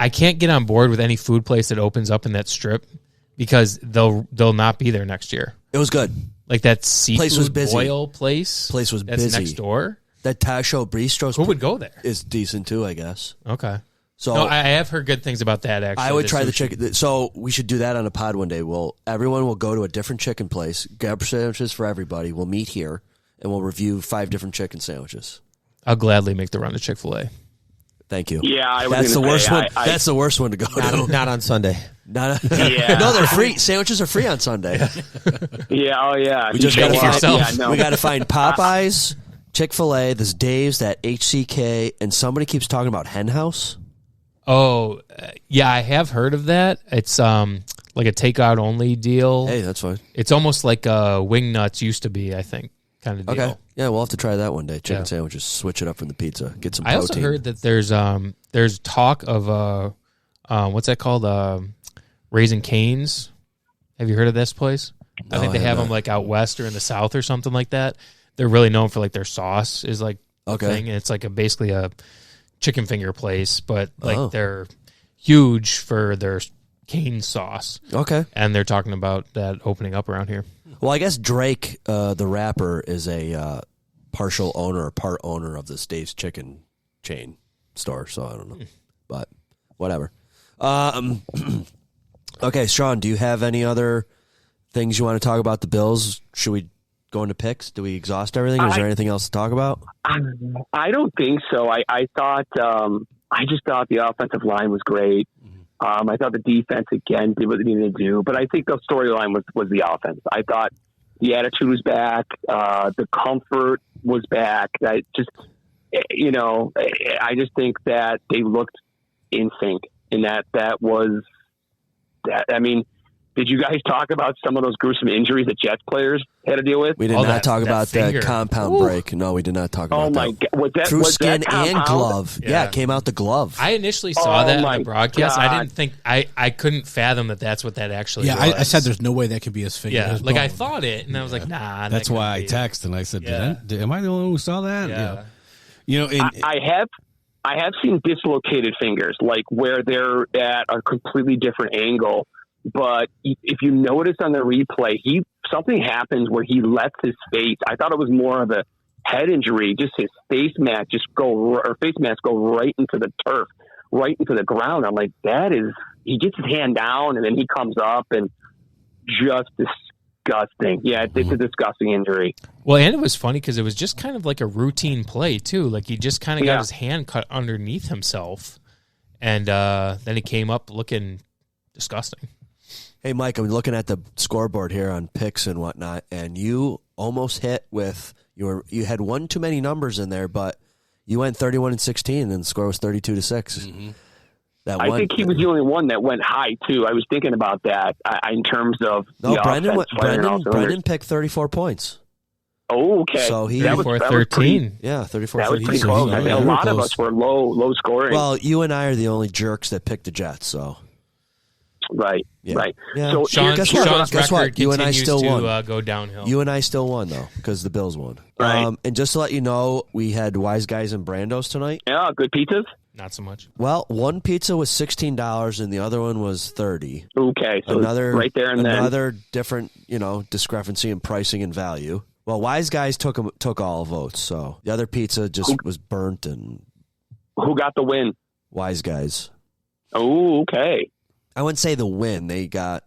can't get on board with any food place that opens up in that strip because they'll not be there next year. It was good. Like that seafood Place was busy. boil place. Place was that's busy. next door. That Tasho Bistro. Who would go there? Is decent too, I guess. Okay. So no, I have heard good things about that. Actually, I would try the sushi. chicken. So we should do that on a pod one day. Everyone will go to a different chicken place, grab sandwiches for everybody. We'll meet here and we'll review 5 different chicken sandwiches. I'll gladly make the run to Chick-fil-A. Thank you. Yeah, I was That's the gonna worst say, one. I- That's the worst one to go to. Not on Sunday. Yeah. Yeah. No, they're free. Sandwiches are free on Sunday. Yeah, oh yeah. We just Pay got to for yourself. we got to find Popeyes, Chick-fil-A, this Dave's, that HCK, and somebody keeps talking about Hen House. Oh, yeah, I have heard of that. It's like a takeout only deal. Hey, that's fine. It's almost like Wing Nuts used to be, I think, kind of deal. Okay. Yeah, we'll have to try that one day. Chicken Yeah. sandwiches, switch it up from the pizza, get some I protein. also heard that there's talk of what's that called? Raising Cane's. Have you heard of this place? No, I think they I have haven't. them like out west or in the south or something like that. They're really known for like their sauce is like a Okay. thing, and it's like basically a chicken finger place, but like Oh. they're huge for their cane sauce. Okay. And they're talking about that opening up around here. Well, I guess Drake, the rapper, is a partial owner or part owner of this Dave's Chicken chain store. So I don't know, but whatever. Okay, Sean, do you have any other things you want to talk about the Bills? Should we go into picks? Do we exhaust everything? Or is there anything else to talk about? I don't think so. I thought I just thought the offensive line was great. I thought the defense again did what they needed to do, but I think the storyline was the offense. I thought the attitude was back, the comfort was back. I just think that they looked in sync, and that was that. I mean, did you guys talk about some of those gruesome injuries that Jets players had to deal with? We did not talk about the compound break. No, we did not talk about that. Oh my God. Was that Through skin that and compound? glove. Yeah, it came out the glove. I initially saw that my on the broadcast. I God. didn't think I couldn't fathom that's what that actually Yeah, was. I said there's no way that could be his finger. Yeah, his like I bone. thought it, and I was like, nah. That's that why I couldn't be. texted and I said, Yeah. am I the only one who saw that? Yeah. You know, I have seen dislocated fingers, like where they're at a completely different angle but if you notice on the replay, something happens where he lets his face. I thought it was more of a head injury. Just his face mask go right into the turf, right into the ground. I'm like, he gets his hand down and then he comes up and just disgusting. Yeah, it's a disgusting injury. Well, and it was funny because it was just kind of like a routine play too. Like he just kind of got his hand cut underneath himself, and then he came up looking disgusting. Hey, Mike, I'm looking at the scoreboard here on picks and whatnot, and you almost hit with you had one too many numbers in there, but you went 31-16, and the score was 32-6. Mm-hmm. I think he was the only one that went high too. I was thinking about that in terms of Brendon picked 34 points. Oh, okay. So he 34-13. Yeah, 34-13. That was pretty close. I mean, a lot of us were low scoring. Well, you and I are the only jerks that picked the Jets, so. Right. Yeah. So Sean's record you and I still won. Go downhill. You and I still won, though, because the Bills won. Right. And just to let you know, we had Wise Guys and Brandos tonight. Yeah, good pizzas? Not so much. Well, one pizza was $16 and the other one was $30. Okay, so right there and another different, discrepancy in pricing and value. Well, Wise Guys took all votes, so the other pizza just was burnt. And who got the win? Wise Guys. Oh, okay. I wouldn't say the win; they got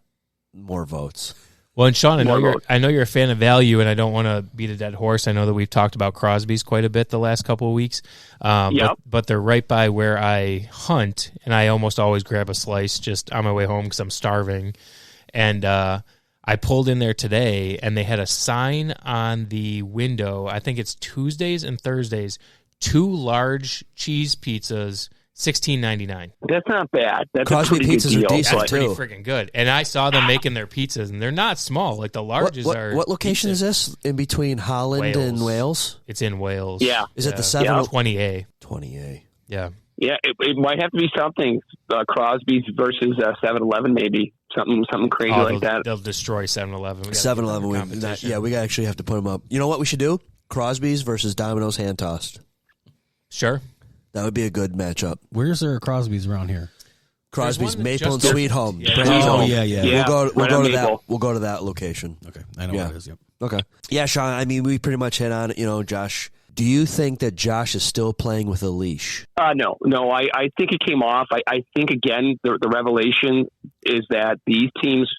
more votes. Well, and Sean, I know you're a fan of value, and I don't want to beat a dead horse. I know that we've talked about Crosby's quite a bit the last couple of weeks, but they're right by where I hunt, and I almost always grab a slice just on my way home because I'm starving. And I pulled in there today, and they had a sign on the window. I think it's Tuesdays and Thursdays, 2 large cheese pizzas. $16.99. That's not bad. That's Crosby a pretty pizzas good deal. are decent That's pretty freaking good. And I saw them making their pizzas, and they're not small. Like the largest are. What location is this? In between Holland and Wales? It's in Wales. Yeah. Is it the 20A? 20A. Yeah. Yeah, it might have to be something. Crosby's versus 7-Eleven, maybe something crazy like that. They'll destroy 7-Eleven. 7-Eleven. We actually have to put them up. You know what we should do? Crosby's versus Domino's hand tossed. Sure. That would be a good matchup. Where's there a Crosby's around here? Crosby's Maple and Sweet Home. Yeah. We'll go to that. We'll go to that location. Okay, I know where it is. Yep. Okay. Yeah, Sean. I mean, we pretty much hit on it. Josh. Do you think that Josh is still playing with a leash? No. I think it came off. I think again the revelation is that these teams,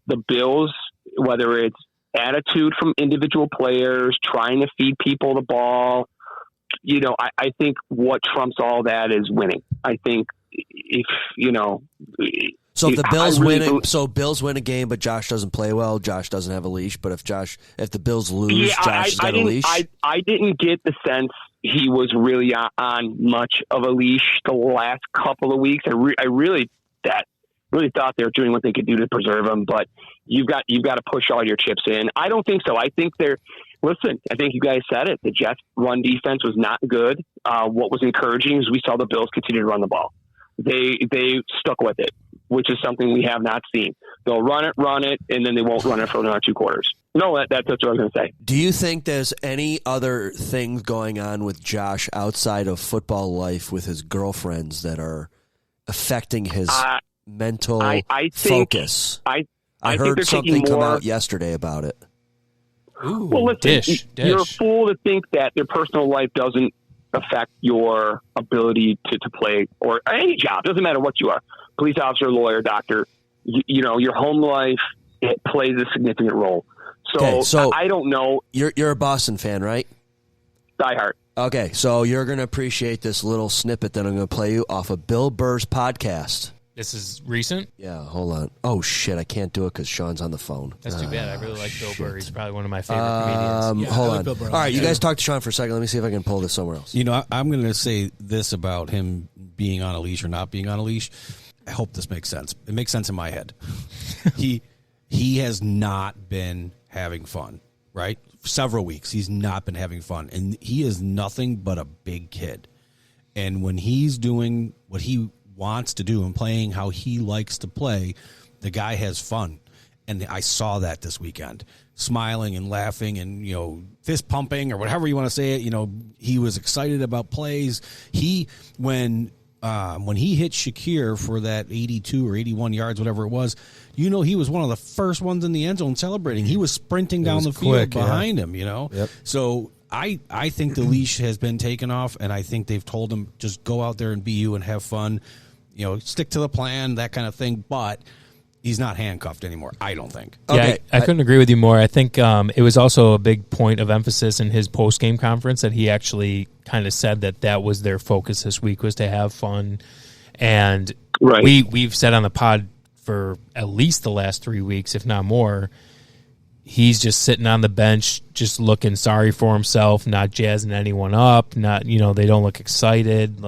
the Bills, whether it's attitude from individual players, trying to feed people the ball. I think what trumps all that is winning. I think if. So if the Bills Bills win a game, but Josh doesn't play well, Josh doesn't have a leash. But if the Bills lose, Josh has got a leash. I didn't get the sense he was really on much of a leash the last couple of weeks. I really thought they were doing what they could do to preserve him, but you've got to push all your chips in. I don't think so. I think I think you guys said it. The Jets' run defense was not good. What was encouraging is we saw the Bills continue to run the ball. They stuck with it, which is something we have not seen. They'll run it, and then they won't run it for another 2 quarters. No, that's what I was going to say. Do you think there's any other things going on with Josh outside of football life with his girlfriends that are affecting his mental focus? I heard something come out yesterday about it. Ooh, well, listen, dish. You're a fool to think that their personal life doesn't affect your ability to play or any job. Doesn't matter what you are. Police officer, lawyer, doctor. Your home life, it plays a significant role. So I don't know. You're a Boston fan, right? Die hard. Okay, so you're going to appreciate this little snippet that I'm going to play you off of Bill Burr's podcast. This is recent? Yeah, hold on. Oh, shit, I can't do it because Sean's on the phone. That's too bad. I really like Bill Burr. He's probably one of my favorite comedians. Hold on. All right, you guys talk to Sean for a second. Let me see if I can pull this somewhere else. I'm going to say this about him being on a leash or not being on a leash. I hope this makes sense. It makes sense in my head. He has not been having fun, right? For several weeks, he's not been having fun. And he is nothing but a big kid. And when he's doing what he wants to do and playing how he likes to play, the guy has fun. And I saw that this weekend, smiling and laughing and, fist pumping or whatever you want to say it. He was excited about plays. When when he hit Shakir for that 82 or 81 yards, whatever it was, he was one of the first ones in the end zone celebrating. He was sprinting down the field behind him, Yep. So I think the leash has been taken off, and I think they've told him just go out there and be you and have fun, stick to the plan, that kind of thing. But he's not handcuffed anymore, I don't think. Yeah, I couldn't agree with you more. I think it was also a big point of emphasis in his post-game conference that he actually kind of said that was their focus this week, was to have fun. And we've said on the pod for at least the last 3 weeks, if not more, he's just sitting on the bench, just looking sorry for himself, not jazzing anyone up, not, they don't look excited.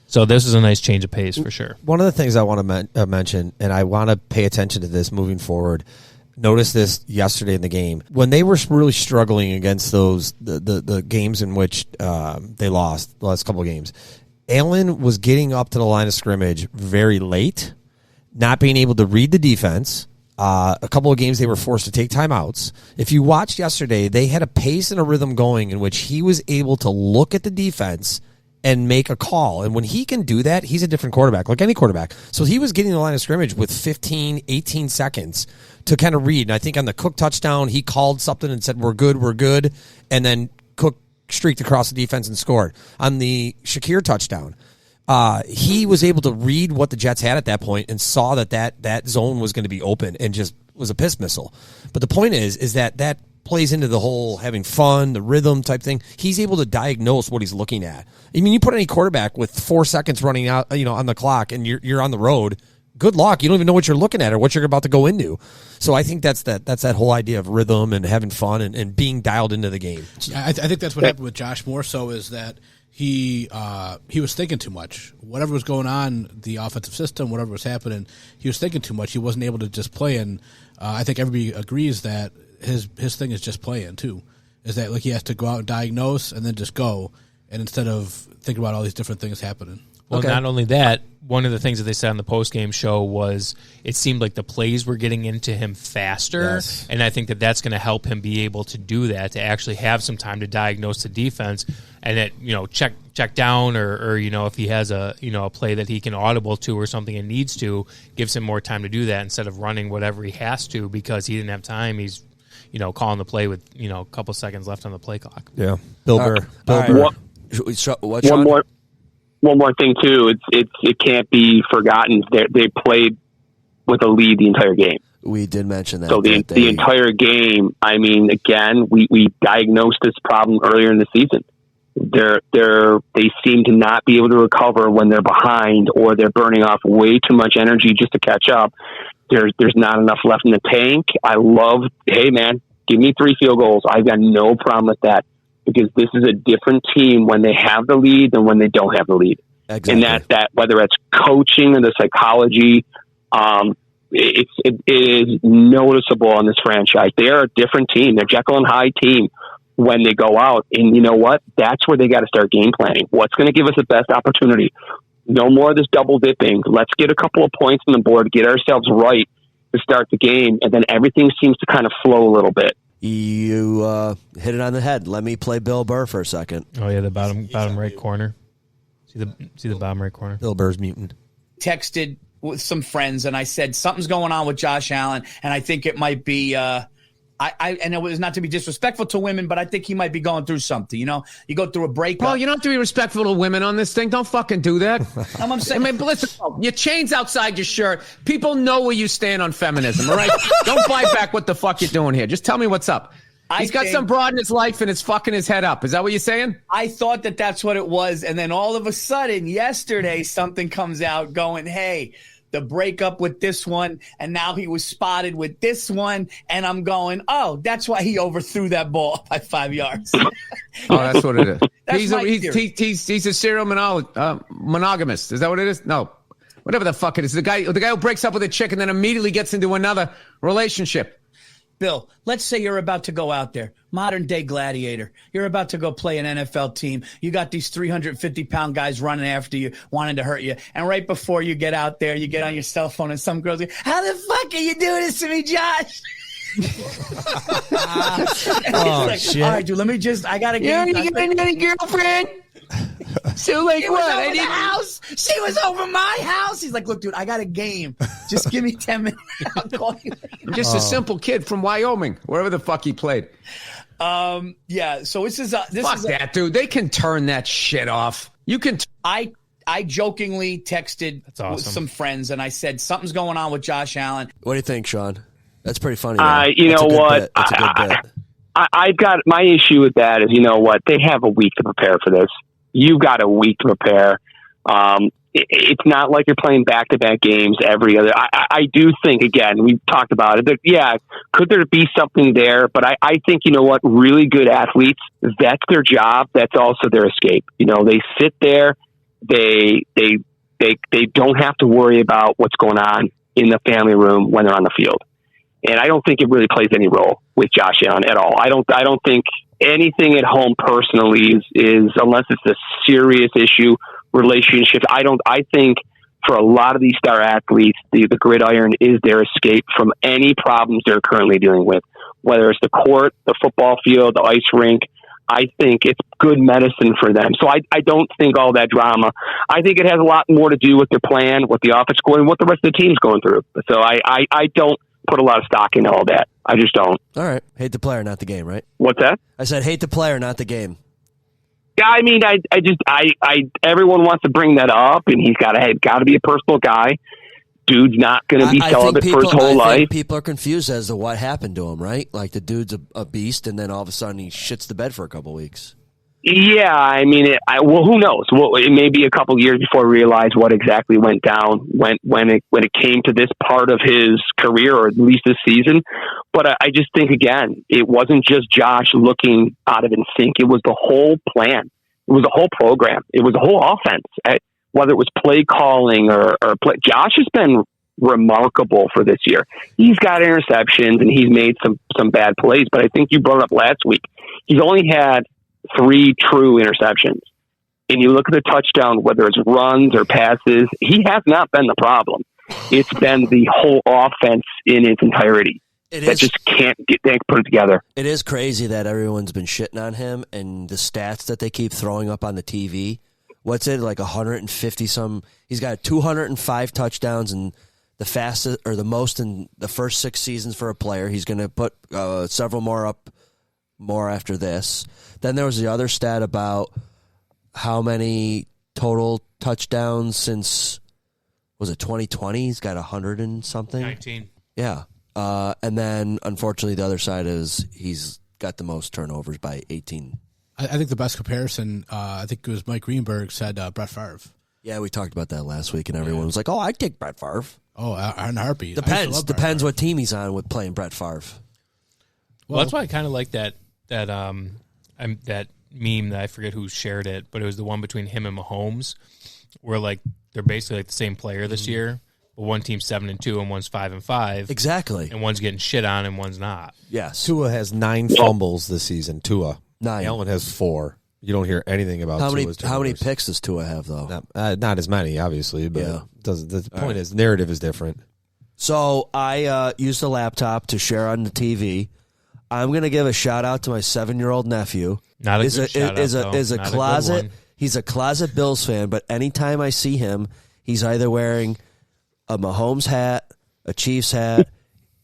So this is a nice change of pace for sure. One of the things I want to mention, and I want to pay attention to this moving forward, notice this yesterday in the game. When they were really struggling against the games in which they lost, the last couple of games, Allen was getting up to the line of scrimmage very late, not being able to read the defense. A couple of games they were forced to take timeouts. If you watched yesterday, they had a pace and a rhythm going in which he was able to look at the defense and make a call. And when he can do that, he's a different quarterback, like any quarterback. So he was getting the line of scrimmage with 15, 18 seconds to kind of read. And I think on the Cook touchdown, he called something and said, we're good. And then Cook streaked across the defense and scored. On the Shakir touchdown, he was able to read what the Jets had at that point and saw that zone was going to be open and just was a piss missile. But the point is that plays into the whole having fun, the rhythm type thing. He's able to diagnose what he's looking at. I mean, you put any quarterback with 4 seconds running out, on the clock, and you're on the road. Good luck. You don't even know what you're looking at or what you're about to go into. So I think that's that whole idea of rhythm and having fun and being dialed into the game. I think that's what happened with Josh more so is that he was thinking too much. Whatever was going on, the offensive system, whatever was happening, he was thinking too much. He wasn't able to just play. And I think everybody agrees that his thing is just playing too. Is that he has to go out and diagnose and then just go, and instead of thinking about all these different things happening. Well, not only that, one of the things that they said on the post-game show was it seemed like the plays were getting into him faster, and I think that's going to help him be able to do that, to actually have some time to diagnose the defense, and that check down or if he has a play that he can audible to or something and needs to, gives him more time to do that instead of running whatever he has to because he didn't have time. He's calling the play with a couple seconds left on the play clock. Yeah, Bill Burr. One more thing too. It can't be forgotten. They played with a lead the entire game. We did mention that. So the entire game. I mean, again, we diagnosed this problem earlier in the season. They seem to not be able to recover when they're behind, or they're burning off way too much energy just to catch up. There's not enough left in the tank. Hey man, give me 3 field goals. I've got no problem with that. Because this is a different team when they have the lead than when they don't have the lead. Exactly. And that whether it's coaching or the psychology, it is noticeable on this franchise. They are a different team. They're Jekyll and Hyde team when they go out. And you know what? That's where they got to start game planning. What's going to give us the best opportunity? No more of this double dipping. Let's get a couple of points on the board, get ourselves right to start the game, and then everything seems to kind of flow a little bit. You hit it on the head. Let me play Bill Burr for a second. Oh yeah, the bottom right corner. See the bottom right corner. Bill Burr's mutant. Texted with some friends, and I said something's going on with Josh Allen, and I think it might be. And it was not to be disrespectful to women, but I think he might be going through something. You go through a breakup. Well, you don't have to be respectful to women on this thing. Don't fucking do that. I'm saying. Listen, your chain's outside your shirt. People know where you stand on feminism, all right? Don't bite back what the fuck you're doing here. Just tell me what's up. He's got some broad in his life and it's fucking his head up. Is that what you're saying? I thought that's what it was. And then all of a sudden, yesterday, something comes out going, hey, the breakup with this one, and now he was spotted with this one, and I'm going, oh, that's why he overthrew that ball by 5 yards. Oh, that's what it is. He's a serial monogamist. Is that what it is? No, whatever the fuck it is. The guy who breaks up with a chick and then immediately gets into another relationship. Bill, let's say you're about to go out there, modern day gladiator. You're about to go play an NFL team. You got these 350-pound guys running after you, wanting to hurt you. And right before you get out there, you get on your cell phone and some girl's like, how the fuck are you doing this to me, Josh? Shit. All right, dude, let me I got to get you got any girlfriend? So like what? I need the house. She was over my house. He's like, look, dude, I got a game. Just give me 10 minutes. I'll call you. I'm just a simple kid from Wyoming, wherever the fuck he played. Yeah. So this is fuck that, dude. They can turn that shit off. You can. I jokingly texted awesome. with some friends and I said something's going on with Josh Allen. What do you think, Sean? That's pretty funny. You That's know a good what? bit. That's a good bit. I've got my issue with that is, you know what? They have a week to prepare for this. You've got a week to prepare. It's not like you're playing back-to-back games every other. I do think, again, we've talked about it. That, yeah, could there be something there? But I think, you know what? Really good athletes, that's their job. That's also their escape. You know, they sit there. They don't have to worry about what's going on in the family room when they're on the field. And I don't think it really plays any role with Josh Allen at all. I don't think anything at home personally is unless it's a serious issue, relationships. I think for a lot of these star athletes, the gridiron is their escape from any problems they're currently dealing with, whether it's the court, the football field, the ice rink. I think it's good medicine for them. So I don't think all that drama. I think it has a lot more to do with their plan, what the offense going, and what the rest of the team's going through. So I don't put a lot of stock in all that. I just don't. All right. Hate the player, not the game, right? What's that? I said hate the player, not the game. Yeah, I mean, I everyone wants to bring that up, and he's got to be a personal guy. Dude's not going to be celibate for his whole life. People are confused as to what happened to him, right? Like the dude's a beast, and then all of a sudden he shits the bed for a couple weeks. Yeah, I mean, well, who knows? Well, it may be a couple years before we realize what exactly went down when it came to this part of his career, or at least this season. But I just think, again, it wasn't just Josh looking out of sync. It was the whole plan. It was the whole program. It was the whole offense. Whether it was play calling or play. Josh has been remarkable for this year. He's got interceptions and he's made some bad plays. But I think you brought it up last week. He's only had 3 true interceptions. And you look at the touchdown, whether it's runs or passes, he has not been the problem. It's been the whole offense in its entirety. Just can't put it together. It is crazy that everyone's been shitting on him, and the stats that they keep throwing up on the TV. What's it, like 150 some? He's got 205 touchdowns and the fastest or the most in the first 6 seasons for a player. He's going to put several more after this. Then there was the other stat about how many total touchdowns since, was it 2020? He's got 100 and something. 19. Yeah. And then, unfortunately, the other side is he's got the most turnovers by 18. I think the best comparison, I think it was Mike Greenberg said Brett Favre. Yeah, we talked about that last week, and everyone was like, "Oh, I'd take Brett Favre." Oh, on a heartbeat. Depends what team he's on with playing Brett Favre. Well, that's why I kind of like that meme that I forget who shared it, but it was the one between him and Mahomes, where like they're basically like the same player this year. But one team's 7-2 and one's 5-5. Exactly. And one's getting shit on and one's not. Yes. Tua has 9 fumbles this season. 9. Allen has 4. You don't hear anything about Tua's how many picks does Tua have though? Not as many, obviously. But yeah. The point is, narrative is different. So I used a laptop to share on the TV. I'm going to give a shout out to my 7-year-old nephew. Not a good shout out, is a closet. He's a closet Bills fan, but anytime I see him, he's either wearing a Mahomes hat, a Chiefs hat,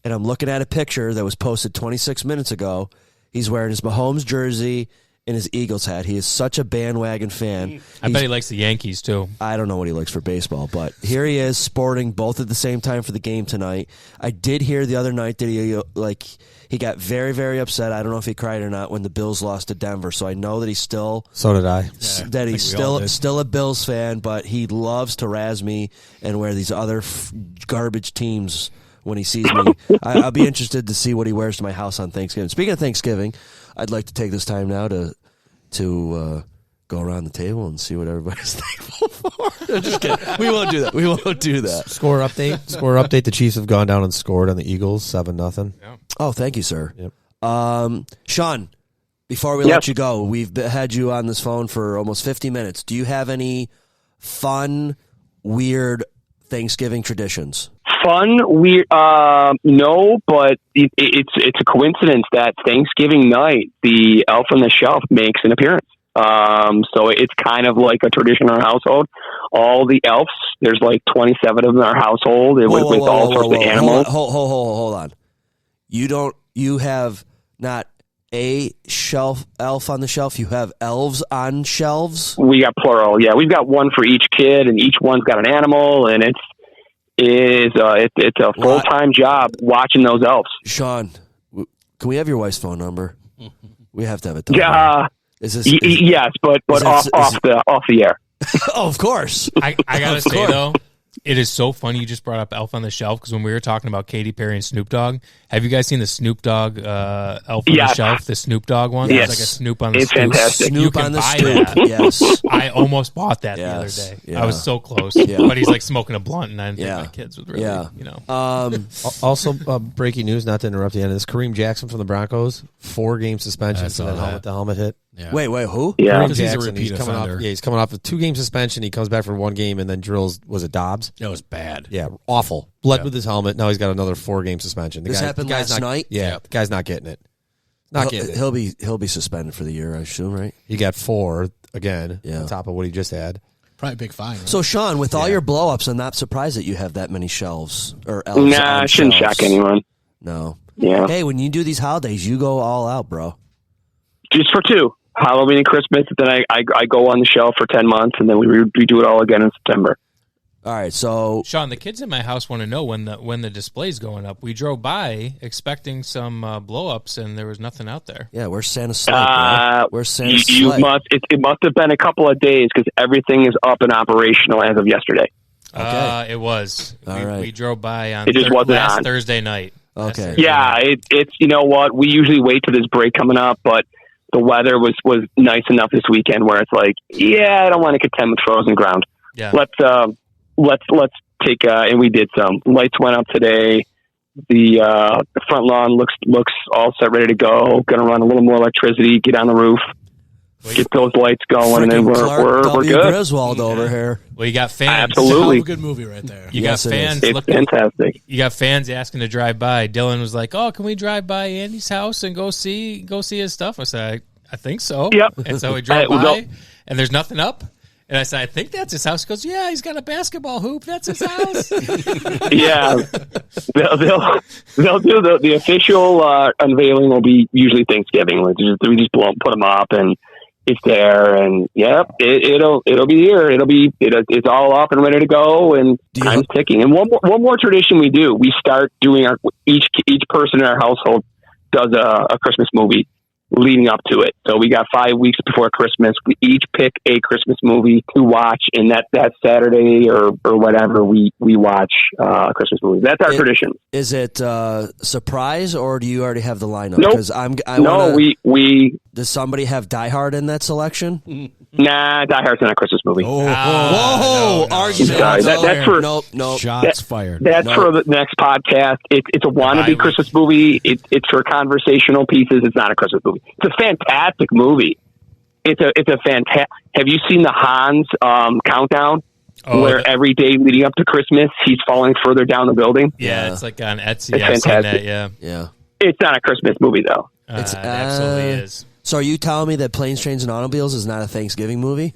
and I'm looking at a picture that was posted 26 minutes ago. He's wearing his Mahomes jersey and his Eagles hat. He is such a bandwagon fan. I bet he likes the Yankees, too. I don't know what he likes for baseball, but here he is sporting both at the same time for the game tonight. I did hear the other night that he got very, very upset. I don't know if he cried or not when the Bills lost to Denver, so I know that he's still... So did I. That he's still a Bills fan, but he loves to razz me and wear these other garbage teams when he sees me. I'll be interested to see what he wears to my house on Thanksgiving. Speaking of Thanksgiving, I'd like to take this time now to go around the table and see what everybody's thankful for. Just kidding. We won't do that. Score update. The Chiefs have gone down and scored on the Eagles, 7-0. Yeah. Oh, thank you, sir. Yep. Sean, before we let you go, we've had you on this phone for almost 50 minutes. Do you have any fun, weird Thanksgiving traditions? Fun, weird, no, but it's a coincidence that Thanksgiving night, the Elf on the Shelf makes an appearance. So it's kind of like a tradition in our household. All the elves, there's like 27 of them in our household with all sorts of animals. Hold on. You have not a shelf elf on the shelf. You have elves on shelves. We got plural. Yeah, we've got one for each kid, and each one's got an animal, and it's a full-time job watching those elves. Sean, can we have your wife's phone number? We have to have it. Yeah. Yes, but off the air. Oh, of course. I gotta say though, it is so funny you just brought up Elf on the Shelf, because when we were talking about Katy Perry and Snoop Dogg, have you guys seen the Snoop Dogg Elf on the Shelf, the Snoop Dogg one? Yes. It's like a Snoop on the It's Stoop. fantastic. Snoop You on can the buy Stoop. that. Yes. I almost bought that the other day. Yeah. I was so close. Yeah. But he's like smoking a blunt, and I didn't think my kids would really, Also, breaking news, not to interrupt the end of this, Kareem Jackson from the Broncos, 4-game suspension for the helmet hit. Yeah. Wait, who? Yeah, Because he's a repeat offender. He's coming off a 2-game suspension. He comes back for 1 game and then drills. Was it Dobbs? That was bad. Yeah, awful. Bled with his helmet. Now he's got another 4-game suspension. This happened last night? Yeah, the guy's not getting it. He'll be suspended for the year, I assume, right? He got 4 again on top of what he just had. Probably a big fine. Right? So, Sean, with all your blow-ups, I'm not surprised that you have that many shelves or elves. Nah, I shouldn't shock anyone. No. Yeah. Hey, when you do these holidays, you go all out, bro. Just for 2. Halloween and Christmas, then I go on the shelf for 10 months, and then we do it all again in September. All right, so Sean, the kids in my house want to know when the display's going up. We drove by expecting some blow-ups, and there was nothing out there. Yeah, where's Santa's sleigh, bro? Where's Santa's sleigh? It must have been a couple of days, because everything is up and operational as of yesterday. It was. We drove by on It just wasn't last on. Thursday night. Okay. Yeah, it's you know what, we usually wait till this break coming up, but the weather was nice enough this weekend where it's like, I don't want to contend with frozen ground. Yeah. Let's take and we did some. Lights went up today. The front lawn looks all set, ready to go. Going to run a little more electricity. Get on the roof. Get those lights going, and then we're good. Griswold over here. Well, you got fans. Absolutely, a good movie right there. You got fans. It's fantastic. You got fans asking to drive by. Dylan was like, "Oh, can we drive by Andy's house and go see his stuff?" I said, "I think so." Yep. And so we drove by, and there's nothing up. And I said, "I think that's his house." He goes, "Yeah, he's got a basketball hoop. That's his house." Yeah, they'll do the official unveiling will be usually Thanksgiving. We just put them up, and it's there, and it'll be here. It's all up and ready to go, and time's ticking. And one more tradition we do: we start doing each person in our household does a Christmas movie leading up to it. So we got 5 weeks before Christmas. We each pick a Christmas movie to watch, and that Saturday or whatever we watch a Christmas movie. That's our tradition. Is it surprise, or do you already have the lineup? Nope. We does somebody have Die Hard in that selection? Nah, Die Hard's not a Christmas movie. Whoa! Argument. Sorry, that's for nope. Shots fired. That's for the next podcast. It's a wannabe Christmas movie. It's for conversational pieces. It's not a Christmas movie. It's a fantastic movie. It's a fantastic. Have you seen the Hans countdown? Where every day leading up to Christmas, he's falling further down the building. Yeah, it's like on Etsy. It's I've seen fantastic. that, yeah. It's not a Christmas movie though. It absolutely is. So are you telling me that Planes, Trains, and Automobiles is not a Thanksgiving movie?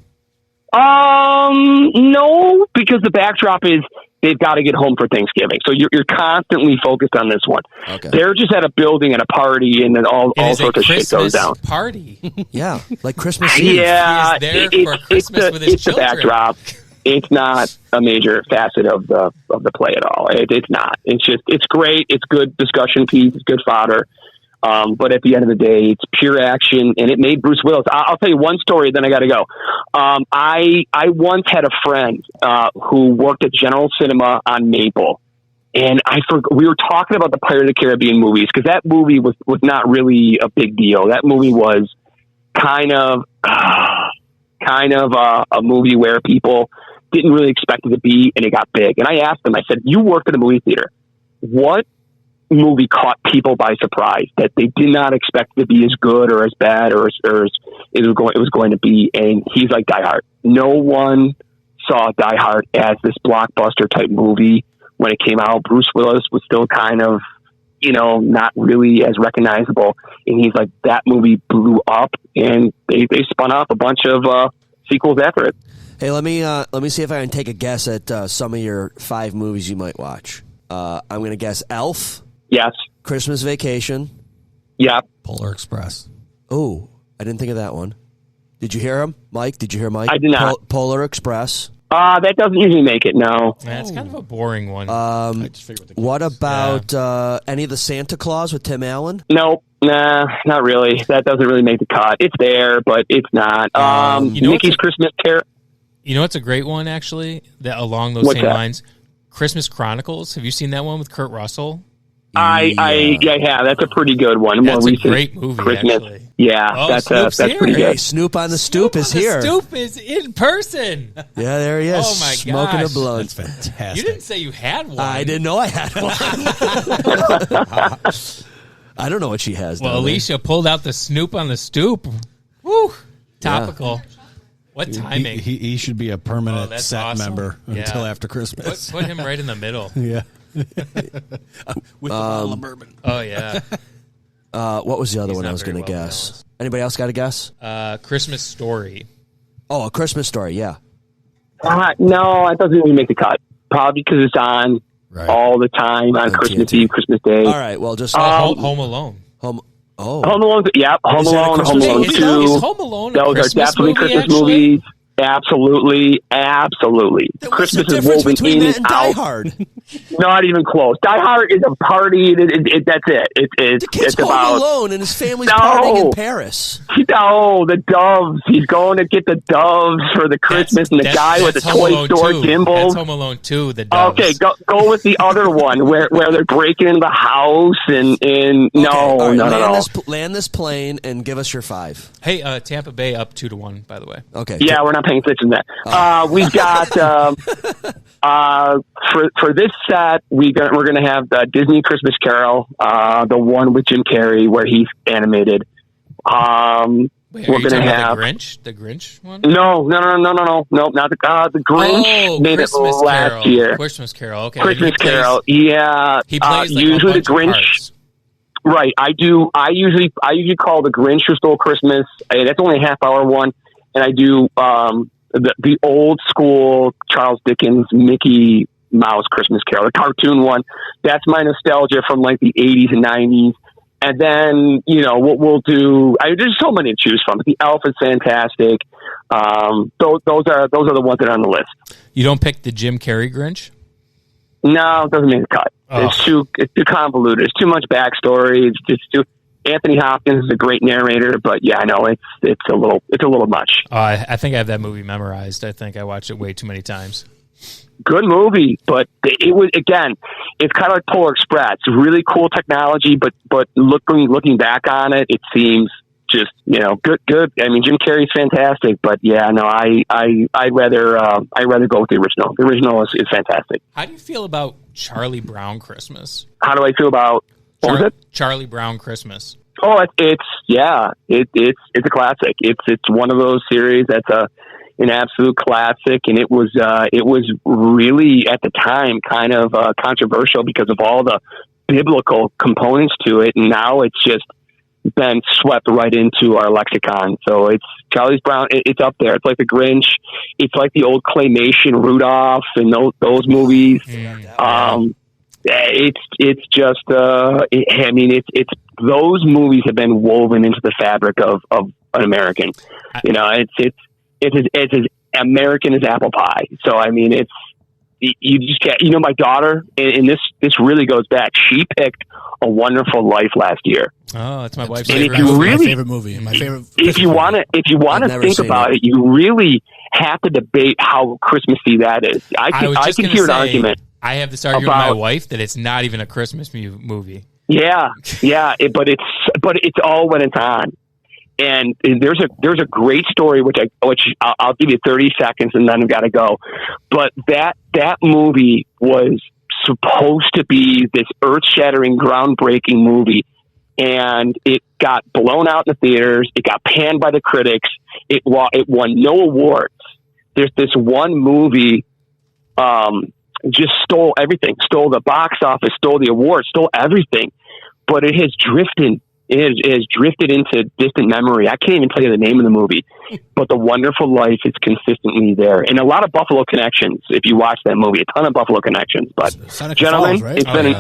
No, because the backdrop is they've got to get home for Thanksgiving. So you're constantly focused on this one. Okay. They're just at a building at a party, and then all sorts of shit goes down. Party. Yeah, like Christmas Eve. Yeah, he is there for Christmas with his children. The backdrop. It's not a major facet of the play at all. It's not. It's great. It's good discussion piece. It's good fodder. But at the end of the day, it's pure action, and it made Bruce Willis. I'll tell you one story, then I got to go. I once had a friend who worked at General Cinema on Maple, and we were talking about the Pirates of the Caribbean movies, because that movie was not really a big deal. That movie was kind of a movie where people didn't really expect it to be, and it got big. And I asked him, I said, "You worked in a movie theater. What movie caught people by surprise that they did not expect it to be as good or as bad or as it was going to be?" And he's like, Die Hard. No one saw Die Hard as this blockbuster type movie when it came out. Bruce Willis was still kind of not really as recognizable. And he's like, that movie blew up, and they spun off a bunch of sequels after it. Hey, let me see if I can take a guess at some of your 5 movies you might watch. I'm going to guess Elf. Yes. Christmas Vacation. Yeah. Polar Express. Oh, I didn't think of that one. Did you hear him, Mike? Did you hear Mike? I did not. Polar Express. That doesn't usually make it. No. Yeah, it's kind of a boring one. What about any of the Santa Claus with Tim Allen? Nope. Nah, not really. That doesn't really make the cut. It's there, but it's not. Mickey's Christmas Carol. You know what's a great one, actually, that along those same lines? Christmas Chronicles. Have you seen that one with Kurt Russell? I have. That's a pretty good one. That's a great movie, Christmas. actually. Yeah, that's pretty good. Hey, Snoop on the Stoop is here. Snoop is in person. Yeah, there he is. Oh, my Smoking gosh. a blunt. That's fantastic. You didn't say you had one. I didn't know I had one. I don't know what she has. Well, Alicia pulled out the Snoop on the Stoop. Woo! Topical. What timing? He should be a permanent set awesome. member until after Christmas. Put him right in the middle. Yeah. With a bottle of bourbon. Oh, yeah. What was the other He's one I not was very going to well guess? Anybody else got a guess? Christmas Story. Oh, A Christmas Story, yeah. No, it doesn't really make the cut. Probably because it's on all the time on Christmas Eve, Christmas Day. All right, well, just Home Alone. Home Home Alone, Home Is that a Alone, Christmas Home Alone movie? 2. Is Home Alone a Those Christmas are definitely movie, Christmas actually? movies. Absolutely. Christmas is woven in and Die out. Hard? Not even close. Die Hard is a party. That's it. The kid's it's home about alone and his family's partying in Paris. No, the doves. He's going to get the doves for the Christmas, and the guy with the Home toy Alone store 2. gimbal. That's Home Alone 2, the doves. Okay, go with the other one where they're breaking into the house and no. Land this plane and give us your 5. Hey, Tampa Bay up 2-1, by the way. Okay. Yeah, we're not paying attention to that. We've got for this set, we're going to have the Disney Christmas Carol, the one with Jim Carrey where he's animated. Wait, we're going to have the Grinch one. No, not the Grinch. Made Christmas it last Carol. year. Christmas Carol. Okay, Christmas Carol. Yeah, he plays like usually a the bunch of Grinch. parts. Right, I do. I usually call the Grinch Who Stole Christmas. That's only a half-hour one, and I do the old school Charles Dickens Mickey Mouse Christmas Carol, the cartoon one. That's my nostalgia from like the 80s and 90s. And then what we'll do. There's so many to choose from. The Elf is fantastic. Those are the ones that are on the list. You don't pick the Jim Carrey Grinch? No, it doesn't make the cut. Oh. It's too convoluted. It's too much backstory. It's just too. Anthony Hopkins is a great narrator, but yeah, I know it's a little much. I think I have that movie memorized. I think I watched it way too many times. Good movie, but it was again. It's kind of like Polar Express. Really cool technology, but looking back on it, it seems just good. I mean, Jim Carrey's fantastic, but yeah, no, I'd rather go with the original. The original is fantastic. How do you feel about Charlie Brown Christmas? How do I feel about what was it? Charlie Brown Christmas. Oh, it's a classic. It's one of those series that's an absolute classic, and it was really at the time kind of controversial because of all the biblical components to it, and now it's just been swept right into our lexicon. So it's Charlie Brown. It's up there. It's like the Grinch. It's like the old claymation Rudolph and those movies. It's just. It's those movies have been woven into the fabric of an American. It's as American as apple pie. So I mean, you just can't. My daughter, and this really goes back. She picked A Wonderful Life last year. Oh, that's my wife's favorite. favorite. My favorite movie. My favorite. If you want to think about it, you really have to debate how Christmassy that is. I can hear an argument. I have this argument with my wife that it's not even a Christmas movie. Yeah, but it's all when it's on. And there's a great story which I'll give you 30 seconds and then I've got to go. But that movie was supposed to be this earth-shattering, groundbreaking movie, and it got blown out in the theaters. It got panned by the critics. It won no awards. There's this one movie just stole everything, stole the box office, stole the awards, stole everything. but it has drifted. It has drifted into distant memory. I can't even tell you the name of the movie, but The Wonderful Life is consistently there, and a lot of Buffalo connections. If you watch that movie, a ton of Buffalo connections. But gentlemen, Falls, right? it's been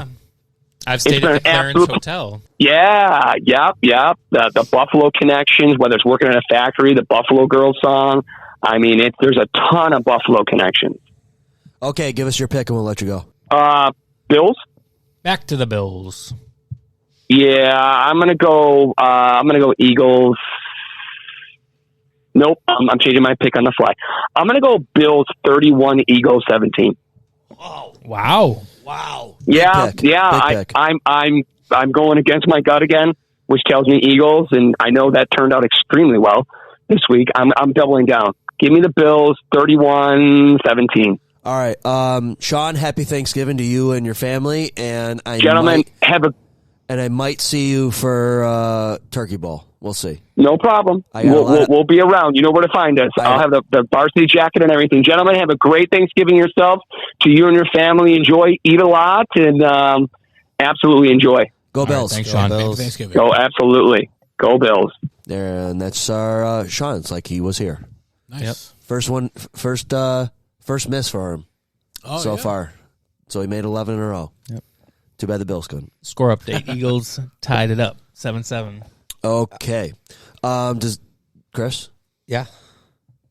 I've stayed at the Clarence Hotel. Yeah. The Buffalo connections, whether it's working in a factory, the Buffalo Girls song. I mean, there's a ton of Buffalo connections. Okay, give us your pick and we'll let you go. Bills. Back to the Bills. Yeah, I'm gonna go. Eagles. Nope, I'm changing my pick on the fly. I'm gonna go Bills 31, Eagles 17. Wow. Yeah. I'm going against my gut again, which tells me Eagles, and I know that turned out extremely well this week. I'm doubling down. Give me the Bills 31-17. All right, Sean. Happy Thanksgiving to you and your family, and I might see you for Turkey Bowl. We'll see. No problem. We'll be around. You know where to find us. I'll have the varsity jacket and everything. Gentlemen, have a great Thanksgiving yourself. To you and your family, enjoy, eat a lot, and absolutely enjoy. Go Bills. Thanks, Sean. Happy Thanksgiving. Go, absolutely. Go Bills. There, and that's our Sean. It's like he was here. Nice. Yep. First miss for him so far. So he made 11 in a row. Yep. Too bad the Bills couldn't. Score update. Eagles tied it up 7-7. Okay. Does Chris? Yeah.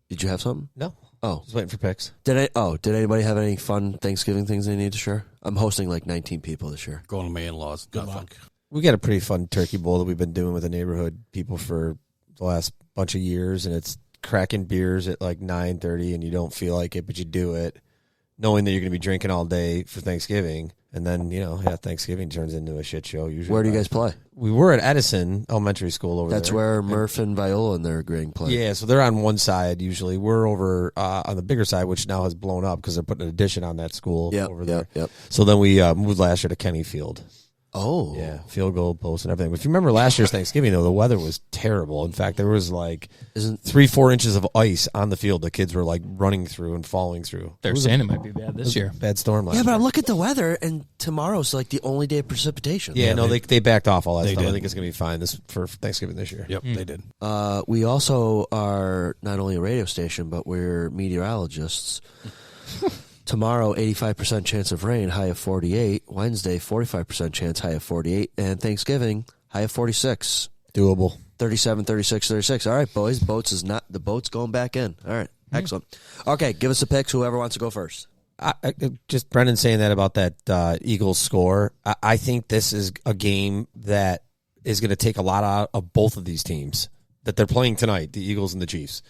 Did you have something? No. Oh, Just waiting for picks. did anybody have any fun Thanksgiving things they need to share? I'm hosting like 19 people this year. Going to my in-laws. Good Nothing. luck. We got a pretty fun turkey bowl that we've been doing with the neighborhood people for the last bunch of years, and it's cracking beers at like 9:30, and you don't feel like it, but you do it, knowing that you're going to be drinking all day for Thanksgiving, and then Thanksgiving turns into a shit show. Usually, Where do you guys play? We were at Edison Elementary School over there. That's where Murph and Viola and their gang play. Yeah, so they're on one side usually. We're over on the bigger side, which now has blown up because they're putting an addition on that school over there. Yep. So then we moved last year to Kenny Field. Oh. Yeah, field goal post and everything. But if you remember last year's Thanksgiving, though, the weather was terrible. In fact, there was like 3-4 inches of ice on the field. The kids were like running through and falling through. They're saying it might be bad this year. Bad storm last Yeah, but year. look at the weather, and tomorrow's like the only day of precipitation. Yeah, no, they backed off all that They stuff. did. I think it's going to be fine for Thanksgiving this year. Yep, they did. We also are not only a radio station, but we're meteorologists. Tomorrow, 85% chance of rain, high of 48. Wednesday, 45% chance, high of 48. And Thanksgiving, high of 46. Doable. 37, 36, 36. All right, boys. The boat's going back in. All right. Excellent. Okay, give us the picks. Whoever wants to go first. Just Brendan saying that about that Eagles score. I think this is a game that is going to take a lot out of both of these teams that they're playing tonight, the Eagles and the Chiefs.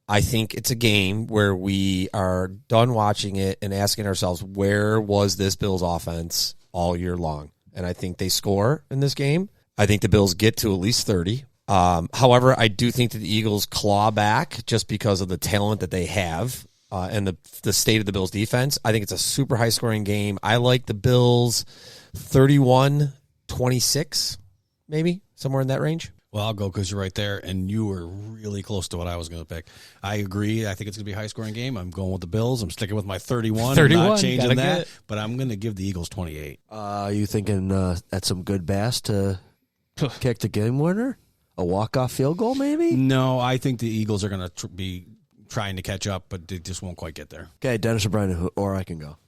I think it's a game where we are done watching it and asking ourselves, where was this Bills offense all year long? And I think they score in this game. I think the Bills get to at least 30. However, I do think that the Eagles claw back just because of the talent that they have and the state of the Bills defense. I think it's a super high-scoring game. I like the Bills 31-26, maybe, somewhere in that range. Well, I'll go because you're right there, and you were really close to what I was going to pick. I agree. I think it's going to be a high-scoring game. I'm going with the Bills. I'm sticking with my 31. 31, I'm not changing that, it. but I'm going to give the Eagles 28. You thinking that's some good bass to kick the game winner? A walk-off field goal, maybe? No, I think the Eagles are going to be trying to catch up, but they just won't quite get there. Okay, Dennis or Brian, or I can go.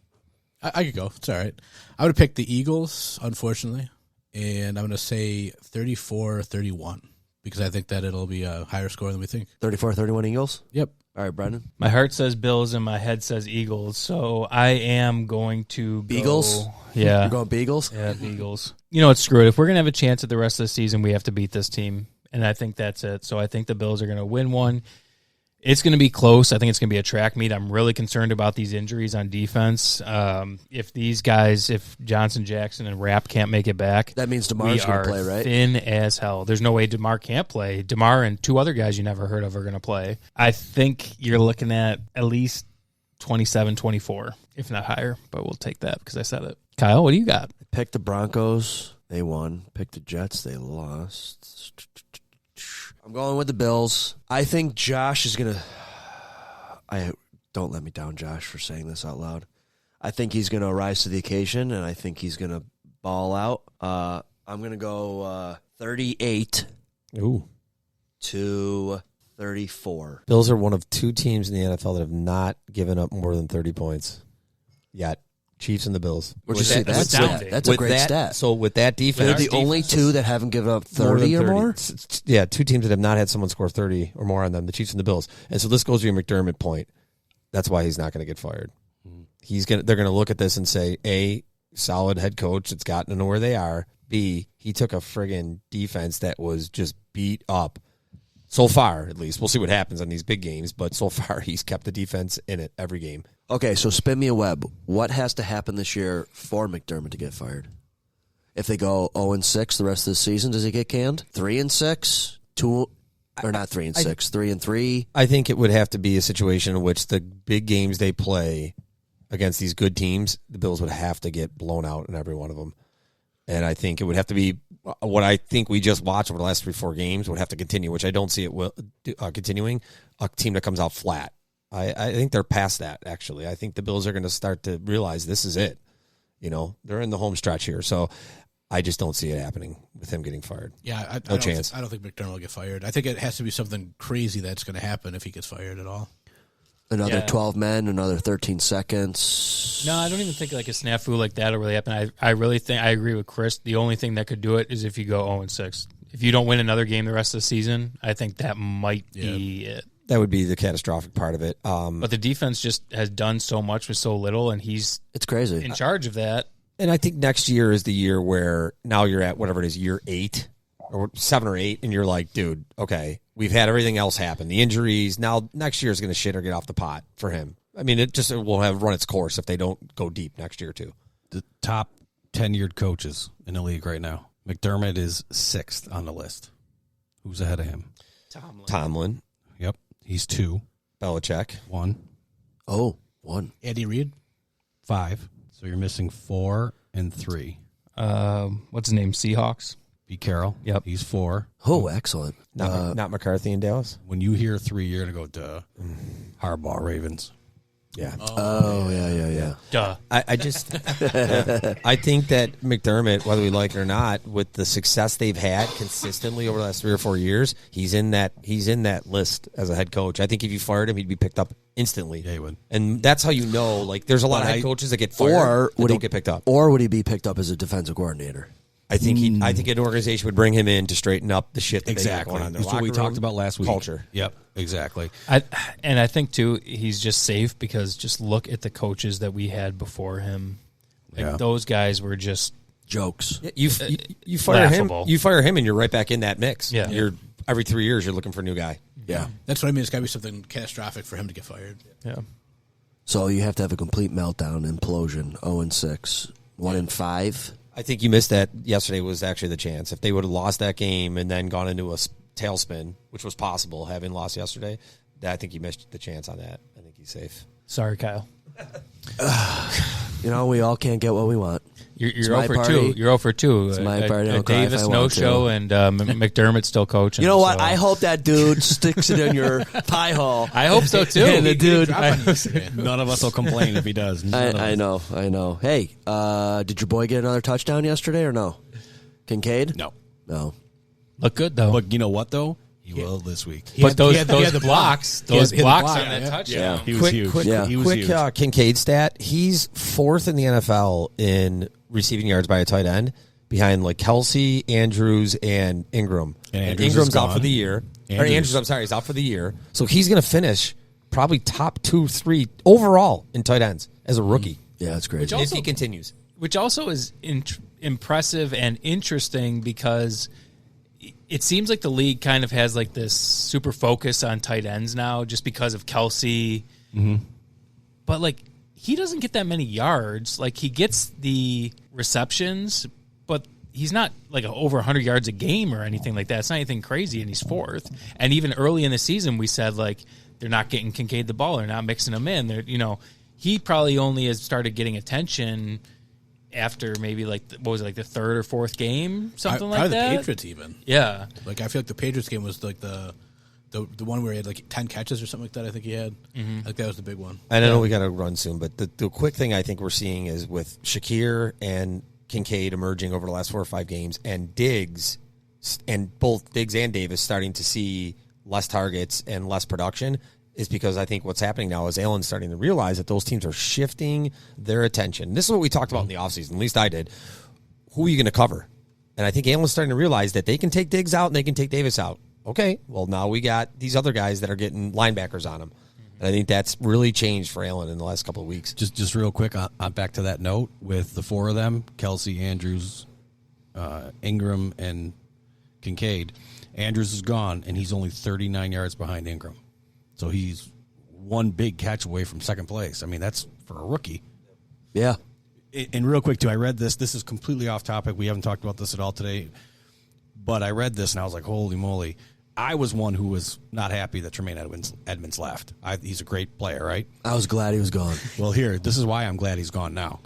I could go. It's all right. I would have picked the Eagles, unfortunately, and I'm going to say 34-31 because I think that it'll be a higher score than we think. 34-31 Eagles? Yep. All right, Brendan. My heart says Bills and my head says Eagles, so I am going to go. Beagles? Yeah. You're going Beagles? Yeah, Beagles. You know what, screw it. If we're going to have a chance at the rest of the season, we have to beat this team, and I think that's it. So I think the Bills are going to win one. It's going to be close. I think it's going to be a track meet. I'm really concerned about these injuries on defense. If these guys, if Johnson, Jackson, and Rapp can't make it back, that means DeMar's going to play, right? Thin as hell. There's no way DeMar can't play. DeMar and two other guys you never heard of are going to play. I think you're looking at least 27-24, if not higher, but we'll take that because I said it. Kyle, what do you got? Pick the Broncos. They won. Pick the Jets. They lost. I'm going with the Bills. I think Josh is going to... Don't let me down, Josh, for saying this out loud. I think he's going to rise to the occasion, and I think he's going to ball out. I'm going to go 38 to 34. Bills are one of 2 teams in the NFL that have not given up more than 30 points yet. Chiefs and the Bills. That's a great stat. So with that defense, they're the only 2 that haven't given up 30 or more? Yeah, 2 teams that have not had someone score 30 or more on them, the Chiefs and the Bills. And so this goes to your McDermott point. That's why he's not going to get fired. They're going to look at this and say, A, solid head coach that's gotten to know where they are. B, he took a friggin' defense that was just beat up. So far, at least. We'll see what happens on these big games, but so far he's kept the defense in it every game. Okay, so spin me a web. What has to happen this year for McDermott to get fired? If they go 0-6 the rest of the season, does he get canned? 3-6? 2 or not 3-6, 3-3? I think it would have to be a situation in which the big games they play against these good teams, the Bills would have to get blown out in every one of them. And I think it would have to be what I think we just watched over the last 3-4 games would have to continue, which I don't see it continuing, a team that comes out flat. I think they're past that, actually. I think the Bills are going to start to realize this is it. They're in the home stretch here. So I just don't see it happening with him getting fired. Yeah, no chance. I don't think McDermott will get fired. I think it has to be something crazy that's going to happen if he gets fired at all. Another 12 men, another 13 seconds. No, I don't even think like a snafu like that will really happen. I really think I agree with Chris. The only thing that could do it is if you go 0-6. If you don't win another game the rest of the season, I think that might be it. That would be the catastrophic part of it. But the defense just has done so much with so little, and it's crazy in charge of that. And I think next year is the year where now you're at whatever it is, year 8 or 7 or 8, and you're like, dude, okay, we've had everything else happen. The injuries. Now next year is going to shit or get off the pot for him. I mean, it will have run its course if they don't go deep next year too. The top tenured coaches in the league right now. McDermott is 6th on the list. Who's ahead of him? Tomlin. Yep. He's 2. Belichick. 1. Oh, 1. Andy Reid. 5. So you're missing 4 and 3. What's his name? Seahawks. Pete Carroll. Yep. He's 4. Oh, excellent. Not McCarthy in Dallas. When you hear 3, you're going to go, duh. Harbaugh, Ravens. Yeah. Oh, yeah. Duh. I just I think that McDermott, whether we like it or not, with the success they've had consistently over the last 3 or 4 years, he's in that list as a head coach. I think if you fired him, he'd be picked up instantly. Yeah, he would. And that's how you know. Like, there's a lot of head coaches that get fired that don't get picked up. Or would he be picked up as a defensive coordinator? I think I think an organization would bring him in to straighten up the shit that Exactly. they got going on in their That's what we locker room talked about last week. Culture. Yep, exactly. I think, too, he's just safe because just look at the coaches that we had before him. Like, those guys were just jokes. You fire laughable. him, you fire him, and you're right back in that mix. Yeah. You're every 3 years you're looking for a new guy. Yeah. That's what I mean. It's got to be something catastrophic for him to get fired. Yeah. So you have to have a complete meltdown, implosion, 0-6, 1-5. I think you missed that. Yesterday was actually the chance. If they would have lost that game and then gone into a tailspin, which was possible, having lost yesterday, I think you missed the chance on that. I think he's safe. Sorry, Kyle. We all can't get what we want. You're 0 for 2. You're 0 for 2. It's my party. I'll cry if Davis I no want to. show, and McDermott's still coaching. You know what? so- I hope that dude sticks it in your pie hole. I hope so too. And the dude, None of us will complain if he does. I know. Hey, did your boy get another touchdown yesterday or no? Kincaid? No. Look good though. But you know what though? He will this week. But those had the blocks, He had the block, on yeah. that touchdown. He was huge. Yeah. He was huge. Kincaid stat. He's 4th in the NFL in receiving yards by a tight end, behind like Kelsey, Andrews, and Ingram. And And Andrews Ingram's is out gone. for the year. Andrews. He's out for the year. So he's going to finish probably top 2, 3 overall in tight ends as a rookie. Yeah, that's crazy. If he continues. Which also is impressive and interesting because it seems like the league kind of has like this super focus on tight ends now just because of Kelsey. Mm-hmm. But like he doesn't get that many yards. Like he gets the receptions, but he's not like over 100 yards a game or anything like that. It's not anything crazy, and he's 4th. And even early in the season, we said like they're not getting Kincaid the ball. They're not mixing him in. He probably only has started getting attention after maybe like the 3rd or 4th game, something like that. The Patriots even. Yeah. Like I feel like the Patriots game was like the one where he had like 10 catches or something like that. I think he had. Like that was the big one. I know we got to run soon, but the quick thing I think we're seeing is with Shakir and Kincaid emerging over the last 4 or 5 games, and Diggs, and both Diggs and Davis starting to see less targets and less production, is because I think what's happening now is Allen's starting to realize that those teams are shifting their attention. This is what we talked about in the offseason, at least I did. Who are you going to cover? And I think Allen's starting to realize that they can take Diggs out and they can take Davis out. Okay, well, now we got these other guys that are getting linebackers on them. And I think that's really changed for Allen in the last couple of weeks. Just real quick, back to that note, with the 4 of them, Kelsey, Andrews, Ingram, and Kincaid. Andrews is gone, and he's only 39 yards behind Ingram. So he's one big catch away from second place. I mean, that's for a rookie. Yeah. And real quick, too, I read this. This is completely off topic. We haven't talked about this at all today. But I read this, and I was like, holy moly. I was one who was not happy that Tremaine Edmonds left. He's a great player, right? I was glad he was gone. Well, this is why I'm glad he's gone now.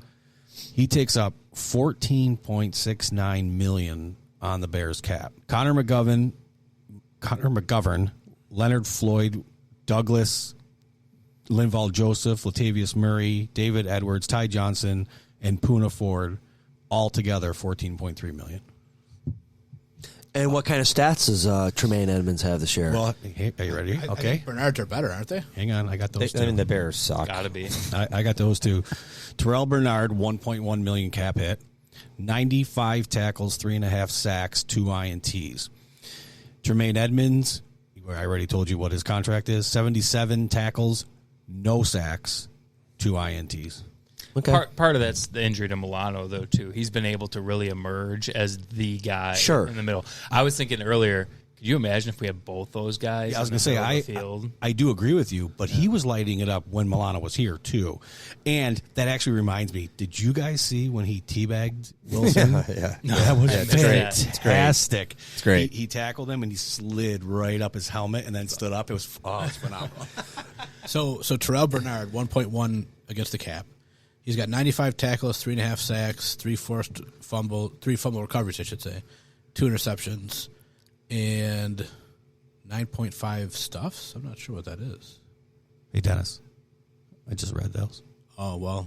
He takes up $14.69 million on the Bears cap. Connor McGovern, Leonard Floyd, Douglas, Linval Joseph, Latavius Murray, David Edwards, Ty Johnson, and Poona Ford, all together $14.3 million. And what kind of stats does Tremaine Edmonds have this year? Well, hey, are you ready? I Okay. think Bernards are better, aren't they? Hang on, I got those two. I mean, the Bears suck. Gotta be. I got those two. Terrell Bernard, $1.1 million cap hit, 95 tackles, 3.5 sacks, 2 INTs. Tremaine Edmonds, I already told you what his contract is, 77 tackles, no sacks, 2 INTs. Okay. Part of that's the injury to Milano, though, too. He's been able to really emerge as the guy in the middle. I was thinking earlier, could you imagine if we had both those guys? Yeah, I was going to say, I do agree with you, but he was lighting it up when Milano was here, too. And that actually reminds me, did you guys see when he teabagged Wilson? Yeah. That was fantastic. It's great. He tackled him, and he slid right up his helmet and then stood up. It was phenomenal. So Terrell Bernard, 1.1 against the cap. He's got 95 tackles, 3.5 sacks, 3 fumble recoveries, I should say, 2 interceptions, and 9.5 stuffs. I'm not sure what that is. Hey, Dennis, I just read those. Oh, well.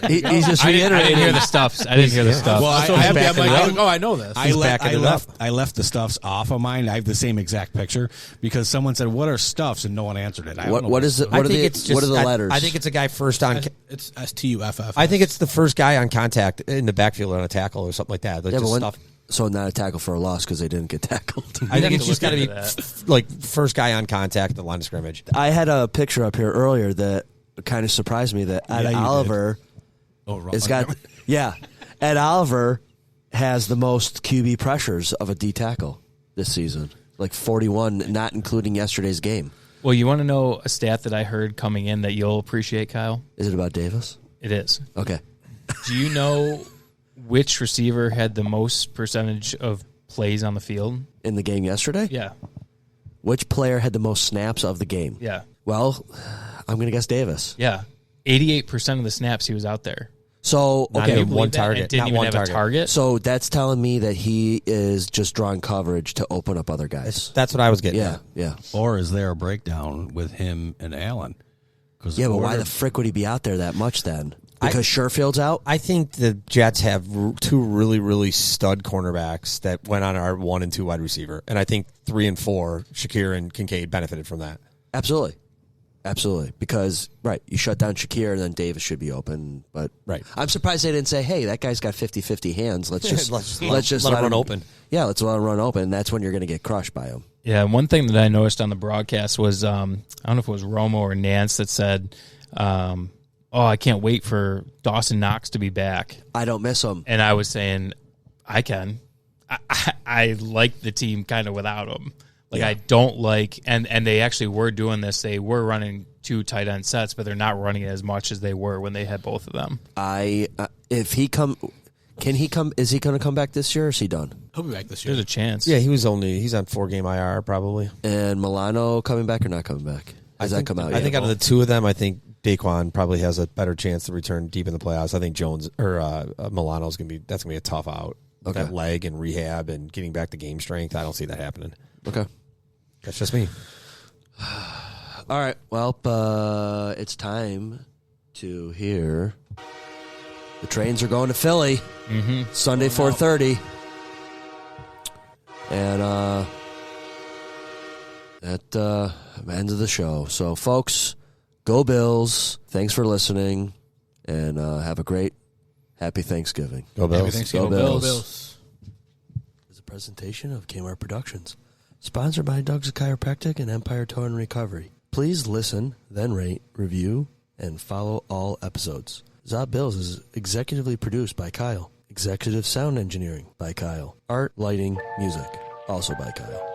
He's just I didn't hear the stuffs. I didn't hear the stuffs. Well, I know this. I left the stuffs off of mine. I have the same exact picture because someone said, "What are stuffs?" and no one answered it. What is it? What are the letters? I think it's a guy first on. It's STUFF. I think it's the first guy on contact in the backfield on a tackle or something like that. Yeah, but so not a tackle for a loss because they didn't get tackled. I think it's just got to be like first guy on contact at the line of scrimmage. I had a picture up here earlier that kind of surprised me that Ed Oliver Ed Oliver has the most QB pressures of a D tackle this season, like 41, not including yesterday's game. Well, you want to know a stat that I heard coming in that you'll appreciate, Kyle? Is it about Davis? It is. Okay. Do you know which receiver had the most percentage of plays on the field in the game yesterday? Yeah. Which player had the most snaps of the game? Yeah. Well, I'm going to guess Davis. Yeah. 88% of the snaps he was out there. So, not even one target. Didn't even have a target. So that's telling me that he is just drawing coverage to open up other guys. That's what I was getting at. Yeah. Or is there a breakdown with him and Allen? Yeah, but why the frick would he be out there that much then? Because Sherfield's out? I think the Jets have 2 really, really stud cornerbacks that went on our 1 and 2 wide receiver. And I think 3 and 4, Shakir and Kincaid benefited from that. Absolutely. Because, you shut down Shakir and then Davis should be open. But I'm surprised they didn't say, hey, that guy's got 50-50 hands. Let's just let him run open. Yeah, let's let him run open. That's when you're going to get crushed by him. Yeah, one thing that I noticed on the broadcast was, I don't know if it was Romo or Nance that said, I can't wait for Dawson Knox to be back. I don't miss him. And I was saying, I can. I like the team kind of without him. I don't like, and they actually were doing this. They were running 2 tight end sets, but they're not running it as much as they were when they had both of them. If he can he come? Is he going to come back this year? Or is he done? He'll be back this year. There's a chance. Yeah, he's on 4-game IR probably. And Milano coming back or not coming back? Has that come out yet? I think out of the 2 of them, I think Daquan probably has a better chance to return deep in the playoffs. I think Jones or Milano's going to be a tough out. Okay. That leg and rehab and getting back to game strength, I don't see that happening. Okay. That's just me. All right. Well, it's time to hear The trains are going to Philly. Mm-hmm. Sunday, 4:30. And that ends the show. So, folks, go Bills. Thanks for listening. And have a great, happy Thanksgiving. Go Bills. Happy Thanksgiving. Go Bills. Go Bills. It's a presentation of Kmart Productions. Sponsored by Doug's Chiropractic and Empire Tow and Recovery. Please listen, then rate, review, and follow all episodes. Zob Bills is executively produced by Kyle. Executive sound engineering by Kyle. Art, lighting, music, also by Kyle.